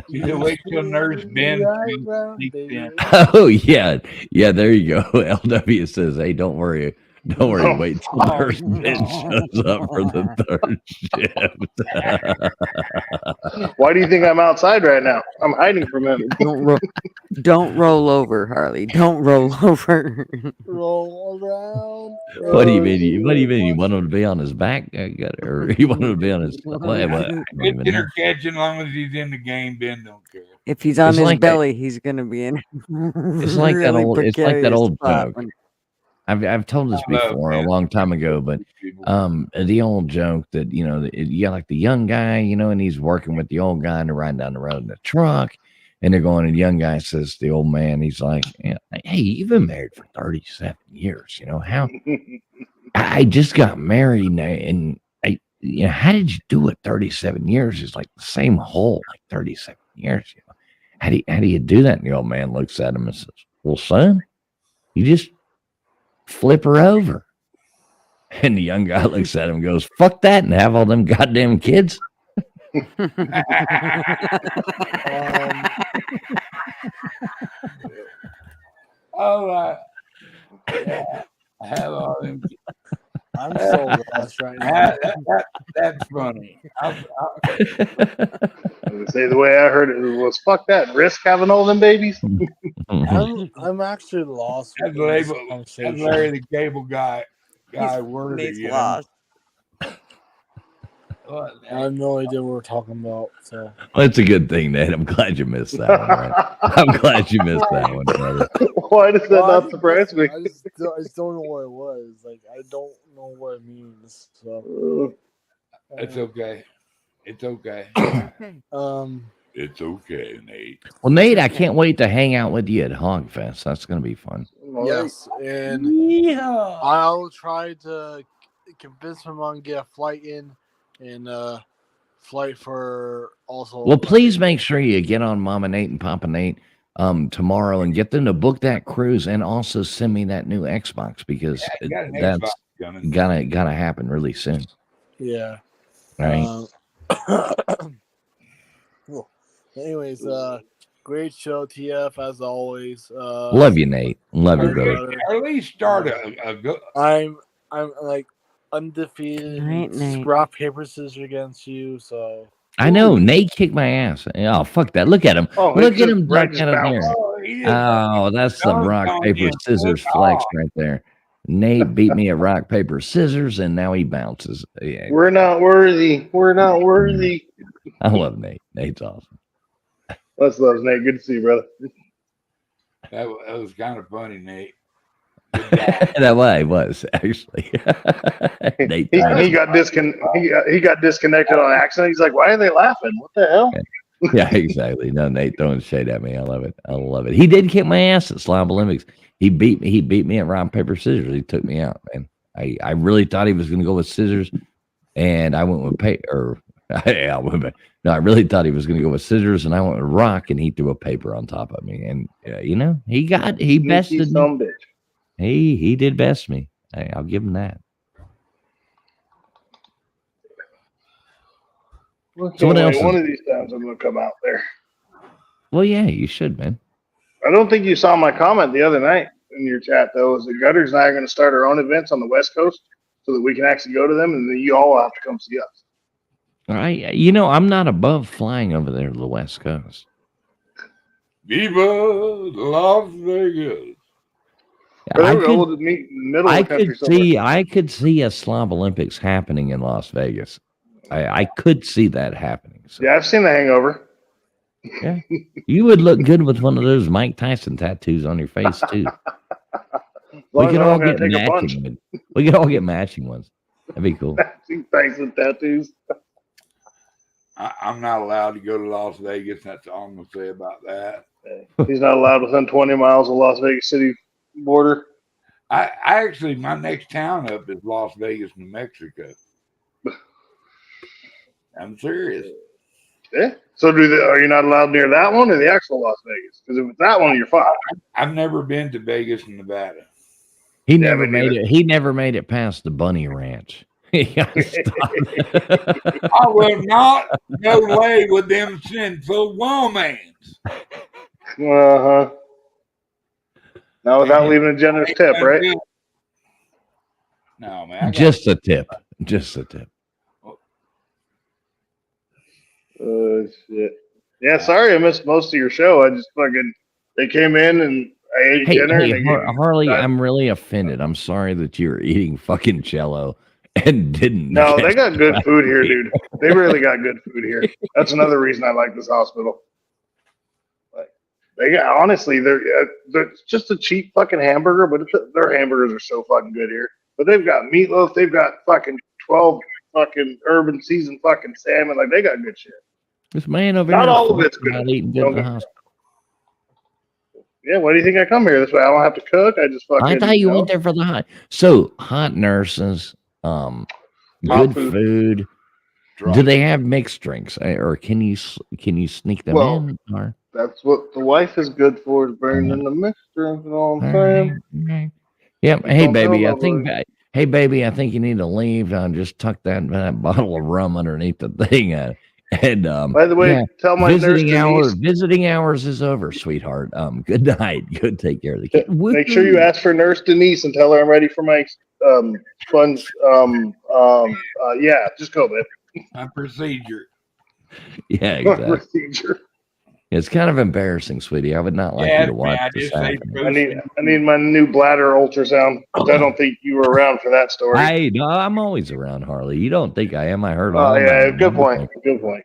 He's a wait till nurse Ben Right round, sneaks baby. in. Oh yeah. There you go. LW says, hey, don't worry. Wait till nurse Ben shows up for the third shift. Why do you think I'm outside right now? I'm hiding from him. Don't roll over, Harley. Don't roll over. Roll around. What do you mean? You want him to be on his back? Or you want him to be on his what? I don't even Get know. her catch as long as he's in the game. Ben don't care. If he's on It's his like that- belly, he's gonna be in. It's like that old. It's like that precarious old spot joke. when- I've told this I love before a Ben. long time ago, but the old joke that you got like the young guy, and he's working with the old guy and they're riding down the road in the truck, and they're going. And the young guy says to the old man, he's like, "Hey, you've been married for 37 years. How? I just got married, and how did you do it? 37 years is like the same hole, like 37 years. How do you do that?" And the old man looks at him and says, "Well, son, you just flip her over." And the young guy looks at him and goes, "Fuck that, and have all them goddamn kids." All right. Yeah, I have all them. I'm so lost right now. That's funny. Say the way I heard it was, "Fuck that, risk having all them babies." I'm actually lost. That's in this Larry, conversation. that's Larry the Cable Guy worded. Nate's You know? lost. Well, I have no idea what we're talking about. So Well, it's a good thing, Nate. I'm glad you missed that one. Right? I'm glad you missed that one, brother. Why does that not surprise me? I just don't know what it was. Like I don't know what it means. So It's okay. It's okay. It's okay, Nate. Well, Nate, I can't wait to hang out with you at Hogfest. That's going to be fun. yes, and Yeah. I'll try to convince my mom to get a flight in and flight for also. Well, please make sure you get on Mama Nate and Papa Nate tomorrow and get them to book that cruise and also send me that new Xbox because I got an that's Xbox coming. gotta happen really soon. Yeah. Right? Cool. Anyways, great show, TF, as always. Love you, Nate. Love you, Hey, brother. brother. Or at least start a go. I'm like undefeated Night, in Nate. rock paper scissors against you. So I know Nate kicked my ass. Oh fuck that! Look at him. Oh, Look he at just- him Red duck just out of bounced. there. Oh, he is Oh, that's the dunked rock on paper you. scissors Good flex God. right there. Nate beat me at rock paper scissors, and now he bounces. Yeah, We're not worthy. We're not worthy. I love Nate. Nate's awesome. Let's love Nate. Good to see you, brother. That was kind of funny, Nate. Good job. That way was actually. Nate, He got disconnected on accident. He's like, "Why are they laughing? What the hell?" yeah, exactly. No, Nate throwing shade at me. I love it. I love it. He did kick my ass at Slob Olympics. He beat me. He beat me at rock paper scissors. He took me out, man. I really thought he was going to go with scissors, and I went with paper. Yeah, no, I really thought he was going to go with scissors, and I went with rock, and he threw a paper on top of me, and he Sneaky bested me. son bitch. He did best me. I'll give him that. So what else? One of these times I'm going to come out there. Well, yeah, you should, man. I don't think you saw my comment the other night in your chat, though. Is that Gutters and I are going to start our own events on the West Coast so that we can actually go to them, and then you all have to come see us. I'm not above flying over there to the West Coast. Viva Las Vegas. I We're could, able to meet in the middle I of the country could somewhere. see, I could see a Slob Olympics happening in Las Vegas. I could see that happening. So, Yeah, I've seen The Hangover. you would look good with one of those Mike Tyson tattoos on your face too. As We long as could I all don't gotta get take a bunch. matching. We could all get matching ones. That'd be cool. Tyson tattoos. I'm not allowed to go to Las Vegas. That's all I'm going to say about that. He's not allowed within 20 miles of Las Vegas City border. I actually, my next town up is Las Vegas, New Mexico. I'm serious. Yeah. So are you not allowed near that one or the actual Las Vegas? Because if it's that one, you're fine. I've never been to Vegas, Nevada. He never me made neither. it. He never made it past the Bunny Ranch. He got stopped. I will not go lay with them sinful women. Uh-huh. Now without leaving a generous tip, right? No, man. Just a tip. Just a tip. Shit. Yeah, sorry I missed most of your show. I just they came in and I ate dinner. and they gave- Harley, I'm really offended. I'm sorry that you're eating fucking cello and didn't. No, they got good food here, dude. They really got good food here. That's another reason I like this hospital. Like, they got honestly, they're just a cheap fucking hamburger, but their hamburgers are so fucking good here. But they've got meatloaf. They've got fucking 12 fucking urban seasoned fucking salmon. Like they got good shit. This man over Not here all of it's about good. eating good Don't in the get me hospital. Yeah, why do you think I come here this way? I don't have to cook. I just fucking. I thought you know. went there for the hot. So hot nurses, good food. food. Do they have mixed drinks, or can you sneak them Well, in? Or That's what the wife is good for, is burning the mixture. You know what I'm saying? right. Yep. Hey Don't tell baby, I nobody. think. Hey baby, I think you need to leave. Just tuck that bottle of rum underneath the thing. And By the way, yeah, tell my nurse Denise, visiting hours is over, sweetheart. Good night. Good, take care of the kid. make sure you ask for Nurse Denise and tell her I'm ready for my sponge. Yeah, just go, man. My procedure. Yeah, exactly. Procedure. It's kind of embarrassing, sweetie. I would not like you to watch I this just say happen. I need my new bladder ultrasound. 'Cause I don't think you were around for that story. No, I'm always around, Harley. You don't think I am? I heard Oh all yeah, about it. good point. Good point.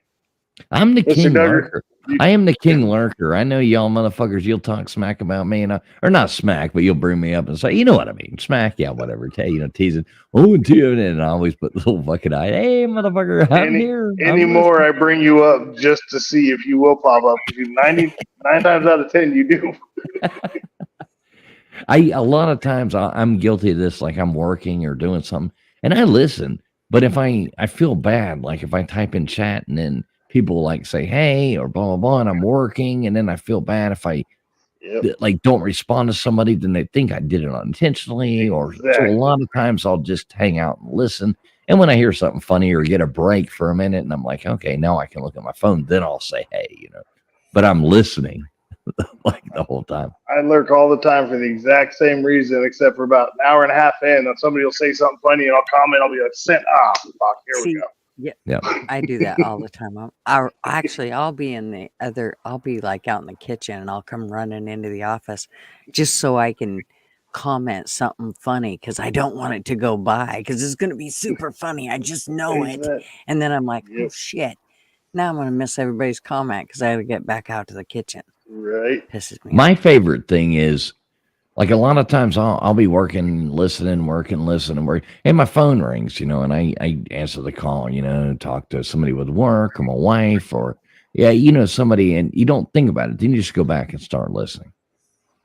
I'm the Mr. king Duggar, lurker. I am the king lurker. I know y'all motherfuckers. You'll talk smack about me, or not smack, but you'll bring me up and say, you know what I mean, smack, yeah, whatever. Teasing. Oh, and I always put the little fucking eye. Hey, motherfucker, I'm here. I'm Anymore, I bring you up just to see if you will pop up. Because 99 times out of 10, you do. A lot of times I'm guilty of this, like I'm working or doing something, and I listen. But if I feel bad, like if I type in chat and then people like say hey or blah blah blah, and I'm working, and then I feel bad if I Yep. that, like, don't respond to somebody, then they think I did it unintentionally. Or so a Exactly. lot of times I'll just hang out and listen. And when I hear something funny or get a break for a minute, and I'm like, okay, now I can look at my phone, then I'll say, hey, you know. But I'm listening like the whole time. I lurk all the time for the exact same reason, except for about an hour and a half in, and somebody will say something funny, and I'll comment. I'll be like, "Sent." Ah, fuck. Here we See, go. yeah, I do that all the time. I'll be in the other. I'll be like out in the kitchen, and I'll come running into the office, just so I can comment something funny because I don't want it to go by because it's gonna be super funny. I just know it, Exactly. and then I'm like, oh Yep. shit! Now I'm gonna miss everybody's comment because I got to get back out to the kitchen. Right. Pisses me. My favorite thing is, like, a lot of times I'll be working, listening, working, and my phone rings, you know, and I answer the call, you know, talk to somebody with work or my wife or, yeah, you know, somebody, and you don't think about it. Then you just go back and start listening.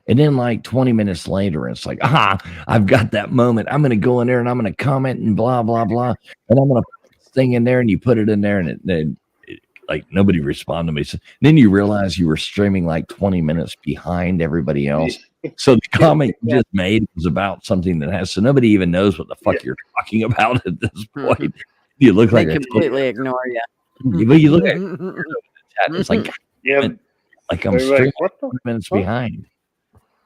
And then, like, 20 minutes later, it's like, I've got that moment. I'm going to go in there and I'm going to comment and blah, blah, blah. And I'm going to put this thing in there, and you put it in there, and it like, nobody responded to me. So then you realize you were streaming like 20 minutes behind everybody else. So the comment you just made was about something that has, so nobody even knows what the fuck you're talking about at this point. You look They like completely ignore you. but you look at the chat, it's like, Yeah. like I'm Everybody's streaming like, what the 20 minutes fuck? behind.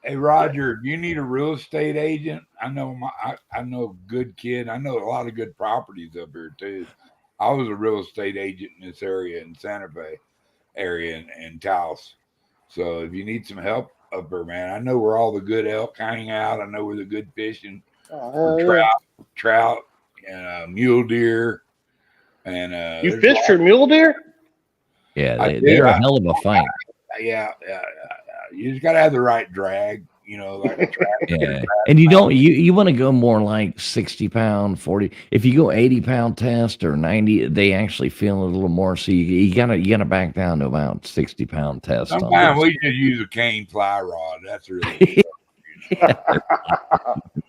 Hey Roger, do you need a real estate agent? I know I know a good kid. I know a lot of good properties up here too. I was a real estate agent in this area in Santa Fe area and Taos. So if you need some help up there, man, I know where all the good elk hang out. I know where the good fishing Oh, for hell yeah. trout and mule deer. And You there's fished for mule deer? Yeah, I they're do. a hell of a fight. yeah. You just gotta have the right drag, you know, like a trap. Yeah, and you don't you want to go more like 60-pound, 40. If you go 80-pound test or 90, they actually feel a little more. So you gotta back down to about 60-pound test. on Sometimes this. we just use a cane fly rod. That's really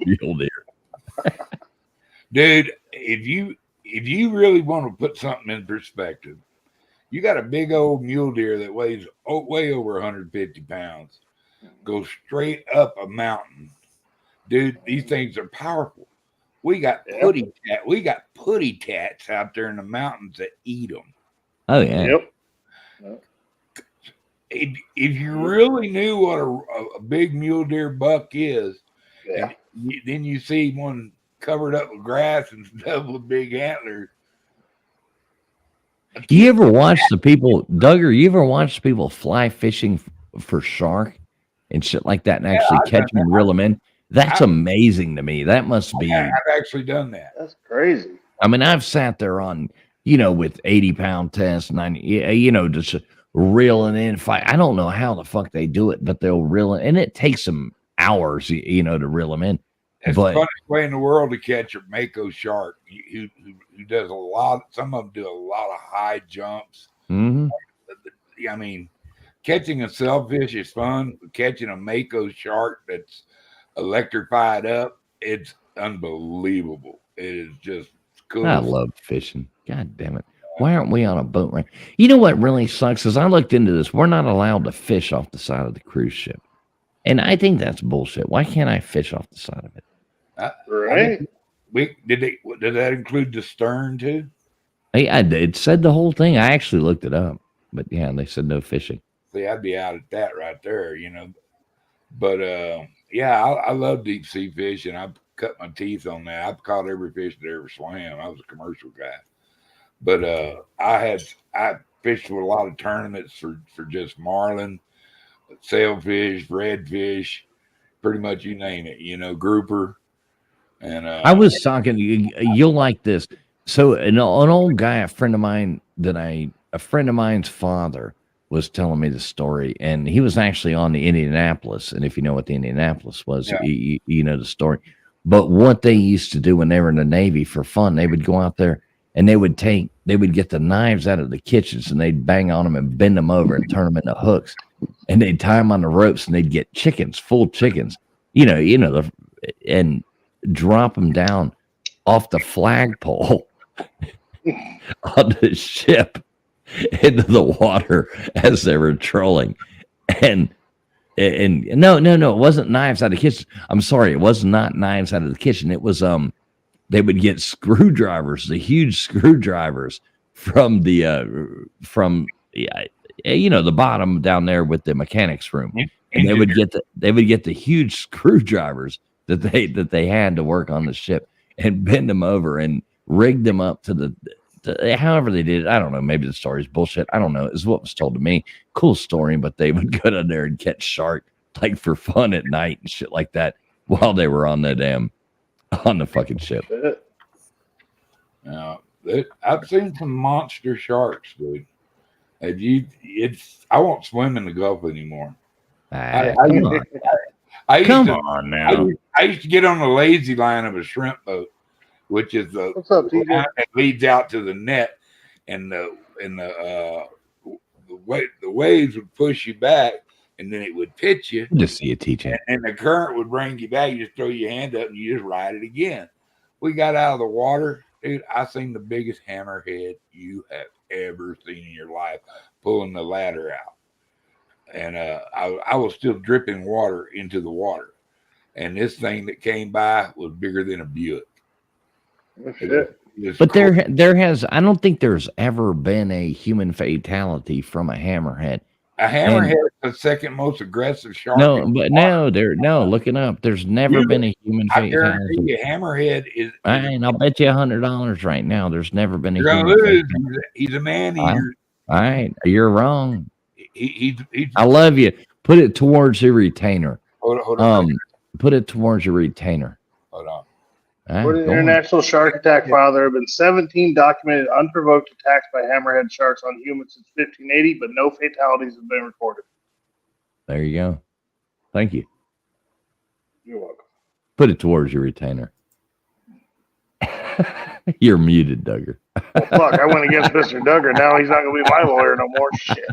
Mule deer. dude. If you really want to put something in perspective, you got a big old mule deer that weighs way over 150 pounds. Go straight up a mountain, dude. These things are powerful. We got putty cats out there in the mountains that eat them. Oh yeah. Yep. If you really knew what a big mule deer buck is, Yeah. then you see one covered up with grass and stuff with big antlers. You ever watch the people, Duggar? You ever watch people fly fishing for shark and shit like that, and actually catch them and reel them in? That's amazing to me. That must be. I've actually done that. That's crazy. I mean, I've sat there on, you know, with 80-pound tests, 90, you know, just reeling in fight. I don't know how the fuck they do it, but they'll reel it, and it takes them hours, you know, to reel them in. It's But- the funniest way in the world to catch a mako shark who does a lot. Some of them do a lot of high jumps. Mhm. I mean, catching a sailfish is fun. But catching a mako shark that's electrified up, it's unbelievable. It is just cool. I love fishing. God damn it. Why aren't we on a boat right? You know what really sucks is I looked into this. We're not allowed to fish off the side of the cruise ship. And I think that's bullshit. Why can't I fish off the side of it? Right? Did that include the stern too? It said the whole thing. I actually looked it up. But yeah, they said no fishing. See, I'd be out at that right there, you know. But yeah, I love deep sea fishing. I've cut my teeth on that. I've caught every fish that ever swam. I was a commercial guy. But I fished with a lot of tournaments for just marlin, sailfish, redfish, pretty much you name it, you know, grouper. And I was talking, you'll like this. So an old guy, a friend of mine's father was telling me the story, and he was actually on the Indianapolis. And if you know what the Indianapolis was, Yeah. you know the story. But what they used to do when they were in the Navy for fun, they would go out there and they would get the knives out of the kitchens and they'd bang on them and bend them over and turn them into hooks, and they'd tie them on the ropes and they'd get full chickens, and drop them down off the flagpole on the ship into the water as they were trolling. And And no, it wasn't knives out of the kitchen. I'm sorry, it was not knives out of the kitchen. It was they would get screwdrivers, the huge screwdrivers from the the bottom down there with the mechanics room. And they would get the huge screwdrivers that they had to work on the ship and bend them over and rig them up to however they did it. I don't know. Maybe the story's bullshit. I don't know. Is what was told to me. Cool story, but they would go down there and catch shark like for fun at night and shit like that while they were on the fucking ship. Now, I've seen some monster sharks, dude. I won't swim in the Gulf anymore. Come on. I used to get on the lazy line of a shrimp boat, which is the What's up, TJ? line that leads out to the net, and the waves would push you back, and then it would pitch you, Good to see you, TJ. and the current would bring you back. You just throw your hand up and you just ride it again. We got out of the water, dude. I seen the biggest hammerhead you have ever seen in your life pulling the ladder out. And I was still dripping water into the water. And this thing that came by was bigger than a Buick. Shit. But there has, I don't think there's ever been a human fatality from a hammerhead. A hammerhead is the second most aggressive shark. No, but looking up, there's never been a human I guarantee fatality. you, hammerhead is. I'll bet you $100 right now. There's never been a You're gonna human lose. fatality. He's a man eater. All right, you're wrong. He's I love you. Put it towards your retainer. hold on. Put it towards your retainer. Hold on. All right, According to go the on. International Shark Attack File, there have been 17 documented unprovoked attacks by hammerhead sharks on humans since 1580, but no fatalities have been recorded. There you go. Thank you. You're welcome. Put it towards your retainer. You're muted, Duggar. Well, fuck, I went against Mr. Duggar. Now he's not going to be my lawyer no more. Shit.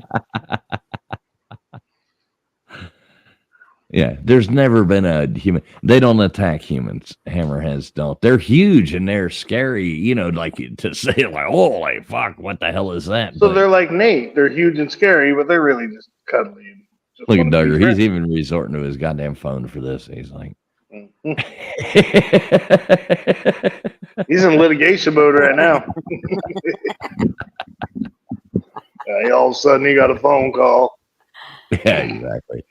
Yeah, there's never been a human. They don't attack humans. Hammerheads don't. They're huge and they're scary. Like to say, like, holy fuck, what the hell is that? So But they're like Nate. They're huge and scary, but they're really just cuddly. And just look at wanna be Duggar. He's friends. even resorting to his goddamn phone for this. He's like, Mhm. He's in litigation mode right now. All of a sudden, he got a phone call. yeah, exactly.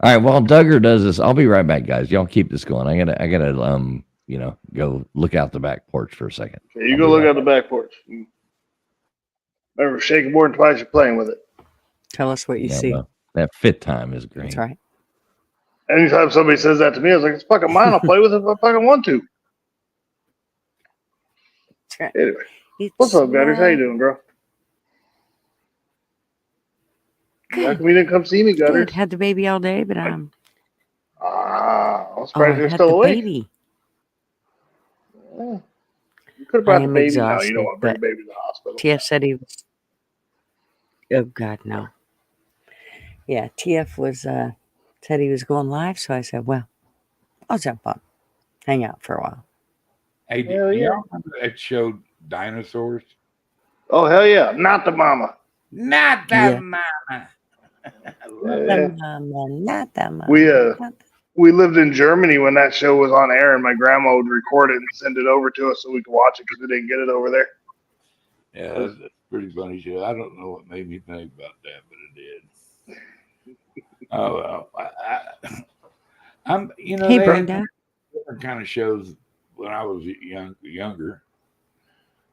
All right. While Duggar does this, I'll be right back, guys. Y'all keep this going. I gotta go look out the back porch for a second. Okay, you go look out the back porch. Remember, shake a board twice, you're playing with it. Tell us what you Yeah, see. well, that fit time is great. That's right. Anytime somebody says that to me, I was like, it's fucking mine. I'll play with it if I fucking want to. That's right. Anyway, what's up, Gutters? How you doing, bro? How come you didn't come see me, Good. Gutters? Had the baby all day, but I'm I surprised you're had still the awake. baby. Yeah. You could have brought I the am baby. No, you exhausted, don't want to bring but the baby to the hospital. TF said he was. Oh God, no. Yeah, TF was said he was going live, so I said, "Well, I'll jump on, hang out for a while." Hey, Hell do yeah. y'all remember that show Dinosaurs? Oh, hell yeah. Not the mama. Not that mama. Yeah. Not that much. We lived in Germany when that show was on air, and my grandma would record it and send it over to us so we could watch it because we didn't get it over there. Yeah, that's a pretty funny show. I don't know what made me think about that, but it did. Oh well, I'm. Hey, they had Brenda. different kind of shows when I was younger,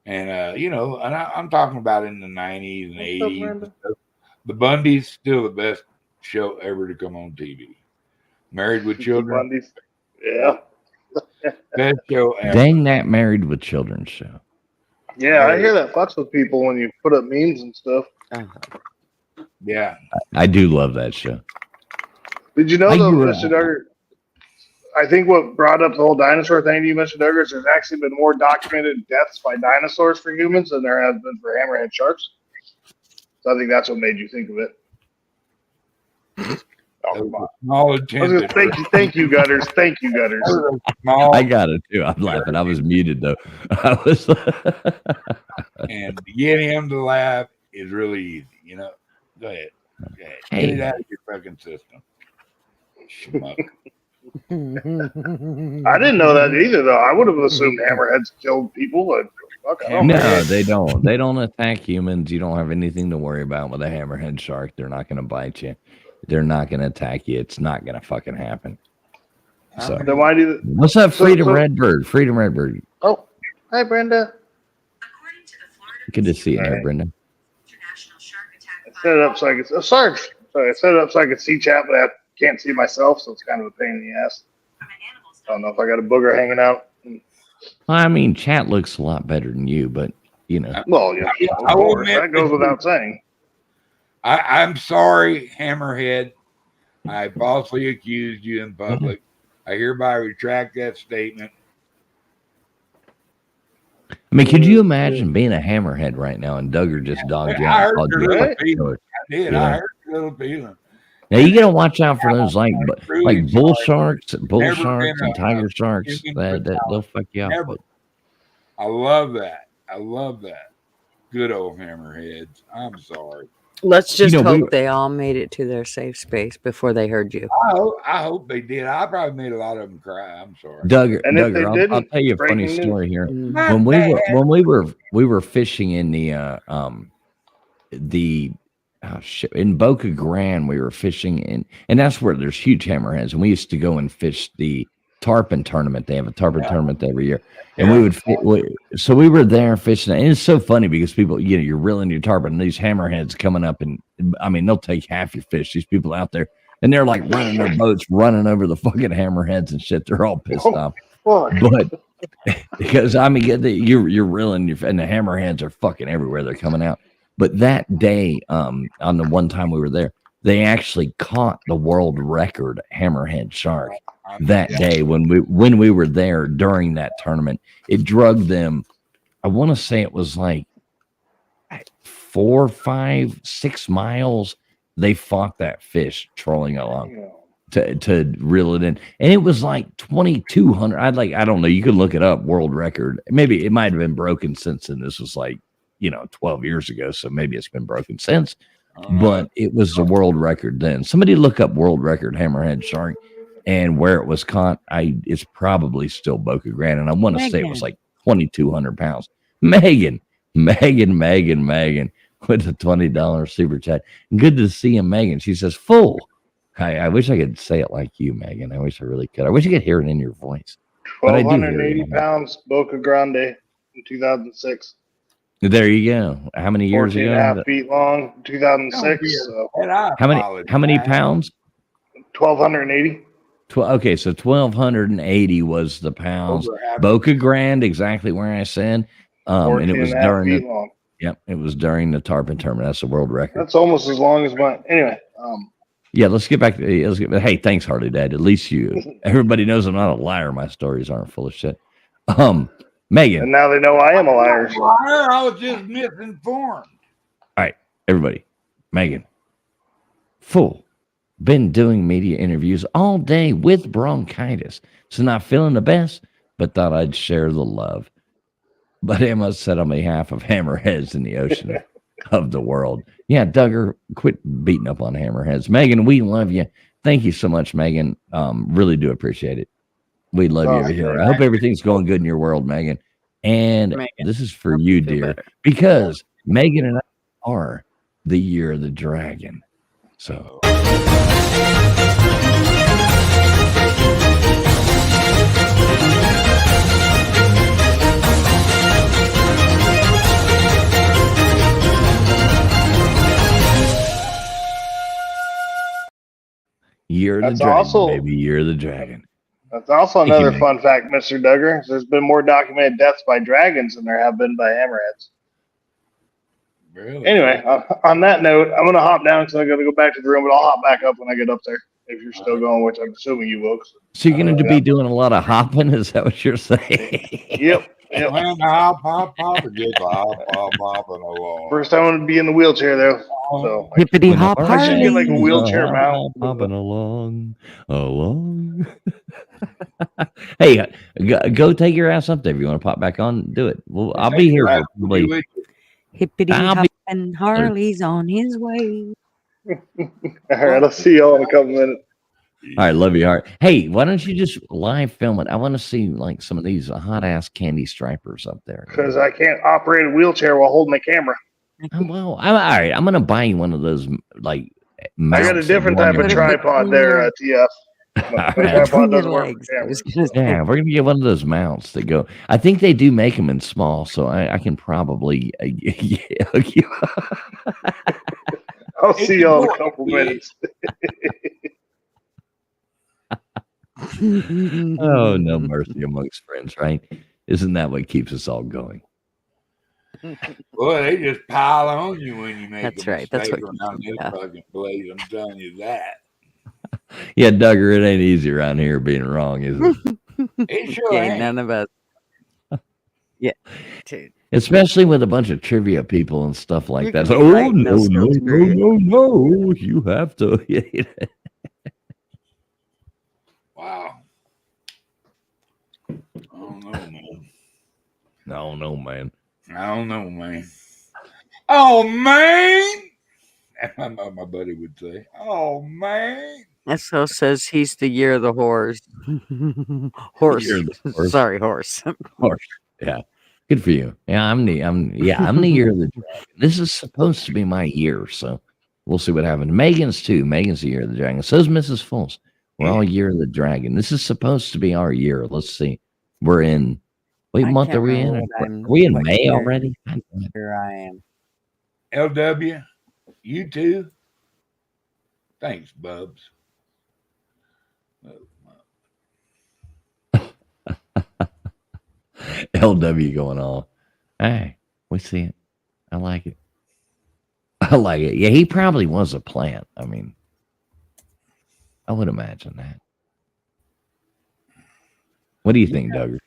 and and I'm talking about in the '90s and What's up, '80s. Brenda? The Bundys still the best show ever to come on TV. Married with Children, Bundy's. Yeah. best show ever. Dang that Married with Children show. Yeah, I hear that fucks with people when you put up memes and stuff. Yeah, I do love that show. Did you know, I though, grew Mr. up- Duggar? I think what brought up the whole dinosaur thing to you, Mr. Duggar, is there's actually been more documented deaths by dinosaurs for humans than there has been for hammerhead sharks. So I think that's what made you think of it. Oh, come on. small I was gonna attention. thank you, Gutters. Thank you, Gutters. Small I got it too. I'm laughing. I was muted though. I was. and to get him to laugh is really easy. Go ahead. Get Hey. it out of your fucking system. Schmuck. I didn't know that either, though. I would have assumed hammerheads killed people. But fuck, I don't know. No, they don't. They don't attack humans. You don't have anything to worry about with a hammerhead shark. They're not going to bite you. They're not going to attack you. It's not going to fucking happen. So, Then why do? what's up, So- Freedom so- Redbird? Freedom Redbird. Oh, hi, Brenda. Good to see you, All there, right. Brenda. I set it up so I could. Oh, sorry. I set it up so I could see chat, but I can't see myself, so it's kind of a pain in the ass. I don't know if I got a booger hanging out. I mean, chat looks a lot better than you, but you know. Well, yeah, I of will course, admit that goes without saying. I'm sorry, Hammerhead. I falsely accused you in public. I hereby retract that statement. I mean, could you imagine being a hammerhead right now and Duggar just dogged you I out? heard called your you a little fucking feeling. killer? I did. Yeah. I heard a little feeling. Now you gotta watch out for those like bull sharks, bull Never sharks, been and a tiger sharks. human That they'll fuck you up. Never. But I love that. I love that. Good old Hammerheads. I'm sorry. Let's just know, we hope were- they all made it to their safe space before they heard you. I hope they did. I probably made a lot of them cry. I'm sorry. Duggar, And if they I'll didn't, tell you a funny breaking news. story here. Mm. My When we were fishing in the in Boca Grande, we were fishing in, and that's where there's huge hammerheads, and we used to go and fish the tarpon tournament. They have a tarpon tournament every year, and we would so we were there fishing, and it's so funny because people, you know, you're reeling your tarpon, and these hammerheads coming up, and I mean they'll take half your fish. These people out there, and they're like running their boats, running over the fucking hammerheads and shit. They're all pissed off. Fuck. But because I mean, you're reeling, and the hammerheads are fucking everywhere. They're coming out. But that day, on the one time we were there, they actually caught the world record hammerhead shark that day when we were there during that tournament. It drugged them. I want to say it was like 4, 5, 6 miles. They fought that fish trolling along to reel it in, and it was like 2,200. I don't know. You could look it up. World record. Maybe it might have been broken since then. This was like 12 years ago, so maybe it's been broken since. But it was the world record then. Somebody look up world record hammerhead shark and where it was caught. It's probably still Boca Grande, and I want to say it was like 2,200 pounds. Megan with the $20 super chat. Good to see you, Megan. She says, "Full." I wish I could say it like you, Megan. I wish I really could. I wish I could hear it in your voice. But I do hear it. 1,280 pounds, Boca Grande in 2006. There you go. How many years 14 and a half ago? feet long, 2006. So How many pounds? 1,280. Okay, so 1,280 was the pounds. Boca Grande, exactly where I said. And 14 it was and a half during feet the long. it was during the tarpon tournament. That's the world record. That's almost as long as mine. Anyway, Yeah, let's get back to hey, thanks, Harley Dad. At least everybody knows I'm not a liar. My stories aren't full of shit. Megan. and now they know I am a liar. So. I was just misinformed. Everybody, Megan, full, been doing media interviews all day with bronchitis, so not feeling the best, but thought I'd share the love. But Emma said on behalf of hammerheads in the ocean of the world. Yeah, Duggar, quit beating up on hammerheads. Megan, we love you. Thank you so much, Megan. Really do appreciate it. We love you over here. I hope everything's going good in your world, Megan. And Megan, this is for you, feel dear, better. because Megan and I are the year of the dragon. So year of the That's dragon, also- baby, year of the dragon. That's also Thank you, another Nick. fun fact, Mr. Duggar. There's been more documented deaths by dragons than there have been by hammerheads. Really? Anyway, on that note, I'm going to hop down because I'm going to go back to the room, but I'll hop back up when I get up there. If you're still going, which I'm assuming you will. So you're going to be doing a lot of hopping? Is that what you're saying? Yep. When hop, and just hopping along. First, I want to be in the wheelchair, though. So, Hippity When the hop horse should get like a Harley. wheelchair mount. Hopping along. Hey, go take your ass up there if you want to pop back on. Do it. Well, I'll be here for probably. Hippity I'll hop be- and Harley's on his way. all right, I'll see y'all in a couple minutes. All right, love you, Art. Hey, why don't you just live film it? I want to see like some of these hot ass candy stripers up there. Because I can't operate a wheelchair while holding a camera. Well, all right. I'm gonna buy you one of those like. I got a mounts that different go on type your of Put it tripod between there, your- TF. My Yeah. tripod between your doesn't work legs. for I was cameras. gonna say. Yeah, we're gonna get one of those mounts that go. I think they do make them in small, so I can probably. I'll see y'all in a couple minutes. Oh, no mercy amongst friends, right? Isn't that what keeps us all going? Boy, they just pile on you when you make That's a right. That's mistake what around keeps this us- fucking place. I'm telling you that. Yeah, Duggar, it ain't easy around here being wrong, is it? It sure Yeah, ain't. none of us. Yeah, dude. Especially with a bunch of trivia people and stuff like You that. can So, be right, oh, and no, they'll still no, screw no, you. no, you have to. Wow. I don't know, man. No, man. I don't know, man. Oh, man. That's what my buddy would say. Oh, man. SO says he's the year of the horse. Horse. Year of the horse. Sorry, horse. Horse. Yeah. Good for you. Yeah, I'm the year of the dragon. This is supposed to be my year, so we'll see what happens. Megan's too. Megan's the year of the dragon. So's Mrs. Fulls. We're all year of the dragon. This is supposed to be our year. Let's see. We're in what I month can't are we in? remember what Are we in what May year. already? Here I am. LW, you too. Thanks, Bubs. LW going on. Hey, we see it. I like it. I like it. Yeah, he probably was a plant. I mean, I would imagine that. What do you think, Doug?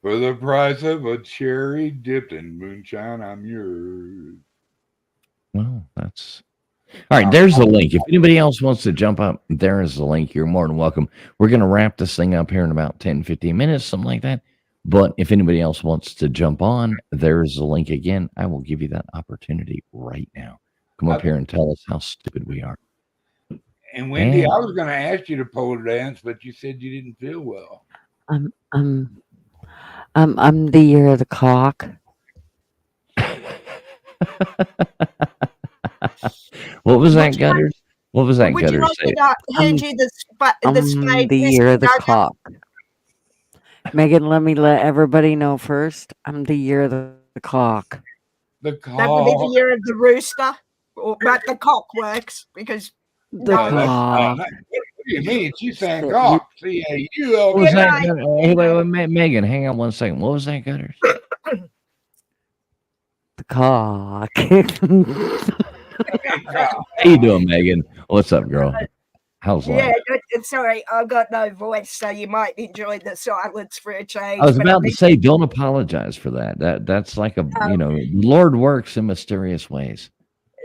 For the price of a cherry dipped in moonshine, I'm yours. Well, that's all right. There's the link. If anybody else wants to jump up, there is the link. You're more than welcome. We're going to wrap this thing up here in about 10, 15 minutes, something like that. But if anybody else wants to jump on, there's the link again. I will give you that opportunity right now. Come up here and tell us how stupid we are. And Wendy, And- I was going to ask you to pole dance, but you said you didn't feel well. I'm the year of the clock. What was that, Would you like- Gutters? What was that, Would you Gutters? like Say me it. to hand you the I'm spade? the Mr. year of the Duggar? clock. Megan, let me let everybody know first. I'm the year of the clock. The That would be the call. year of the rooster, but the cock works because The No, that's clock. What do you mean? She's saying That cock. What was C-A-U-L. that? right. Hey, wait, Megan, hang on one second. What was that, Gutters? The cock. How you doing, Megan? What's up, girl? How's life? yeah. Sorry, I've got no voice, so you might enjoy the silence for a change. I was but about to think- say, don't apologize for that. That's like a Lord works in mysterious ways.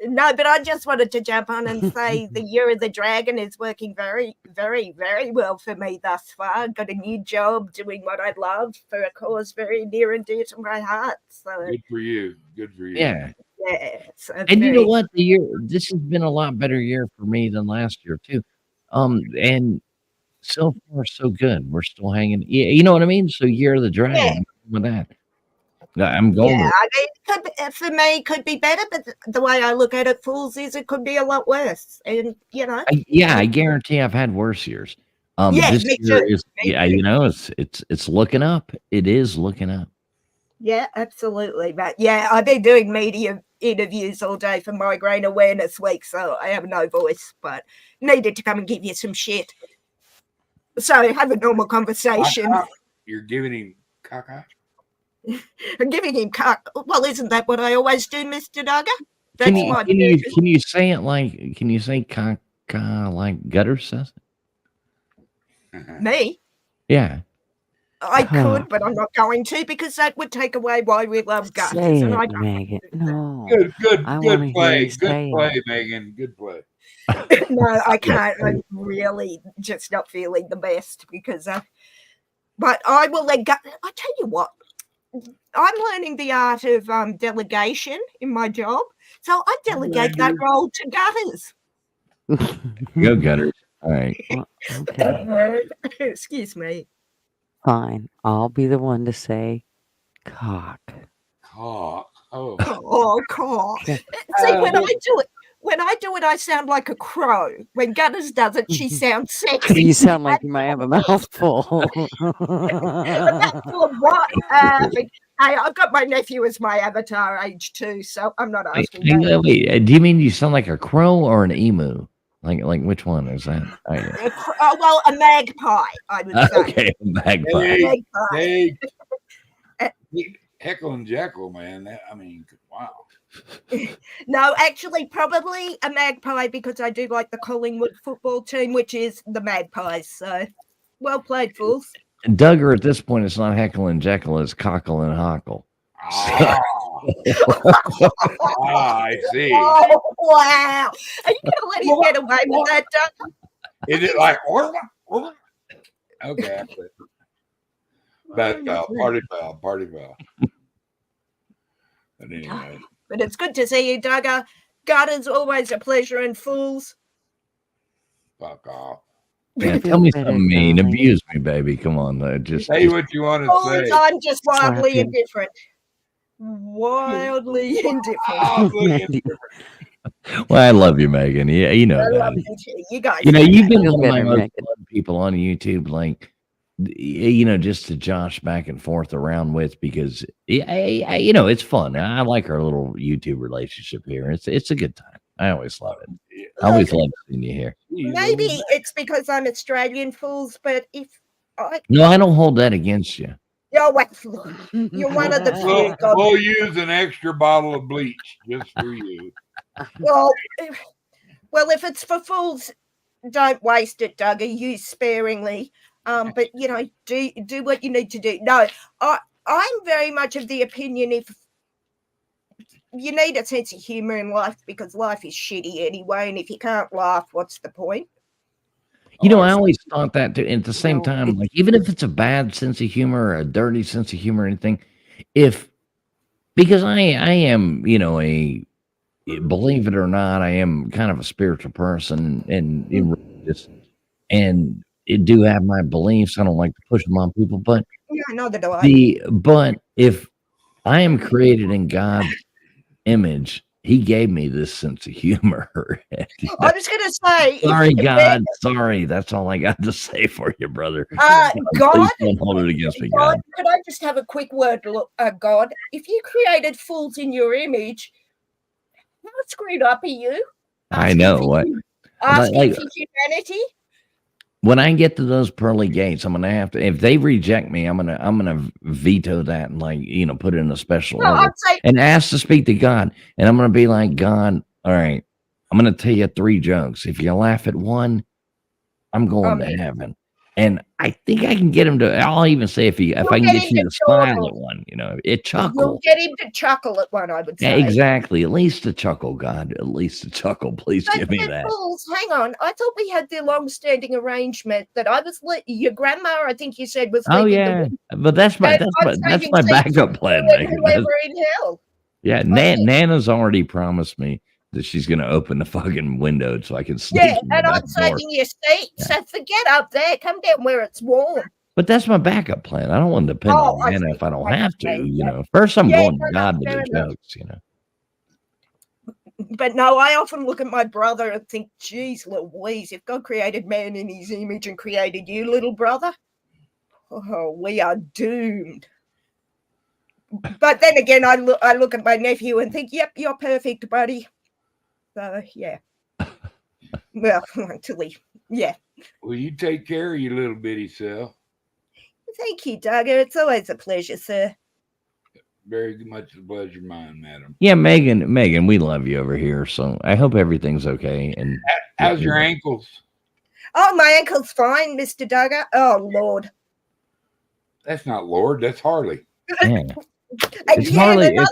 No, but I just wanted to jump on and say the year of the dragon is working very, very, very well for me thus far. Got a new job doing what I love for a cause very near and dear to my heart. So Good for you. Good for you. Yeah. yeah, so And you know very- what? This has been a lot better year for me than last year too. And so far so good. We're still hanging. Yeah, you know what I mean? So year of the dragon with that. I'm going. Yeah, I mean, could be, for me, could be better, but the way I look at it, fools, is it could be a lot worse. And you know, I guarantee I've had worse years. Yeah, This me year too, is me yeah, you know, it's looking up. It is looking up. yeah, absolutely. But yeah, I've been doing media interviews all day for Migraine Awareness Week, so I have no voice, but needed to come and give you some shit. So have a normal conversation. You're giving him caca? I'm giving him cock. Well, isn't that what I always do, Mr. Duggar? That's Can you my can you duty. can you say it like can you say caca like Gutter says it? Me? Yeah. I Huh. could, but I'm not going to because that would take away why we love guts. Say And I it, don't Megan. No. Good I wanna hear play. you Good say play, it. Megan. Good play. no, I can't. I'm really just not feeling the best because, but I will let go. I tell you what, I'm learning the art of delegation in my job, so I delegate that role to Gutters. Go Gutters. All right. Well, okay. Excuse me. Fine. I'll be the one to say cock. Cock. Oh. Oh, cock. Okay. See, when I do it, I sound like a crow. When Gunners does it, she sounds sexy. You sound like you might have a mouthful. For what? Hey, I've got my nephew as my avatar age too, so I'm not asking that. Wait, do you mean you sound like a crow or an emu? Like which one is that? Oh, well, a magpie, I would say. Okay, magpie. Hey, Magpie. hey, Heckle and Jekyll, man. Wow. No, actually, probably a magpie because I do like the Collingwood football team, which is the Magpies. So, well played, fools. Duggar at this point, it's not Heckle and Jekyll, it's Cockle and Hockle. Ah. I see. Oh, wow. Are you going to let him get away with that, Doug? Is it like Orla? Okay. But party foul. But anyway. But it's good to see you, Duggar. Garden's always a pleasure, and fools. Fuck off. Yeah, tell me something mean. Abuse me, baby. Come on. Just say what you want to Fools, say. I'm just wildly indifferent. Wildly indifferent. Well, I love you, Megan. Yeah, you know I that. love you too. You guys. You've been Feel one of my better, most Megan. loved people on YouTube, like, just to josh back and forth around with, because it's fun. I like our little YouTube relationship here. It's a good time. I always love it. I always love seeing you here. Maybe it's because I'm Australian, fools, but if I No, I don't hold that against you. you're you're one of the few. We'll use an extra bottle of bleach just for you. Well, if it's for fools, don't waste it, Duggar. Use sparingly. But do what you need to do. No, I'm very much of the opinion if you need a sense of humor in life because life is shitty anyway, and if you can't laugh, what's the point? I always thought that too. And at the same time, like, even if it's a bad sense of humor or a dirty sense of humor or anything, because I am, believe it or not, I am kind of a spiritual person and religious, and I do have my beliefs. I don't like to push them on people, but Yeah, neither do I. but if I am created in God's image, He gave me this sense of humor. I was going to say, Sorry, God. Sorry. That's all I got to say for you, brother. God, Please don't hold it against me, God. could I just have a quick word, God? If you created fools in your image, how screwed up are you? I know what. Asking for humanity? When I get to those pearly gates, I'm gonna have to. If they reject me, I'm gonna veto that and put it in a special No, order I'd say and ask to speak to God. And I'm gonna be like, God, all right, I'm gonna tell you 3 jokes. If you laugh at one, I'm going to heaven. And I think I can get him to. I'll even say if I can get you to smile at one, it chuckle. You'll get him to chuckle at one, I would Yeah, say. exactly. At least a chuckle, God. At least a chuckle. Please give me that. Fools, hang on. I thought we had the long-standing arrangement that I was your grandma. I think you said was. Oh leaving yeah, the but that's my I'm saving backup plan, Megan. whoever in hell. Yeah, Nana's already promised me that she's going to open the fucking window so I can sleep. Yeah, in the and back I'm door. saving your seat. So forget up there. Come down where it's warm. But that's my backup plan. I don't want to depend on I Nana see. if I don't I have see. to. First, I'm going to no, God with fair the enough. jokes. But no, I often look at my brother and think, geez, Louise, if God created man in his image and created you, little brother, we are doomed. But then again, I look at my nephew and think, yep, you're perfect, buddy. So, yeah. Well, actually, yeah. Well, you take care of your little bitty self. Thank you, Duggar. It's always a pleasure, sir. Very much a pleasure mine, madam. Yeah, Megan, we love you over here. So I hope everything's okay. And how's your ankles? Oh, my ankle's fine, Mr. Duggar. Oh, Lord. That's not Lord. That's Harley. Yeah. It's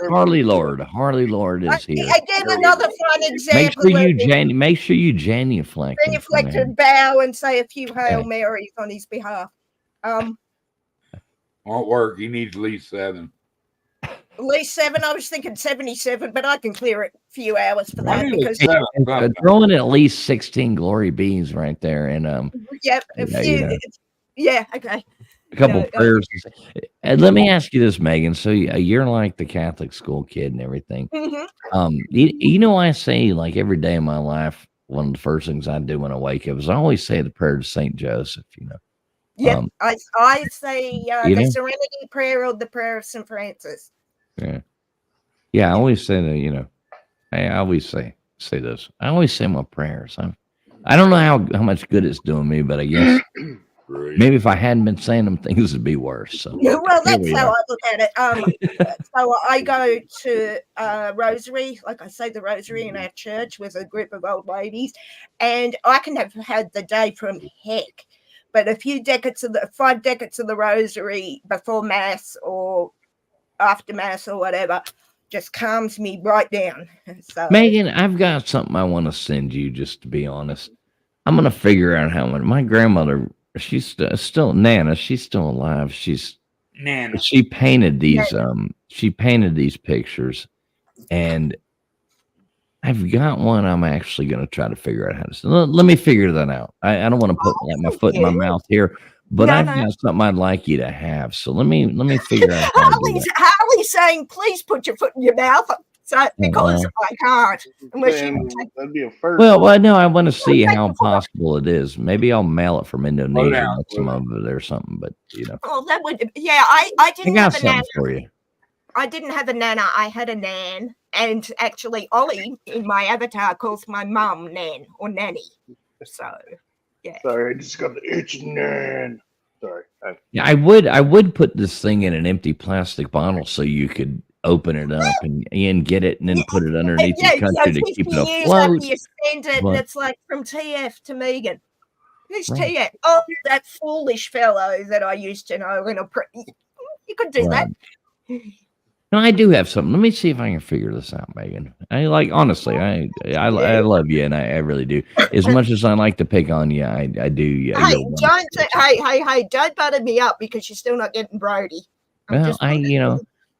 Harley Lord. Harley Lord is here. Again, another fine example. Make sure you genuflect. Genuflect, bow, and say a few Hail Marys on his behalf. Won't work. He needs at least 7. At least 7. I was thinking 77, but I can clear it a few hours for I that knew it because, was 7 something. Throw in at least 16 glory bees right there, and yep, a yeah, few. you know, Yeah, okay. a couple No, prayers. And let me ask you this, Megan. So you're like the Catholic school kid and everything. You know, I say like every day of my life, one of the first things I do when I wake up is I always say the prayer to Saint Joseph. You know, Yep, I say you the know, Serenity Prayer or the Prayer of St. Francis. yeah. I always say that. You know, I always say this. I always say my prayers. I don't know how much good it's doing me, but I guess maybe if I hadn't been saying them, things would be worse. So Yeah, well, here that's we how are. I look at it. So I go to Rosary, like I say the Rosary in our church with a group of old ladies, and I can have had the day from heck, but a few decades of 5 decades of the Rosary before Mass or after Mass or whatever just calms me right down. So Megan, I've got something I want to send you. Just to be honest, I'm gonna figure out how much my grandmother. She's still Nana. She's still alive. Nana. She painted these. She painted these pictures, and I've got one. I'm actually gonna try to figure out how to. Let me figure that out. I don't want to put like my foot in my mouth here, but I've got something I'd like you to have. So let me figure out how to do that. Harley's saying, please put your foot in your mouth. So because I can't, unless you take. That'd be a first. Well, no, I want to see how possible it is. Maybe I'll mail it from Indonesia, like some over there or something. But you know, Oh, that would. Yeah, I didn't got have a something nana. for you. I didn't have a nana. I had a nan, and actually, Ollie in my avatar calls my mum Nan or Nanny. So, yeah. Sorry, I just got the itch, nan. Sorry. Yeah, I would put this thing in an empty plastic bottle so you could open it up and get it and then put it underneath your country to keep it 50 years afloat. after you send it, and but- it's like from TF to Megan. Who's Right. TF? Oh, that foolish fellow that I used to know. You could do that. No, I do have something. Let me see if I can figure this out, Megan. Honestly, I love you, and I really do. As much as I like to pick on you, I do. Yeah, Hey, you're wonderful. hey, don't butter me up because you're still not getting Brody. Well,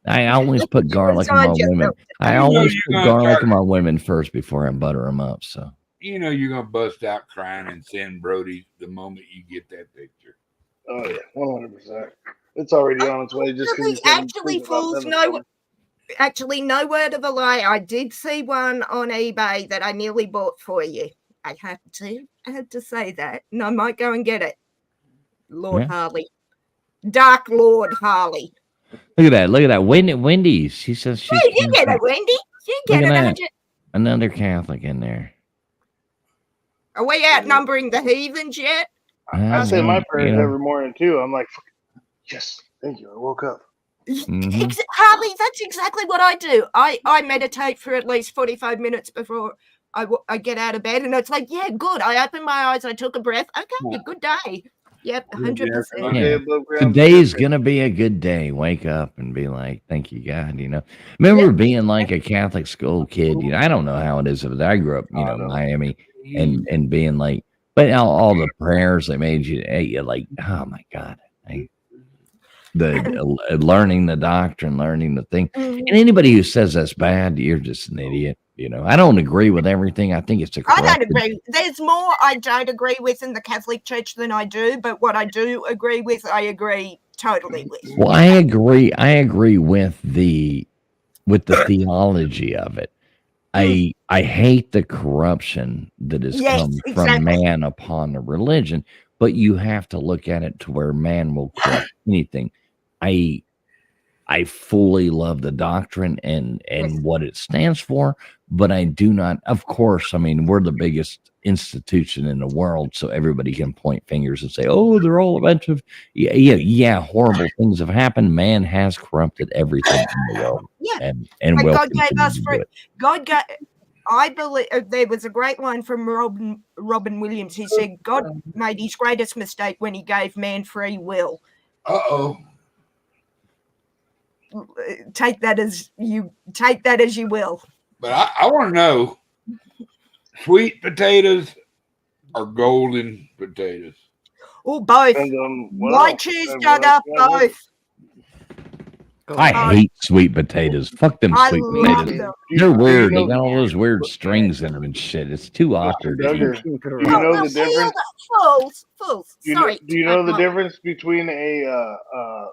I always put garlic on my Inside women. yourself. I always put garlic on my women first before I butter them up. So You know you're gonna bust out crying and send Brody the moment you get that picture. Oh yeah, 100%. It's already on its way. Just Actually, fools, no word of a lie. I did see one on eBay that I nearly bought for you. I had to say that, and I might go and get it. Lord Yeah. Harley, Dark Lord Harley. look at that. Wendy's. She says she's. Hey, you get it, Wendy. You Look get at it. that. 100. Another Catholic in there. Are we outnumbering the heathens yet? I say my prayers you know. every morning too. I'm like, yes, thank you. I woke up. Mhm. Harley, that's exactly what I do. I meditate for at least 45 minutes before I get out of bed, and it's like, yeah, good. I opened my eyes, I took a breath. Okay, good day. Yep, 100%. Yeah. Today's gonna be a good day. Wake up and be like, "Thank you, God." You know, remember being like a Catholic school kid. You know, I don't know how it is. But I grew up, you know, Miami, and being like, but all the prayers they made you like, oh my God, learning the doctrine, learning the thing, and anybody who says that's bad, you're just an idiot. You know, I don't agree with everything. I think it's a I corrupted. don't agree. There's more I don't agree with in the Catholic Church than I do, but what I do agree with, I agree totally with. Well, I agree. I agree with the theology of it. I hate the corruption that has come from man upon the religion, but you have to look at it to where man will corrupt anything. I fully love the doctrine and what it stands for, but I do not. Of course, I mean, we're the biggest institution in the world, so everybody can point fingers and say, "Oh, they're all a bunch of horrible things have happened. Man has corrupted everything in the world, and will God gave continue us to do free. it." God gave. I believe there was a great line from Robin Williams. He said, "God made his greatest mistake when he gave man free will." Take that as you will. But I want to know, sweet potatoes or golden potatoes? Oh, both. Depends on what My else. cheese Depends what jugger, else you got with both. I hate sweet potatoes. Fuck them I sweet love potatoes. them. They're weird. know- They got all those weird strings in them and shit. It's too awkward. to Duggar, eat. do you Oh, know well, the see, you difference? fools. Do you Sorry. know, do you know the my- difference between a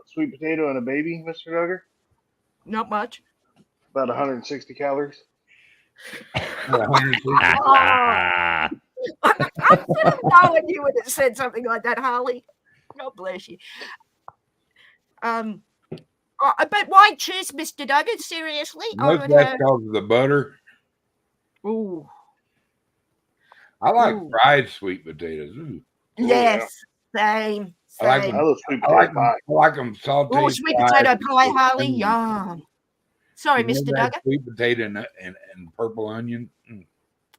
sweet potato and a baby, Mr. Duggar? Not much. About 160 calories. Ah, I should have known you would have said something like that, Harley. God bless you. But why choose Mr. Duggan? Seriously? I What's would that have. because of the butter? Ooh. I like Ooh. fried sweet potatoes. Ooh. Yes. Same. I like I Same. love sweet I potato like pie. them sauteed. Oh, sweet fried, potato pie, Harley. and- Yum. Sorry, you know Mr. that Duggan. Sweet potato and purple onion.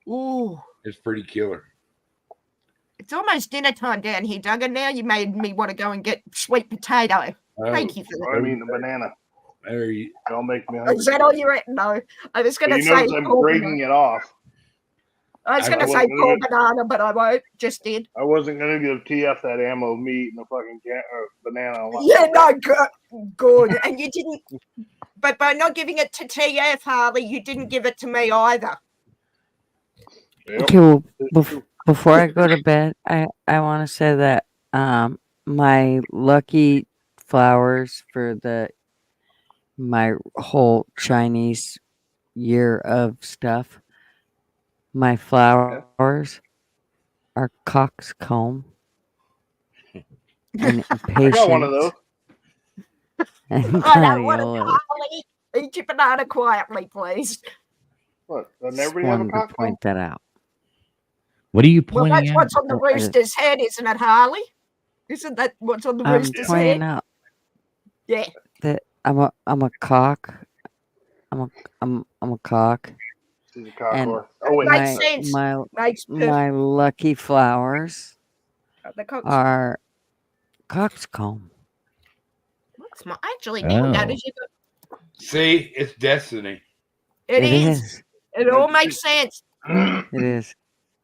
Ooh. It's pretty killer. It's almost dinner time down here, Duggan. Now you made me want to go and get sweet potato. Thank you for that. I'm eating a banana. There you, Don't make me hungry. Is that all you're at? No. I was But going to you say. notice I'm pork breaking it off. I was I going to say wasn't poor gonna- banana, but I won't. Just did. I wasn't gonna give TF that ammo of me eating a fucking banana. Yeah, no, good. And you didn't. But by not giving it to TF, Harley, you didn't give it to me either. Yep. Okay, well, before I go to bed, I want to say that my lucky flowers for my whole Chinese year of stuff, my flowers are coxcomb and I got one of those. and I don't want to, gladiola. Harley. Eat your banana quietly, please. What? Doesn't Just everybody have a wanted to cocktail? point that out. what are you Well, pointing that's at? what's on the rooster's head, isn't it, Harley? Isn't that what's on the I'm rooster's pointing head? out Yeah. that I'm a cock. I'm a cock. She's a cock And whore. Oh wait, Makes sense. Makes perfect. My lucky flowers The cock's are coxcomb. actually now Oh. that is you got- see, it's destiny. it is. It all makes sense. It is.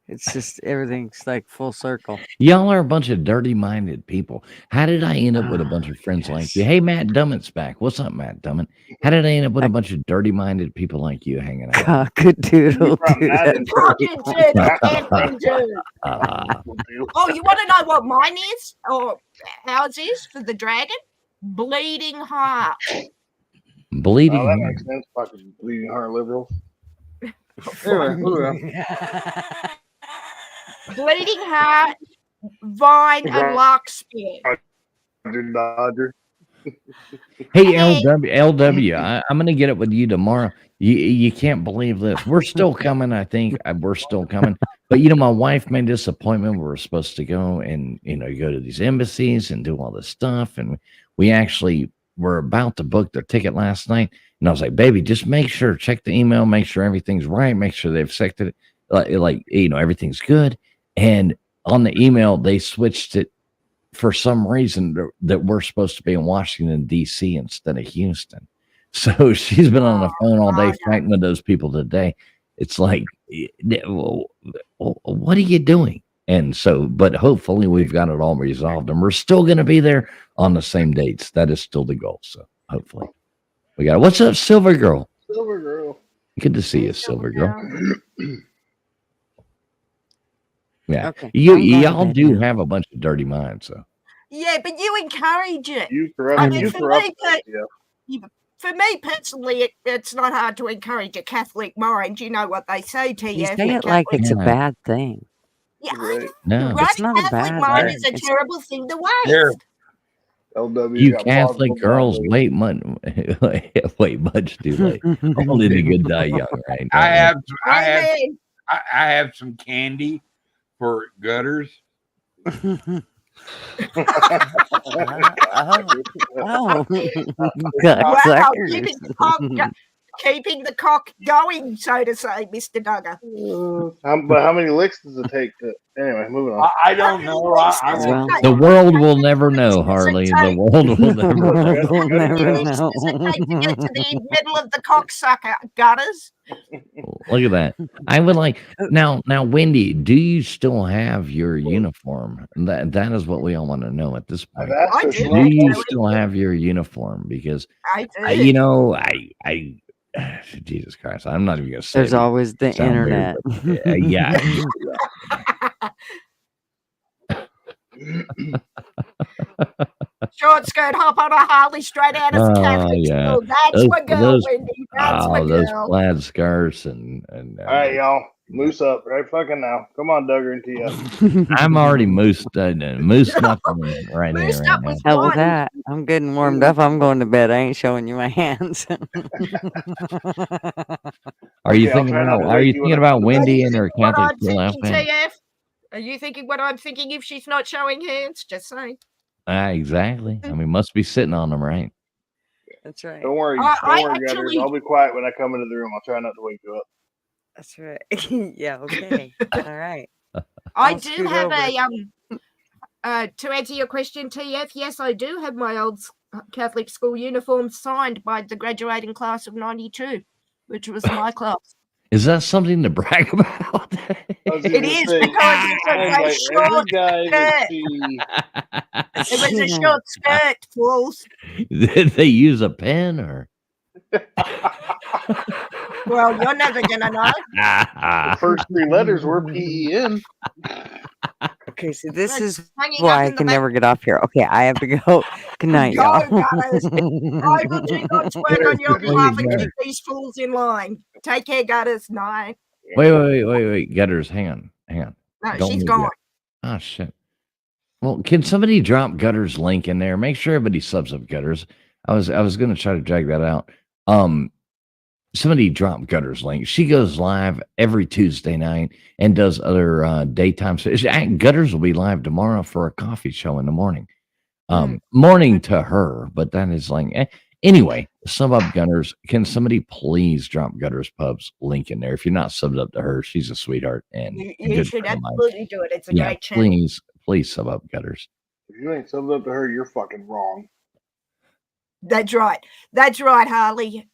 It's just everything's like full circle. Y'all are a bunch of dirty-minded people. How did I end up with a bunch of friends like you? Hey, Matt Dummett's back. What's up, Matt Dummett? How did I end up with a bunch of dirty-minded people like you hanging out? Cockadoodle. From dude. that Fucking dude. Oh, you want to know what mine is? Or ours is for the dragon? Bleeding heart. Bleeding. Oh, that heart. makes sense. Fucking bleeding heart liberals. Bleeding heart, vine, and larkspur. Dodger. Hey, LW, I'm going to get it with you tomorrow. You can't believe this. We're still coming, I think. We're still coming. But, my wife made this appointment. We were supposed to go and, go to these embassies and do all this stuff. And we actually were about to book the ticket last night. And I was like, baby, just make sure, check the email, make sure everything's right, make sure they've sected it. Everything's good. And on the email, they switched it for some reason that we're supposed to be in Washington, D.C. instead of Houston. So she's been on the phone all day fighting with those people today. It's like, what are you doing? And so, but hopefully we've got it all resolved and we're still going to be there on the same dates. That is still the goal. So hopefully we got it. What's up, Silver Girl? Silver girl. Good to see you, Silver Girl. Yeah. Okay. Y'all do have a bunch of dirty minds, so. Yeah, but you encourage it. You I corrupt. mean, You for corrupt. me, for me personally, it's not hard to encourage a Catholic mind. You know what they say to you. You say it like it's a Yeah. bad thing. Yeah, Right. No. right? It's not a Catholic bad mind thing. is a It's- terrible thing to Here. waste. LW You got Catholic plausible girls blonde wait much too late. Only the good die young, right? I have Amen. I have some candy for gutters. Oh, Wow, cocksuckers. keeping the cock going, so to say, Mr. Duggar. But how many licks does it take to? Anyway, moving on. I don't know. I Well, The world will never know, Harley. The world will never know. We'll never Does know. it take to get to the middle of the cocksucker gutters? Look at that. I would like now, Wendy, do you still have your uniform? That is what we all want to know at this I've point. asked I her. do She Do won't you tell me. still have your uniform? Because I do. I Jesus Christ, I'm not even gonna say There's it. always the Sound weird, internet. but, yeah. Short skirt, hop on a Harley straight out of Oh, Catholic yeah. school. That's my girl, Those Wendy. That's my those girl. plaid skirts and All right, y'all. Moose up right fucking now. Come on, Duggar and Tia. I'm already moosed up right here Moosed right up now. with Hell with one. that. I'm good and warmed up. I'm going to bed. I ain't showing you my hands. Are Okay, you I'll thinking try not about to are wake you you thinking up. about Are Wendy you and her thinking what Catholic I'm school thinking, outfit? TF? Are you thinking what I'm thinking if she's not showing hands? Just saying. Exactly. I mean, must be sitting on them, right? That's right. Don't worry. I Don't worry, Gutters. actually- I'll be quiet when I come into the room. I'll try not to wake you up. That's right. Yeah, okay. All right. I I'll do scoot have over. to answer your question, TF, yes, I do have my old Catholic school uniform signed by the graduating class of 92, which was my class. Is that something to brag about? It is because it was a short skirt. It was a short skirt, fools. Did they use a pen or? Well, you're never gonna know. The first three letters were PEN. Okay, so this Like, is hanging why up I in the can back. never get off here. Okay, I have to go. Good night, Go, y'all. guys. I will do God's work on your behalf and keep these fools in line. Take care, Gutters. Night. Wait, Gutters, hang on. No, Don't she's move gone. yet. Oh shit. Well, can somebody drop Gutters link in there? Make sure everybody subs up Gutters. I was gonna try to drag that out. Somebody drop Gutters link. She goes live every Tuesday night and does other daytime. Gutters will be live tomorrow for a coffee show in the morning. Morning to her, but that is like anyway. Sub up Gutters. Can somebody please drop Gutters Pub's link in there? If you're not subbed up to her, she's a sweetheart and a You good should friend of mine. absolutely do it. It's a Yeah, great channel. please sub up Gutters. If you ain't subbed up to her, you're fucking wrong. That's right. That's right, Harley.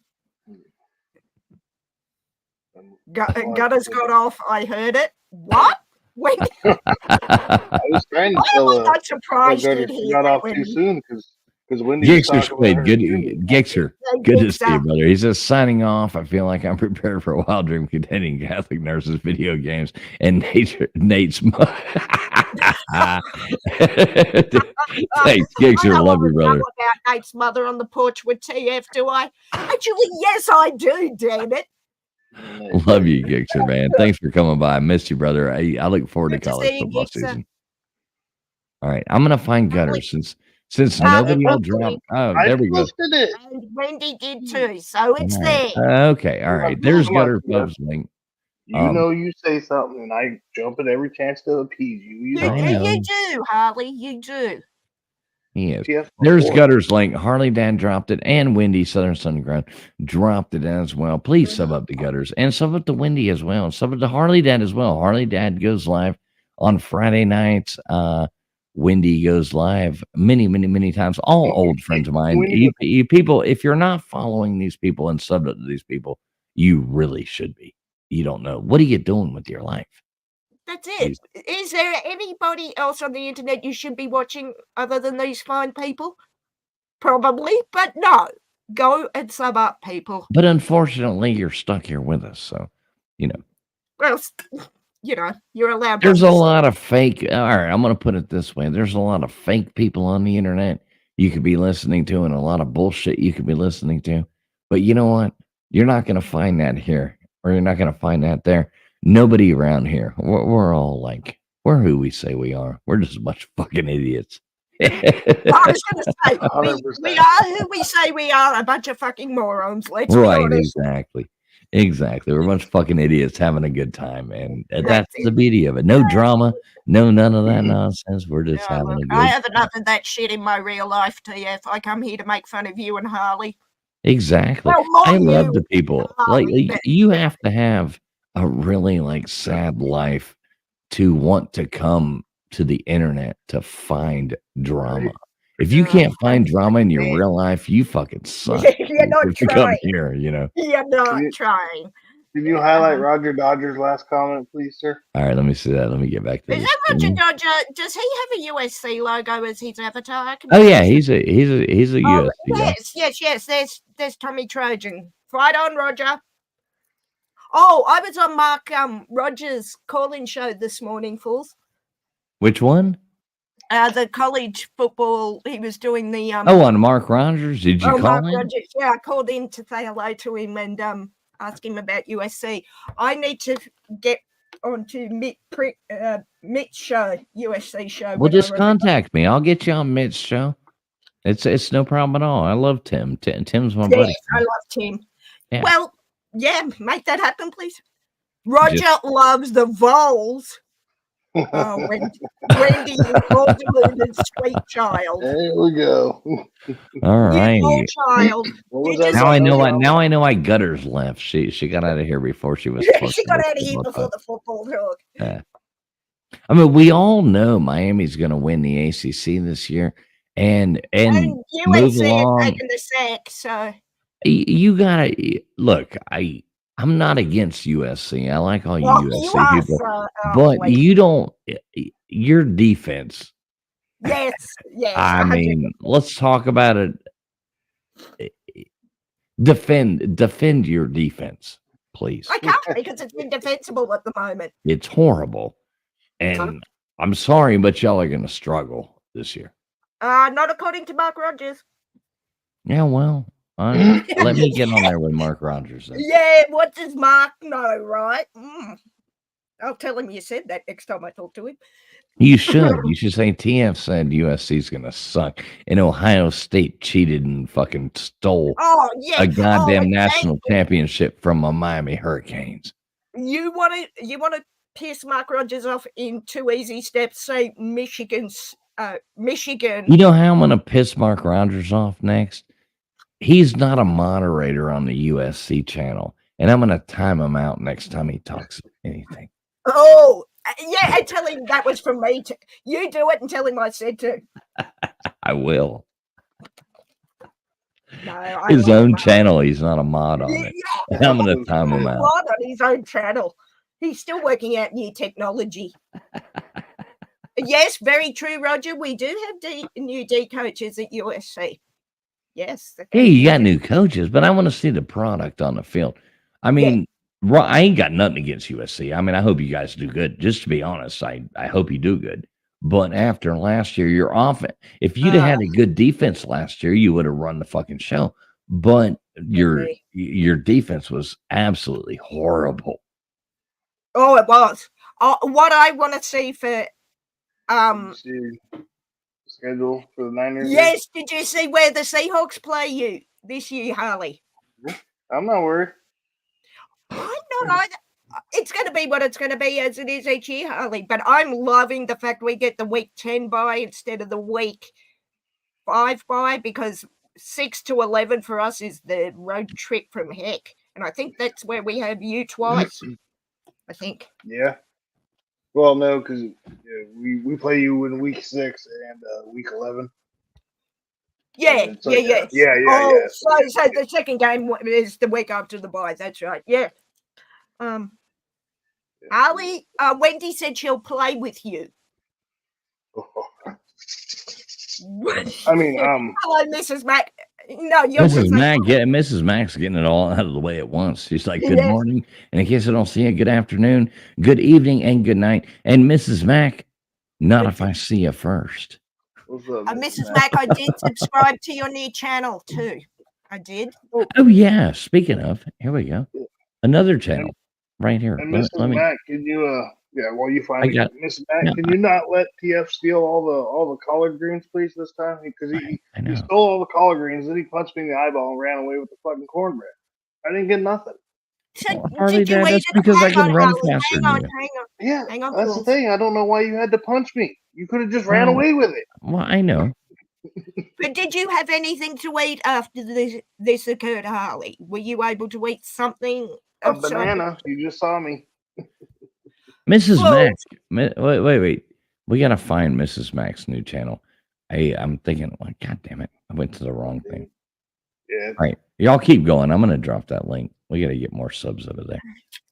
Gutters got off. I heard it. What? Wait, I was trying to why am tell I not surprised Gutters you'd she hear got that, off too Wendy? soon because Wendy was Gixer, talking about her. good, and Gixer, Hey, good to see you, Gixer. brother. He says, signing off. I feel like I'm prepared for a wild dream containing Catholic nurses, video games, and Nate's. Thanks, I Gixer. don't Love want you, to brother. know about Nate's mother on the porch with TF, do I? Actually, yes, I do, damn it. Love you, Gixer, man. Thanks for coming by. I missed you, brother. I look forward to Good to college see you, football Gixer. season. All right, I'm gonna find Gutters since Ah, nobody will hopefully. drop. Oh, I there we go. posted it. And Wendy did too, so it's All there. right. Okay, all right. There's Come on, Gutter Tia. Pub's link. You know you say something and I jump at every chance to appease you. You You, I know. know. you do, Harley. You do. He is. TF There's before. Gutters link. Harley Dan dropped it, and Wendy Southern Sunground dropped it as well. Please sub up to Gutters and sub up to Wendy as well. Sub up to Harley Dad as well. Harley Dad goes live on Friday nights. Wendy goes live many times. All old friends of mine. You people, if you're not following these people and subbed up to these people, you really should be. You don't know. What are you doing with your life? That's it. Is there anybody else on the internet you should be watching other than these fine people? Probably, but no. Go and sub up, people. But unfortunately, you're stuck here with us. So, Well, you're allowed. there's not a to lot of fake. All right, I'm going to put it this way. There's a lot of fake people on the internet you could be listening to and a lot of bullshit you could be listening to. But you know what? You're not going to find that here, or you're not going to find that there. Nobody around here. We're all like, we're who we say we are. We're just a bunch of fucking idiots. I was going to say, 100%. we are who we say we are, a bunch of fucking morons. Let's be Right, honest. exactly. We're a bunch of fucking idiots having a good time, and that's That's the beauty of it. No drama, none of that nonsense. We're just No, having a look, good I have enough of that shit in my real life, TF. I come here to make fun of you and Harley. Exactly. Well, more I love you the people. Harley, Like but- you have to have a really like sad life to want to come to the internet to find drama. If you can't find drama in your real life, you fucking suck. You're not to come trying. here, You're not trying. Can you highlight Roger Dodger's last comment, please, sir? All right, let me see that. Let me get back to Is this. that Roger screen. Dodger? Does he have a USC logo as his avatar? I can Oh yeah, barely he's a Oh, USC guy. yes. There's Tommy Trojan. Right on, Roger. Oh, I was on Mark Rogers' call-in show this morning, fools. Which one? The college football. He was doing the Oh, on Mark Rogers. Did you call Mark him? Rogers. Yeah, I called in to say hello to him and ask him about USC. I need to get onto Mitt's show, USC show. Well, when I just remember. contact me. I'll get you on Mitt's show. It's no problem at all. I love Tim. Tim's my Yes, buddy. I love Tim. Yeah. Well, yeah, make that happen, please. Roger Just- loves the Vols. Wendy is all deluded, sweet child. There we go. All right. You poor child. What was You that just- Now I know. about? Now I know why Gutters left. She got out of here before she was. she fucking got with out of the here before Buckeyes. the football talk. Yeah. I mean, we all know Miami's going to win the ACC this year, and And move USC along. is taking the sack, so You gotta look. I'm not against USC. I like all you well, you USC are, people, so, but wait. you don't. Your defense. Yes. I 100%. mean, let's talk about it. Defend your defense, please. I can't because it's indefensible at the moment. It's horrible, and I'm sorry, but y'all are gonna struggle this year. Not according to Mark Rogers. Yeah, well, let me get on there with Mark Rogers. Then. Yeah, what does Mark know, right? I'll tell him you said that next time I talk to him. You should. You should say TF said USC's gonna suck, and Ohio State cheated and fucking stole Oh, yeah. a goddamn national exactly. championship from a Miami Hurricanes. You want to piss Mark Rogers off in 2 easy steps. Say Michigan. You know how I'm gonna piss Mark Rogers off next? He's not a moderator on the USC channel, and I'm gonna time him out next time he talks anything. Oh, yeah. And tell him that was from me. You do it and tell him I said to. I will. No, I His love own Mark. channel, he's not a mod on it. Yeah, And I'm gonna time him out. Mod on his own channel. He's still working out new technology. Yes, very true, Roger. We do have new D coaches at USC. Yes. Yeah, you got new coaches, but I want to see the product on the field. I mean, I ain't got nothing against USC. I mean, I hope you guys do good. Just to be honest, I hope you do good. But after last year, your offense, if you'd have had a good defense last year, you would have run the fucking show. But your defense was absolutely horrible. Oh, it was. What I want to see for See schedule for the Niners. yes, did you see where the Seahawks play you this year, Harley? I'm not worried. I'm not either. It's going to be what it's going to be as it is each year, Harley. But I'm loving the fact we get the week 10 bye instead of the week 5 bye, because 6 to 11 for us is the road trip from heck. And I think that's where we have you twice. I think. Yeah. Well, no, because we play you in week 6 and week 11. Yeah, It's like yeah. that. Yeah. Oh, so the second game is the week after the bye. That's right. Yeah. Ali, Wendy said she'll play with you. I mean, Hello, Mrs. Mac. No, you're Mrs. Mack's getting it all out of the way at once. She's like, good Yes. morning. And in case I don't see you, good afternoon, good evening, and good night. And Mrs. Mack, not if I see you first. what's up, Mrs. Mac, I did subscribe to your new channel too. I did. Oh, yeah. Speaking of, here we go. Another channel right here. And Let Mrs. me, Mac, can you while you find I it, got- Mrs. Mac, no, can you not let TF steal all the collard greens, please, this time? Because I he know. stole all the collard greens, then he punched me in the eyeball and ran away with the fucking cornbread. I didn't get nothing. So, Well, Harley, did you Dad, eat that's it? because I Hang can on, run Harley, faster hang than on, you. hang on. Yeah, Hang on, that's fools. the thing. I don't know why you had to punch me. You could have just ran Well, away with it. Well, I know. But did you have anything to eat after this occurred, Harley? Were you able to eat something? A of some- banana. You just saw me. Mrs. Whoa. Mack. Wait. We got to find Mrs. Mack's new channel. I'm thinking, like, God damn it. I went to the wrong thing. Yeah. All right. Y'all keep going. I'm going to drop that link. We got to get more subs over there.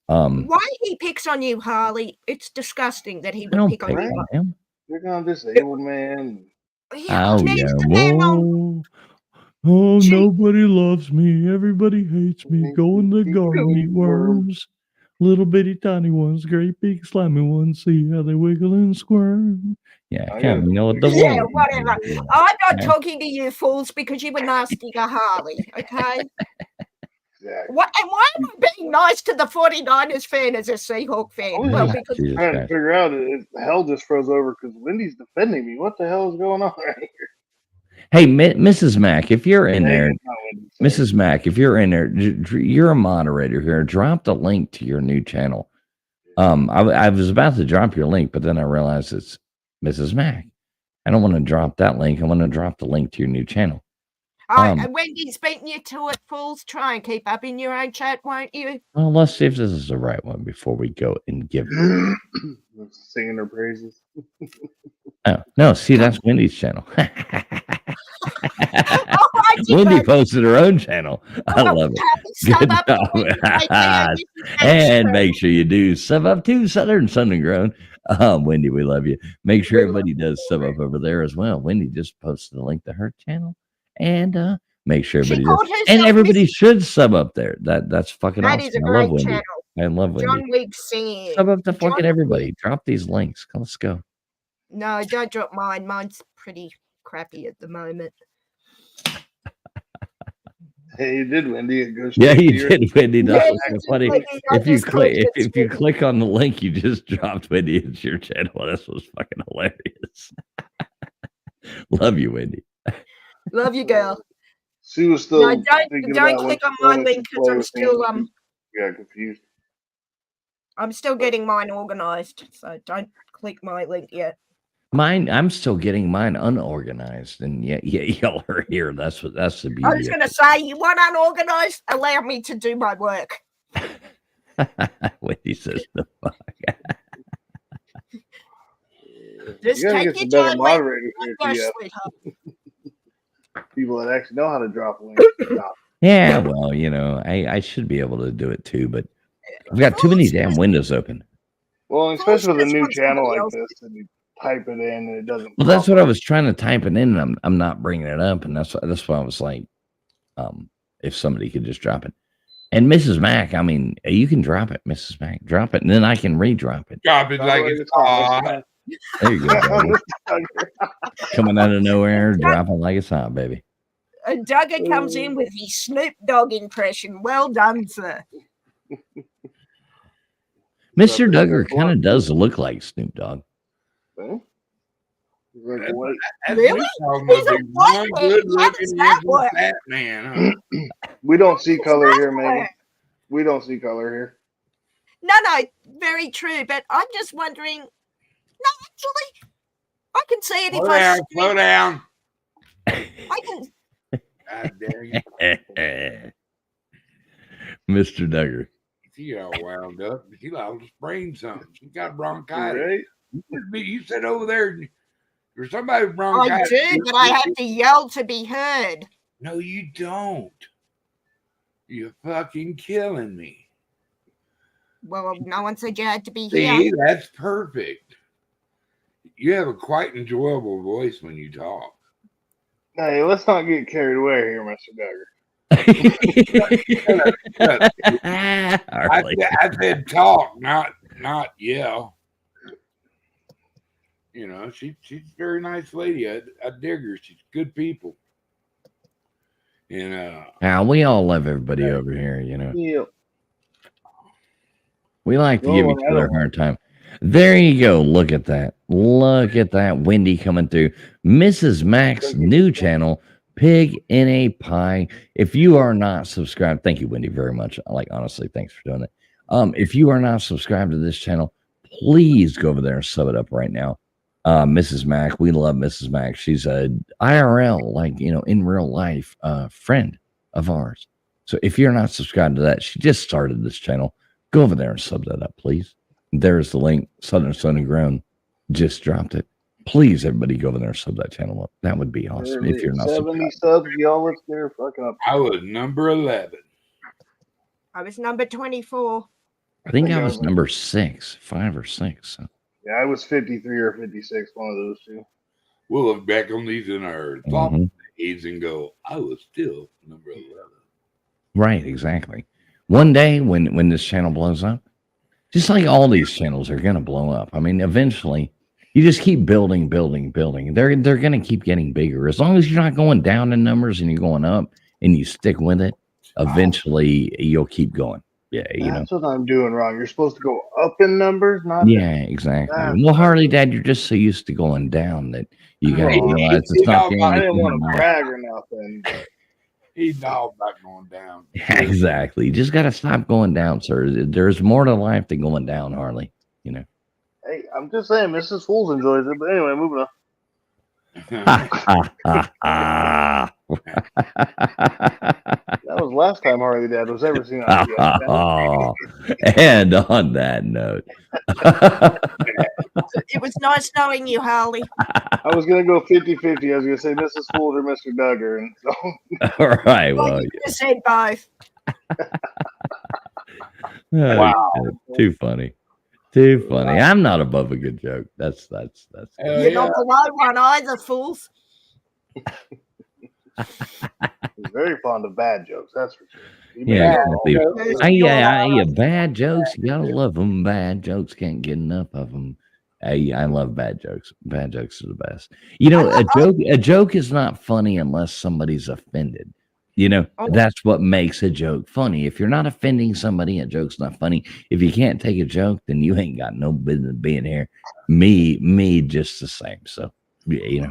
Why he picks on you, Harley? It's disgusting that he I would don't pick on pick you. on him. They're on disabled man. Yeah, Oh there's yeah. the man on. Oh, Gee. nobody loves me. Everybody hates me. Go in the garden, eat worms. Little bitty tiny ones, great big slimy ones. See how they wiggle and squirm. Yeah, I Cam, gotta you know what the Yeah, world. whatever. Yeah. I'm not Yeah. talking to you fools because you were nasty to Harley, okay? Exactly. What, and why am I being nice to the 49ers fan as a Seahawk fan? Oh, Well, yeah. because Jesus Trying to Christ. figure out if hell just froze over because Wendy's defending me. What the hell is going on right here? Hey, Mrs. Mack, if you're in there, It's not Wendy, sorry. Mrs. Mack, if you're in there, you're a moderator here. Drop the link to your new channel. I was about to drop your link, but then I realized it's Mrs. Mack. I don't want to drop that link. I want to drop the link to your new channel. Wendy's beating you to it, fools. Try and keep up in your own chat, won't you? Well, let's see if this is the right one before we go and give. Singing her praises. Oh no, see, that's Wendy's channel. Oh, I did Wendy that. posted her own channel. I Oh, love it. sub Good up to job. Wendy right there. This is And extra. make sure you do sub up to Southern Sun and Grown. Wendy, we love you. Make sure everybody does sub up over there as well. Wendy just posted a link to her channel, and make sure She everybody called does. herself And everybody should sub up there. That's fucking That awesome. is a I love great Wendy. channel. I love Wendy. John Wick singing. Sub up to John fucking Wick. everybody. Drop these links. Let's go. No, don't drop mine. Mine's pretty crappy at the moment. Hey, you did, Wendy. It goes Yeah, straight to you your- did, Wendy. That's Yeah, what's so just funny. like I If you just click, clicked it if you straight. click on the link, you just dropped Wendy into your channel. That's what's fucking hilarious. Love you, Wendy. Love you, girl. She was still No, thinking don't about when click on she my wanted to link because play I'm with still me. Got confused. I'm still getting mine organized. So don't click my link yet. Mine, I'm still getting mine unorganized, and yeah, y'all are here. That's the I was beauty. gonna say you want unorganized? Allow me to do my work. Wendy says the fuck. Just You gotta take get some your better time. moderators here, Go, TF. sweetheart. People that actually know how to drop links. Yeah, well, I should be able to do it too, but I've got too many damn windows open. Well, especially with a just new want channel somebody like else. this, and you type it in and it doesn't. Well, that's pop what I up. was trying to type it in, and I'm not bringing it up, and that's why I was like, if somebody could just drop it. And Mrs. Mack, I mean, you can drop it, Mrs. Mack, drop it, and then I can re-drop it. Drop it like it's hot. There you go, baby. Coming out of nowhere, dropping like it's hot, baby. And Duggar comes in with his Snoop Dogg impression. Well done, sir. Mr. Duggar kind of does look like Snoop Dogg. Huh? Like, what? Really? He's a white man. Good How does looking that work? fat man. Huh? We don't see How color does here, that Megan. work? We don't see color here. No, very true. But I'm just wondering. No, actually, I can see it if Slow I. down, slow down. I can. God dare you. Mr. Duggar. She all wound up. She liable to sprain something. She got bronchitis. Right? You said over there, there's somebody with I bronchitis. do, but I have to yell to be heard. No, you don't. You're fucking killing me. Well, no one said you had to be See, here. that's perfect. You have a quite enjoyable voice when you talk. Hey, let's not get carried away here, Mr. Duggar. I said talk, not yell. You know, she's a very nice lady. I dig her. She's good people. And Now, we all love everybody over here, Yeah. We like to Oh, give each I other a don't- hard time. There you go. Look at that. Look at that. Wendy coming through. Mrs. Mack's new channel, Pig in a Pie. If you are not subscribed, thank you, Wendy, very much. Like, honestly, thanks for doing it. If you are not subscribed to this channel, please go over there and sub it up right now. Mrs. Mack, we love Mrs. Mack. She's a IRL, like, in real life, friend of ours. So if you're not subscribed to that, she just started this channel. Go over there and sub that up, please. There's the link. Southern Sun and Grown just dropped it. Please, everybody, go over there and sub that channel up. That would be awesome. If you're not 70 subscribed. subs, y'all, let's get her fucking up. I was number 11. I was number 24. I think I I was number 6, 5 or 6. So. Yeah, I was 53 or 56, one of those two. We'll look back on these in our thought days and go, I was still number 11. Right, exactly. One day when this channel blows up, just like all these channels are going to blow up. I mean, eventually, you just keep building. They're going to keep getting bigger. As long as you're not going down in numbers and you're going up and you stick with it, eventually you'll keep going. Yeah, That's what I'm doing wrong. You're supposed to go up in numbers, not Yeah, exactly. Well, Harley Dad, you're just so used to going down that you got to Oh, realize it's not the I end. didn't want to brag or nothing. But He's all about going down. Yeah, exactly. You just got to stop going down, sir. There's more to life than going down, Harley. hey, I'm just saying, Mrs. Fools enjoys it. But anyway, moving on. That was last time Harley Dad was ever seen on TV. And on that note, It was nice knowing you, Harley. I was going to go 50-50. I was going to say Mrs. Fools or Mr. Duggar. And so, all right. Well, Well, you just said both. Wow. Too funny. Too funny. I'm not above a good joke. That's. Hell You're yeah. not below one either, fools. he's very fond of bad jokes. That's for sure. He Yeah, made- exactly. Yeah, bad jokes. You gotta love them. Bad jokes, can't get enough of them. I love bad jokes. Bad jokes are the best. A joke is not funny unless somebody's offended. That's what makes a joke funny. If you're not offending somebody, a joke's not funny. If you can't take a joke, then you ain't got no business being here. Me, just the same. So, Yeah.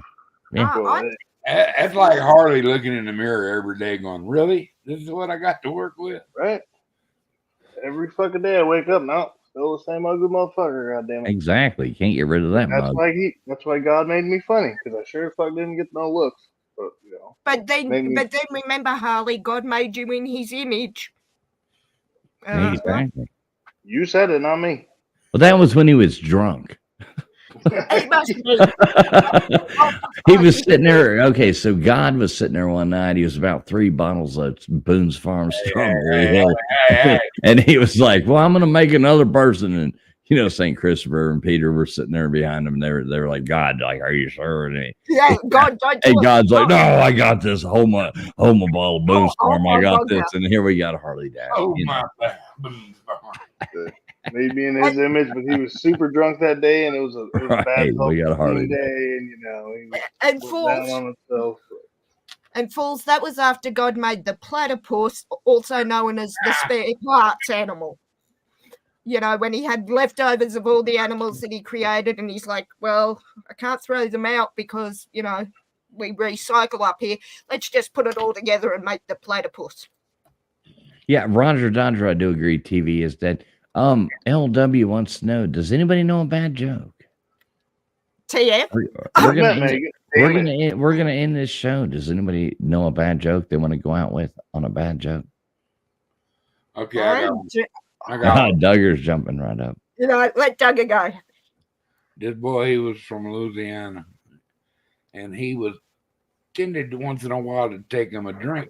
I- That's like Harley looking in the mirror every day going, really? This is what I got to work with? Right? Every fucking day I wake up, no, still the same ugly motherfucker, goddammit. Exactly. You can't get rid of that mug. That's why God made me funny, because I sure as fuck didn't get no looks. But, But then, Maybe- but then remember, Harley, God made you in His image. Exactly. you said it, not me. Well, that was when he was drunk. It must be. He was sitting there. Okay, so God was sitting there one night. He was about 3 bottles of Boone's Farm Strawberry Hill. And he was like, well, I'm going to make another person. And, St. Christopher and Peter were sitting there behind him. They were like, God, like, are you sure? And Yeah, God, don't and do it. God's like, God. no, I got this. Hold my bottle of Boone's Oh, Farm. oh, I got oh, this. And here we got a Harley Dash. Oh, you know. my God. Made me in his image, but he was super drunk that day, and it was a Right, bad we got a Harley day, Dash. and he was And down fools, on himself. and fools, that was after God made the platypus, also known as the spare parts animal. When he had leftovers of all the animals that he created, and he's like, well, I can't throw them out because, we recycle up here. Let's just put it all together and make the platypus. Yeah, Roger Dodger, I do agree. TV is dead. LW wants to know, does anybody know a bad joke? TF? We're gonna That, end, Megan. we're Damn gonna it. end, we're gonna end this show. Does anybody know a bad joke they want to go out with on a bad joke? Okay, I got one. I got Ah, one. Duggar's jumping right up. Let Duggar go. This boy, he was from Louisiana, and he was tended once in a while to take him a drink,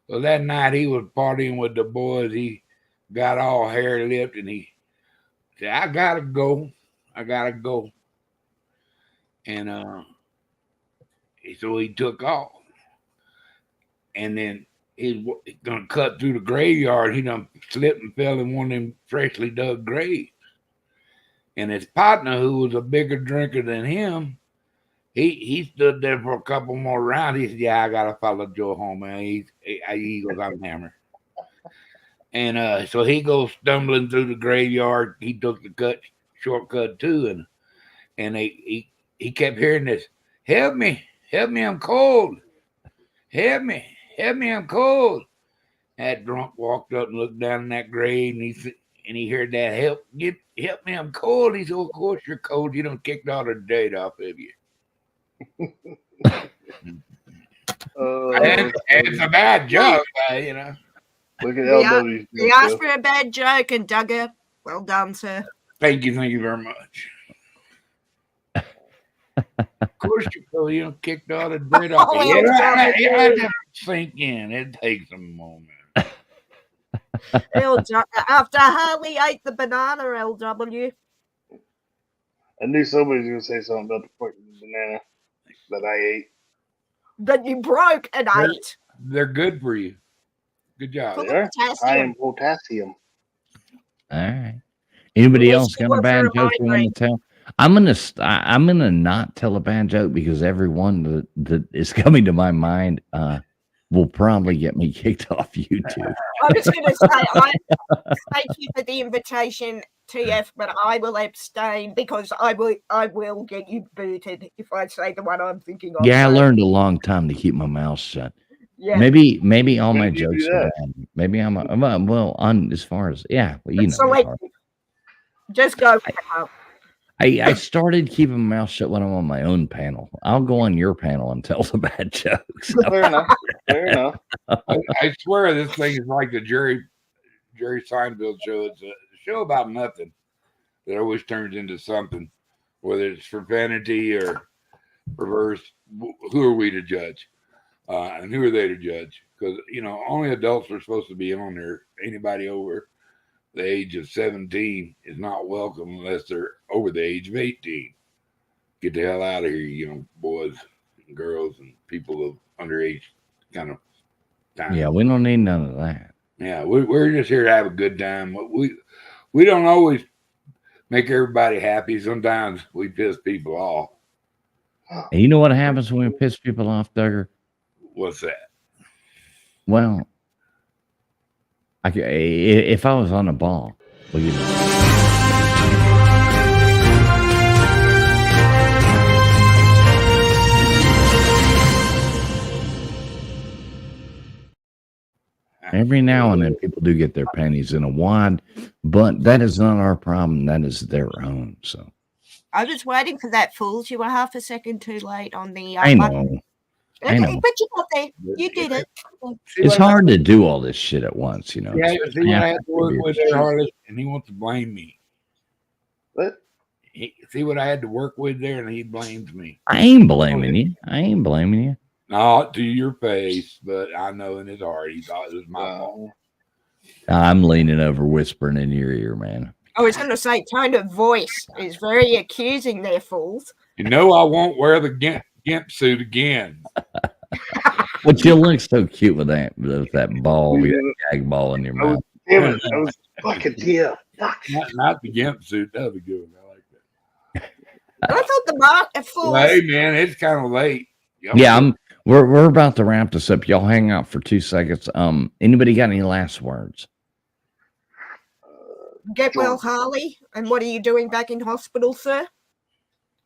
So that night he was partying with the boys. He got all hair-lipped, and he said, I gotta go. And so he took off. And then he's gonna cut through the graveyard. He done slipped and fell in one of them freshly dug graves. And his partner, who was a bigger drinker than him, he stood there for a couple more rounds. He said, yeah, I gotta follow Joe home, man. He goes, I'm hammered. And so he goes stumbling through the graveyard. He took the shortcut too, and he kept hearing this, help me, I'm cold. Help me, I'm cold. That drunk walked up and looked down in that grave, and he heard that, help me, I'm cold. He said, of course you're cold. You done kicked all the dirt off of you. And it's a bad joke, Look at Yeah, LW's. He asked for a bad joke, and Duggar, well done, sir. Thank you very much. Of course you cold. You done kicked all the dirt off of you. Oh, You let that sink in. It takes a moment. After Harley ate the banana, LW. I knew somebody was gonna say something about the fucking banana that I ate. That you broke and Yeah. ate. They're good for you. Good job. Full of There, I potassium. am potassium. All right. Anybody Yes, else you got a were bad for a joke you want migraine. to tell? I'm gonna not tell a bad joke because everyone that is coming to my mind will probably get me kicked off YouTube. I was going to say, thank you for the invitation, TF, but I will abstain because I will get you booted if I say the one I'm thinking of. Yeah, I So, learned a long time to keep my mouth shut. yeah. Maybe all When my did you do jokes are that? bad. Maybe I'm well on as far as well, you know. Selective. Just go for it. I started keeping my mouth shut when I'm on my own panel. I'll go on your panel and tell the bad jokes. Fair enough. Fair enough. I swear this thing is like the Jerry Seinfeld show. It's a show about nothing that always turns into something, whether it's profanity or reverse. Who are we to judge? And who are they to judge? Because, only adults are supposed to be on there. Anybody over the age of 17 is not welcome unless they're over the age of 18. Get the hell out of here, boys and girls and people of underage kind of time. Yeah, we don't need none of that. Yeah, we're just here to have a good time. We don't always make everybody happy. Sometimes we piss people off. And you know what happens when we piss people off, Duggar? What's that? Well, if I was on a ball, well, you know. Every now and then people do get their panties in a wad, but that is not our problem. That is their own. So I was waiting for that, fools. You were half a second too late on the. I button. know. I Okay, know. but you got there. You did it. It's hard to do all this shit at once, you know. Yeah, see what I had to work Yeah. with there, Harley, and he wants to blame me. What? See what I had to work with there, and he blames me. I ain't blaming you. I ain't blaming you. Not to your face, but I know in his heart he thought it was my fault. I'm leaning over, whispering in your ear, man. I was going to say, tone of voice is very accusing there, fools. I won't wear the gimp suit again. But you look so cute with that ball, with that gag ball in your mouth. Damn it! I was fucking Tia. Not the gimp suit. That'd be good. I like that. I thought the mark at fools. Well, hey, man, it's kind of late. Yeah, we're about to wrap this up. Y'all hang out for 2 seconds. Anybody got any last words? Get well, Harley. And what are you doing back in hospital, sir?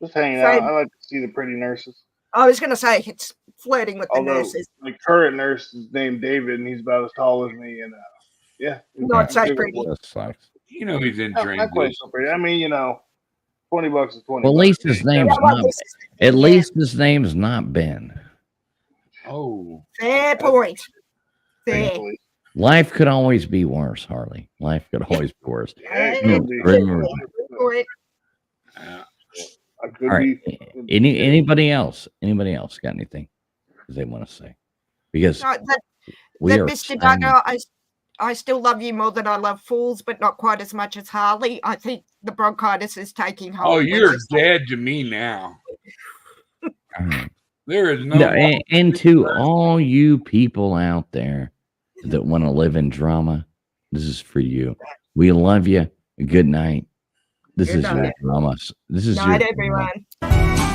Just hanging Fred. out. I like to see the pretty nurses. I was going to say, it's flirting with the Although nurses. my current nurse is named David, and he's about as tall as me. And yeah, Not so David pretty. was- That sucks. He's in Not transition. quite so pretty. I mean, $20 is 20. Well, at least his name's Yeah, well, not. this is- At least his name's not Ben. Oh, Fair point. Fair. Thankfully. Life could always be worse, Harley. Life could always be worse. Yeah, it Yeah, could be. Remember- Point. I could All right. be. Anybody else? Anybody else got anything they want to say? Because No, that, we that are Mr. signing- Duggar, I still love you more than I love fools, but not quite as much as Harley. I think the bronchitis is taking hold. oh, when you're I say- dead to me now. All right. There is no. No, and to all you people out there that want to live in drama, this is for you. We love you. Good night. This Good is your night. drama. This is Night, your drama. everyone.